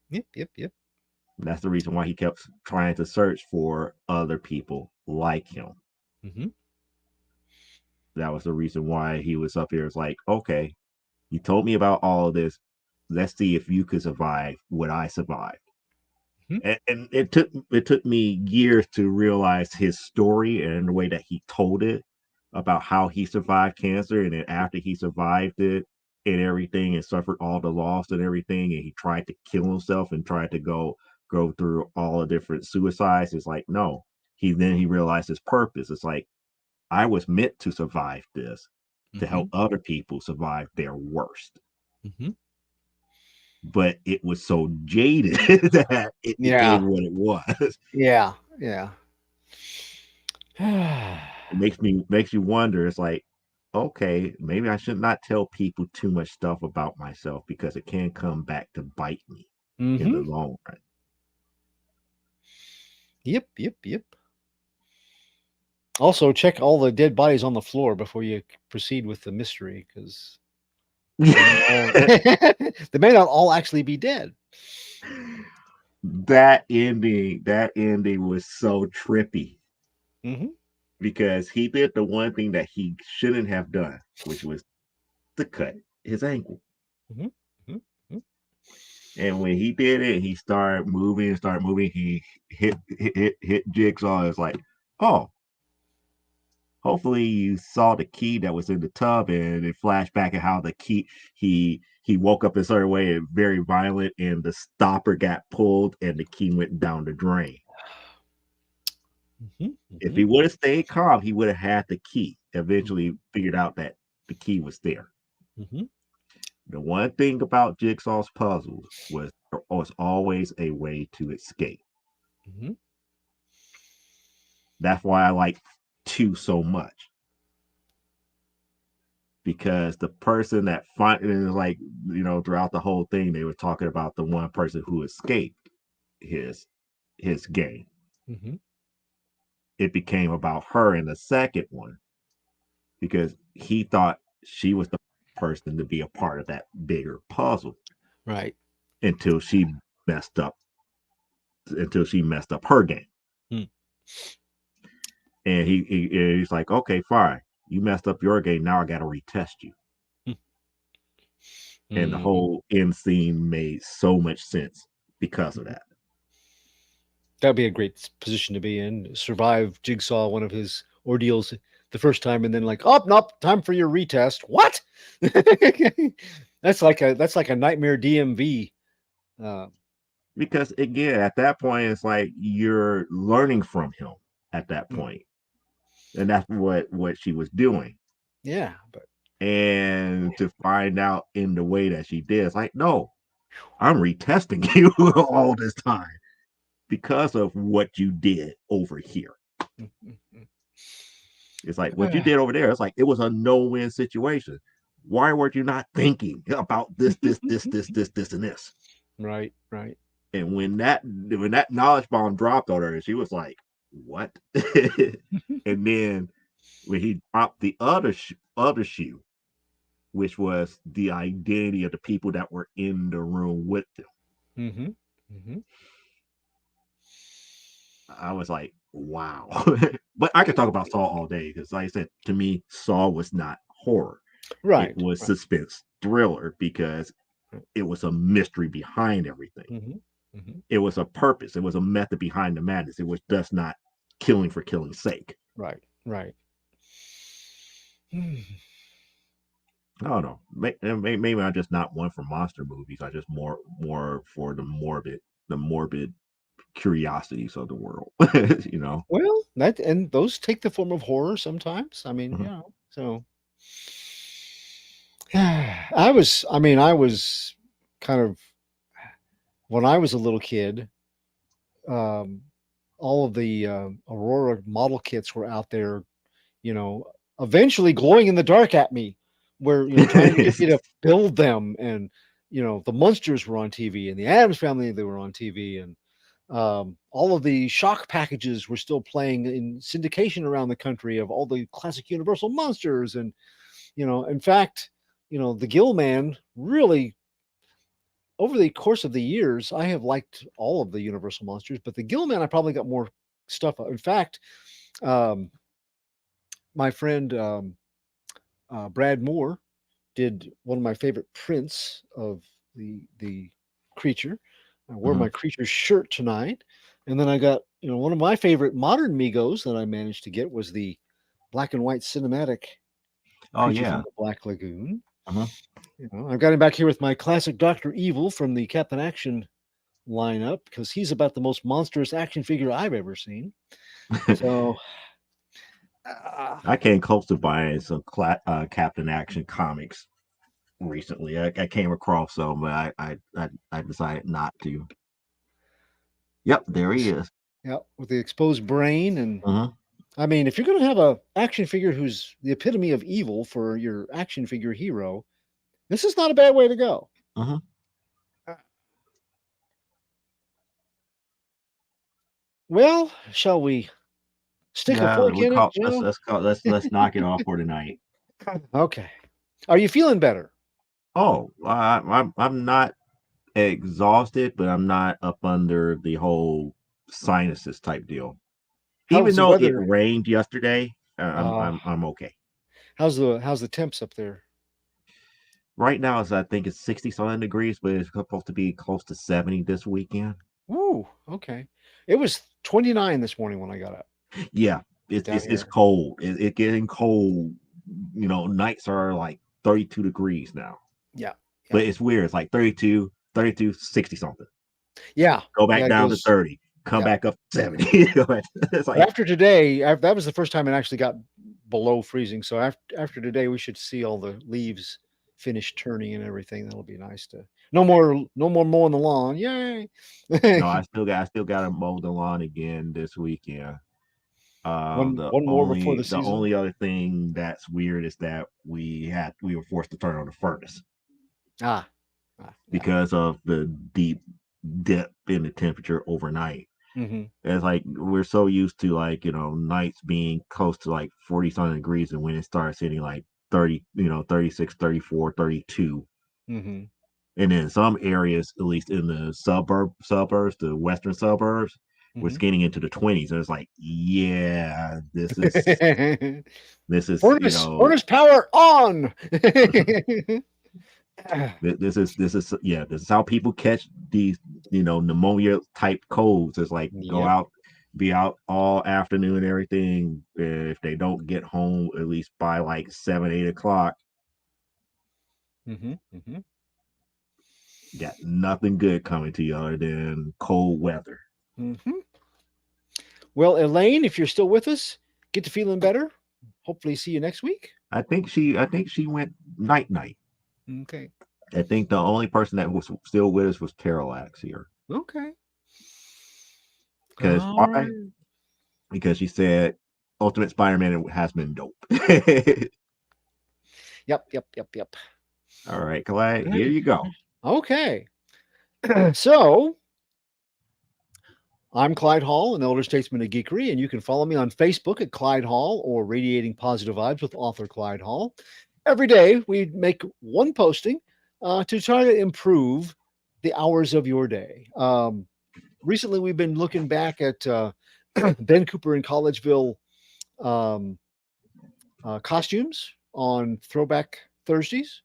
Yep. Yep. Yep. That's the reason why he kept trying to search for other people like him. Mm-hmm. That was the reason why he was up here. It's like, okay, you told me about all of this. Let's see if you could survive what I survived. Mm-hmm. And it took me years to realize his story and the way that he told it about how he survived cancer, and then after he survived it and everything and suffered all the loss and everything, and he tried to kill himself and tried to go through all the different suicides. It's like, no, he realized his purpose. It's like, I was meant to survive this, to Mm-hmm. help other people survive their worst. Mm-hmm. But it was so jaded that it Yeah. became what it was. Yeah. Yeah. It makes you wonder. It's like, okay, maybe I should not tell people too much stuff about myself because it can come back to bite me in the Mm-hmm. long run. Yep. Yep. Yep. Also, check all the dead bodies on the floor before you proceed with the mystery, because they may all they may not all actually be dead. That ending was so trippy Mm-hmm. because he did the one thing that he shouldn't have done, which was to cut his ankle. Mm-hmm. Mm-hmm. And when he did it, he started moving. He hit Jigsaw. It's like, oh, hopefully you saw the key that was in the tub, and it flashed back at how the key he woke up a certain way and very violent, and the stopper got pulled and the key went down the drain. Mm-hmm. If Mm-hmm. he would have stayed calm, he would have had the key. Eventually figured out that the key was there. Mm-hmm. The one thing about Jigsaw's puzzles was there was always a way to escape. Mm-hmm. That's why I like two so much, because the person that finally, like, throughout the whole thing they were talking about the one person who escaped his his game. Mm-hmm. It became about her in the second one because he thought she was the person to be a part of that bigger puzzle Right. until she messed up her game. Mm. And he's like, okay, fine, you messed up your game, now I got to retest you. And the Mm. whole end scene made so much sense because of that. That'd be a great position to be in. Survive Jigsaw one of his ordeals the first time, and then like, oh nope, time for your retest. What? That's like a nightmare DMV. Uh, Because again, at that point, it's like you're learning from him at that mm, point, and that's what she was doing. yeah, but And to find out in the way that she did, it's like, no, I'm retesting you all this time because of what you did over here. mm, mm, mm. It's like what you did over there. It's like it was a no-win situation. Why weren't you not thinking about this, and this? Right, right. And when that knowledge bomb dropped on her, she was like, "What?" And then when he dropped the other shoe, which was the identity of the people that were in the room with them, Mm-hmm. Mm-hmm. I was like, "Wow!" But I could talk about Saw all day because, like I said, to me, Saw was not horror; it Right, was right. suspense thriller because it was a mystery behind everything. Mm-hmm. Mm-hmm. It was a purpose. It was a method behind the madness. It was just not killing for killing's sake. Right, right. Mm. I don't know. Maybe I'm just not one for monster movies. I just more for the morbid curiosities of the world. you know. Well, that and those take the form of horror sometimes. I mean, Mhm. so I was kind of when I was a little kid, um, all of the Aurora model kits were out there, you know, eventually glowing in the dark at me, where trying to get me to build them, and the monsters were on TV, and the Adams Family, they were on TV, and all of the shock packages were still playing in syndication around the country of all the classic Universal monsters, and in fact, the Gill Man really over the course of the years, I have liked all of the Universal monsters, but the Gilman, I probably got more stuff. In fact, um, my friend Brad Moore did one of my favorite prints of the creature. I wore Mhm. my creature shirt tonight, and then I got one of my favorite modern Migos that I managed to get was the black and white cinematic Oh creature from yeah. the Black Lagoon. Uh-huh. I've got him back here with my classic Doctor Evil from the Captain Action lineup because he's about the most monstrous action figure I've ever seen. So, uh, I came close to buying some Captain Action comics recently. I came across some, but I decided not to. Yep, there he is. yeah, with the exposed brain. And Uh-huh. I mean, if you're going to have a action figure who's the epitome of evil for your action figure hero, this is not a bad way to go. Uh-huh. Well, shall we stick a Yeah, fork we in it, call Joe? let's knock it off for tonight. Okay. Are you feeling better? Oh, I'm not exhausted, but I'm not up under the whole sinuses type deal. Even How's the though it weather? rained yesterday, Uh, I'm okay. how's the temps up there? Right now, I think it's 60 something degrees, but it's supposed to be close to 70 this weekend. Ooh, okay. It was 29 this morning when I got up Yeah, down it's here. cold. It getting cold. Nights are like 32 degrees now. Yeah, yeah, But it's weird. It's like 32, 32, 60 something. yeah, Go back yeah. It down to goes. 30. Come Yeah. back up 70. It's like After today, that was the first time it actually got below freezing. So after today, we should see all the leaves finish turning and everything. That'll be nice to no more mowing the lawn. Yay! no, I still got to mow the lawn again this weekend. one The one more before only the the season. only other thing that's weird is that we were forced to turn on the furnace Ah, yeah. because of the deep dip in the temperature overnight. Hmm. It's like we're so used to like nights being close to like 40 something degrees, and when it starts hitting like 30, 36, 34, 32. Hmm. And then some areas, at least in the suburbs, the western suburbs, was Hmm. getting into the 20s. And it's like, yeah, this is Furnace power on. this is how people catch these pneumonia type colds. It's like go Yep. out, be out all afternoon and everything. If they don't get home at least by like 7, 8 o'clock, Hmm. Hmm. got nothing good coming to you other than cold weather. Hmm. Well, Elaine, if you're still with us, get to feeling better. Hopefully, see you next week. I think she went night night. Okay. I think the only person that was still with us was Parallax here. Okay. Because All why? right. Because she said Ultimate Spider-Man has been dope. Yep. Yep. Yep. Yep. All right, Clyde, here you go. Okay. So I'm Clyde Hall, an elder statesman of geekery, and you can follow me on Facebook at Clyde Hall or Radiating Positive Vibes with author Clyde Hall. Every day we make one posting to try to improve the hours of your day. Recently, we've been looking back at Ben Cooper and Collegeville um, costumes on Throwback Thursdays,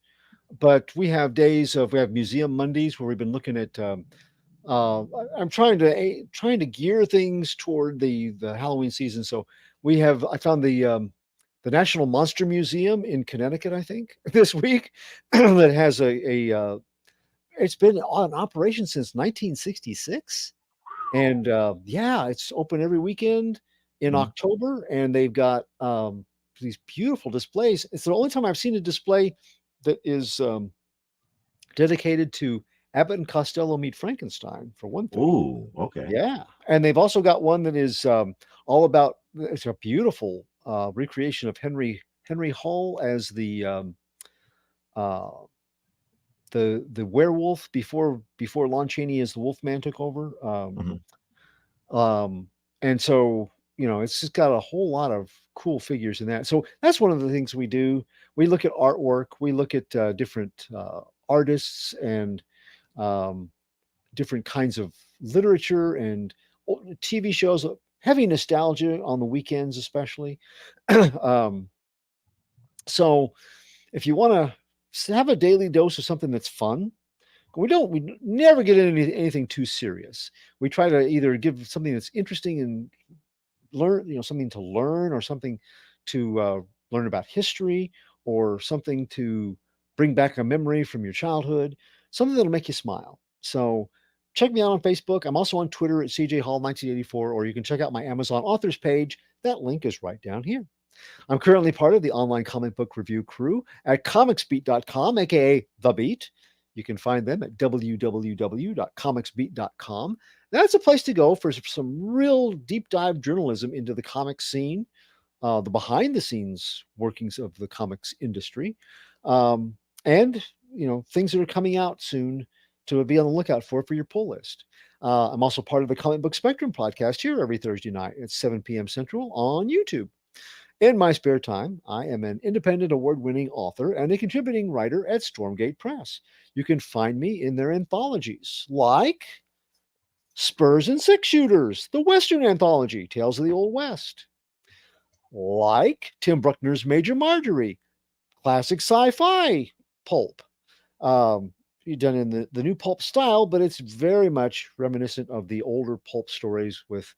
but we have Museum Mondays where we've been looking at. Uh, I'm trying to gear things toward the Halloween season. So I found the National Monster Museum in Connecticut, I think, this week that has it's been on operation since 1966. And yeah, it's open every weekend in Mhm. October, and they've got these beautiful displays. It's the only time I've seen a display that is dedicated to Abbott and Costello Meet Frankenstein, for one thing. Ooh, okay. Yeah, and they've also got one that is all about. It's a beautiful recreation of Henry Hull as uh, the werewolf before Lon Chaney as the Wolfman took over. Mhm. Um, and so, it's just got a whole lot of cool figures in that. So that's one of the things we do. We look at artwork, we look at different artists and different kinds of literature and TV shows, heavy nostalgia on the weekends, especially. um, so if you want to have a daily dose of something that's fun, we never get into anything too serious. We try to either give something that's interesting and something to learn, or something to learn about history, or something to bring back a memory from your childhood, something that'll make you smile. So check me out on Facebook. I'm also on Twitter at CJ Hall 1984, or you can check out my Amazon authors page. That link is right down here. I'm currently part of the online comic book review crew at comicsbeat.com, aka The Beat. You can find them at www.comicsbeat.com. That's a place to go for some real deep dive journalism into the comic scene, the behind the scenes workings of the comics industry, and things that are coming out soon to be on the lookout for your pull list. I'm also part of the Comic Book Spectrum podcast here every Thursday night at 7 p.m. Central on YouTube. In my spare time, I am an independent award-winning author and a contributing writer at Stormgate Press. You can find me in their anthologies like Spurs and Six Shooters, the Western Anthology, Tales of the Old West. Like Tim Bruckner's Major Marjorie, classic sci-fi pulp. Done in the new pulp style, but it's very much reminiscent of the older pulp stories with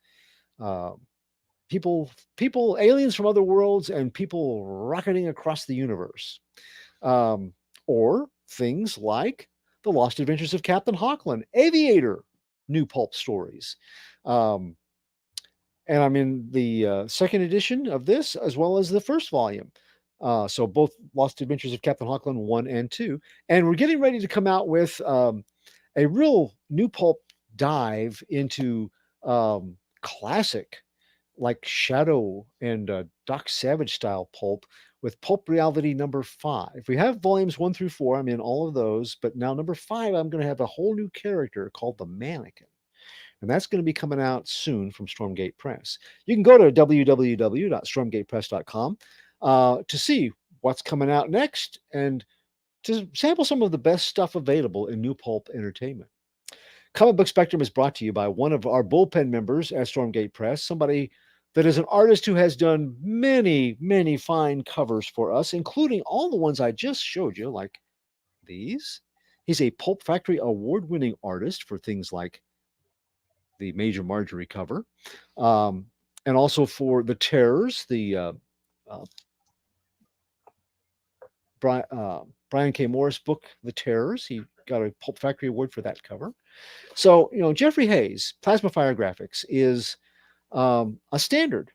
people, aliens from other worlds, and people rocketing across the universe. Or things like The Lost Adventures of Captain Hawkland, Aviator, new pulp stories. And I'm in the second edition of this, as well as the first volume. So both Lost Adventures of Captain Hawkland 1 and 2. And we're getting ready to come out with a real new pulp dive into classic, like Shadow and Doc Savage style pulp, with Pulp Reality number 5. We have volumes 1 through 4. I'm in all of those, but now number 5, I'm going to have a whole new character called the Mannequin. And that's going to be coming out soon from Stormgate Press. You can go to www.stormgatepress.com to see what's coming out next and to sample some of the best stuff available in new pulp entertainment. Comic Book Spectrum is brought to you by one of our bullpen members at Stormgate Press, somebody that is an artist who has done many, many fine covers for us, including all the ones I just showed you, like these. He's a Pulp Factory award-winning artist for things like the Major Marjorie cover, and also for The Terrors, the Brian K. Morris book, The Terrors. He got a Pulp Factory award for that cover. So, Jeffrey Hayes, Plasma Fire Graphics, is a standard,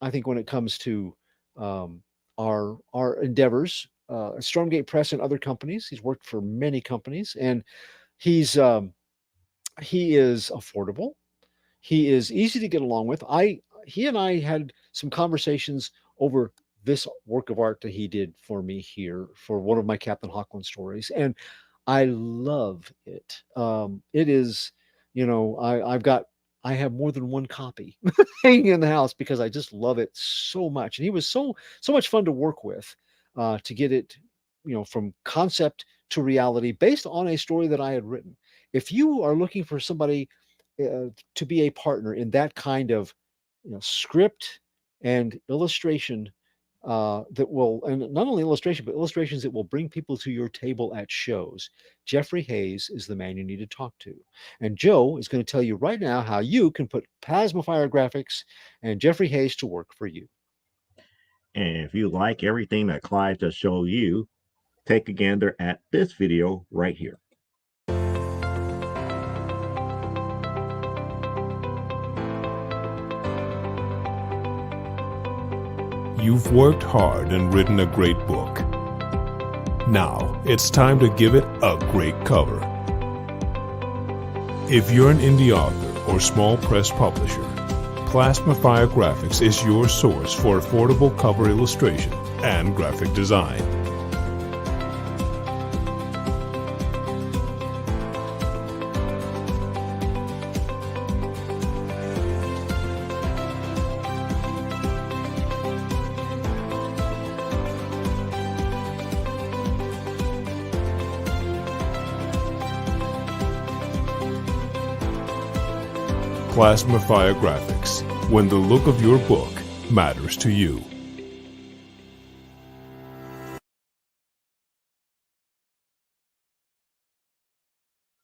I think, when it comes to our endeavors. Stormgate Press and other companies. He's worked for many companies, and he is affordable. He is easy to get along with. He and I had some conversations over this work of art that he did for me here for one of my Captain Hawkland stories, and I love it. It is, I have more than one copy hanging in the house because I just love it so much. And he was so much fun to work with, to get it, from concept to reality based on a story that I had written. If you are looking for somebody to be a partner in that kind of script and illustration, that will, and not only illustration, but illustrations that will bring people to your table at shows, Jeffrey Hayes is the man you need to talk to. And Joe is going to tell you right now how you can put Plasma Fire Graphics and Jeffrey Hayes to work for you. And if you like everything that Clyde just showed you, take a gander at this video right here. You've worked hard and written a great book. Now it's time to give it a great cover. If you're an indie author or small press publisher, Plasma Fire Graphics is your source for affordable cover illustration and graphic design. Plasma Fire Graphics, when the look of your book matters to you.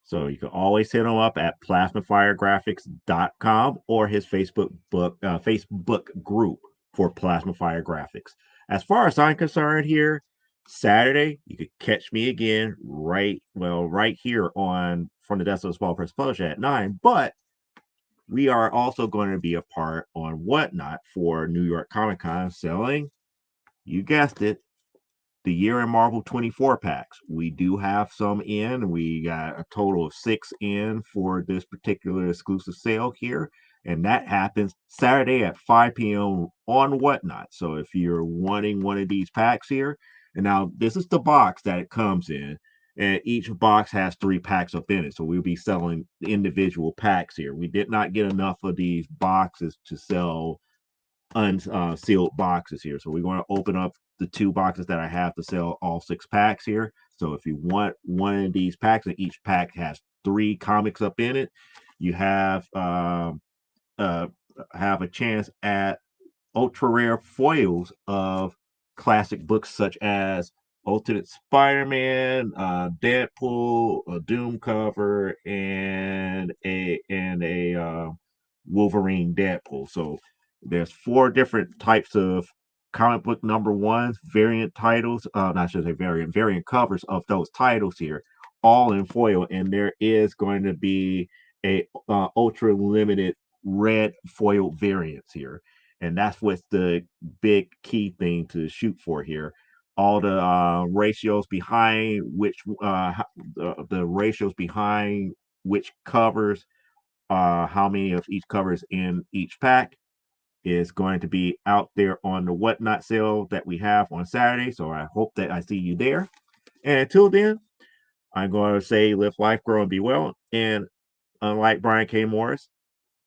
So you can always hit him up at plasmafiregraphics.com or his Facebook group for Plasma Fire Graphics. As far as I'm concerned here, Saturday, you could catch me again right here on From the Desk of the Small Press Publisher at 9. But we are also going to be a part on Whatnot for New York Comic Con selling, you guessed it, the Year in Marvel 24 packs. We do have some in. We got a total of 6 in for this particular exclusive sale here. And that happens Saturday at 5 p.m. on Whatnot. So if you're wanting one of these packs here, and now this is the box that it comes in, and each box has 3 packs up in it. So we'll be selling individual packs here. We did not get enough of these boxes to sell unsealed boxes here. So we're going to open up the 2 boxes that I have to sell all 6 packs here. So if you want one of these packs, and each pack has 3 comics up in it, you have a chance at ultra rare foils of classic books such as Ultimate Spider-Man, Deadpool, a Doom cover, and a Wolverine Deadpool. So there's 4 different types of comic book number ones, variant titles, not should say variant covers of those titles here, all in foil, and there is going to be a ultra limited red foil variants here, and that's what's the big key thing to shoot for here. All the ratios behind which the ratios behind which covers, how many of each covers in each pack is going to be out there on the Whatnot sale that we have on Saturday. So I hope that I see you there. And until then, I'm going to say live life, grow, and be well. And unlike Brian K. Morris,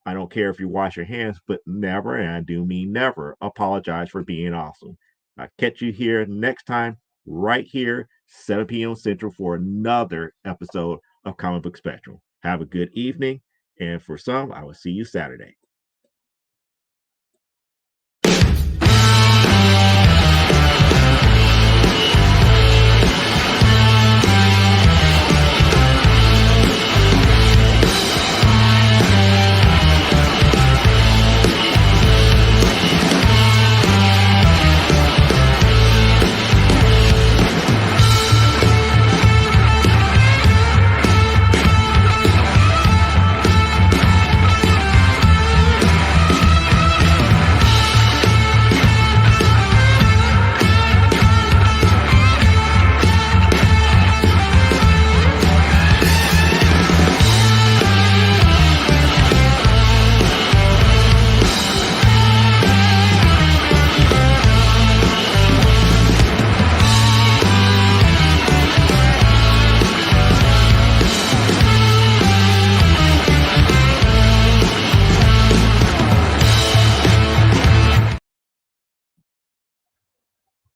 I don't care if you wash your hands, but never, and I do mean never, apologize for being awesome. I'll catch you here next time, right here, 7 p.m. Central, for another episode of Comic Book Spectrum. Have a good evening, and for some, I will see you Saturday.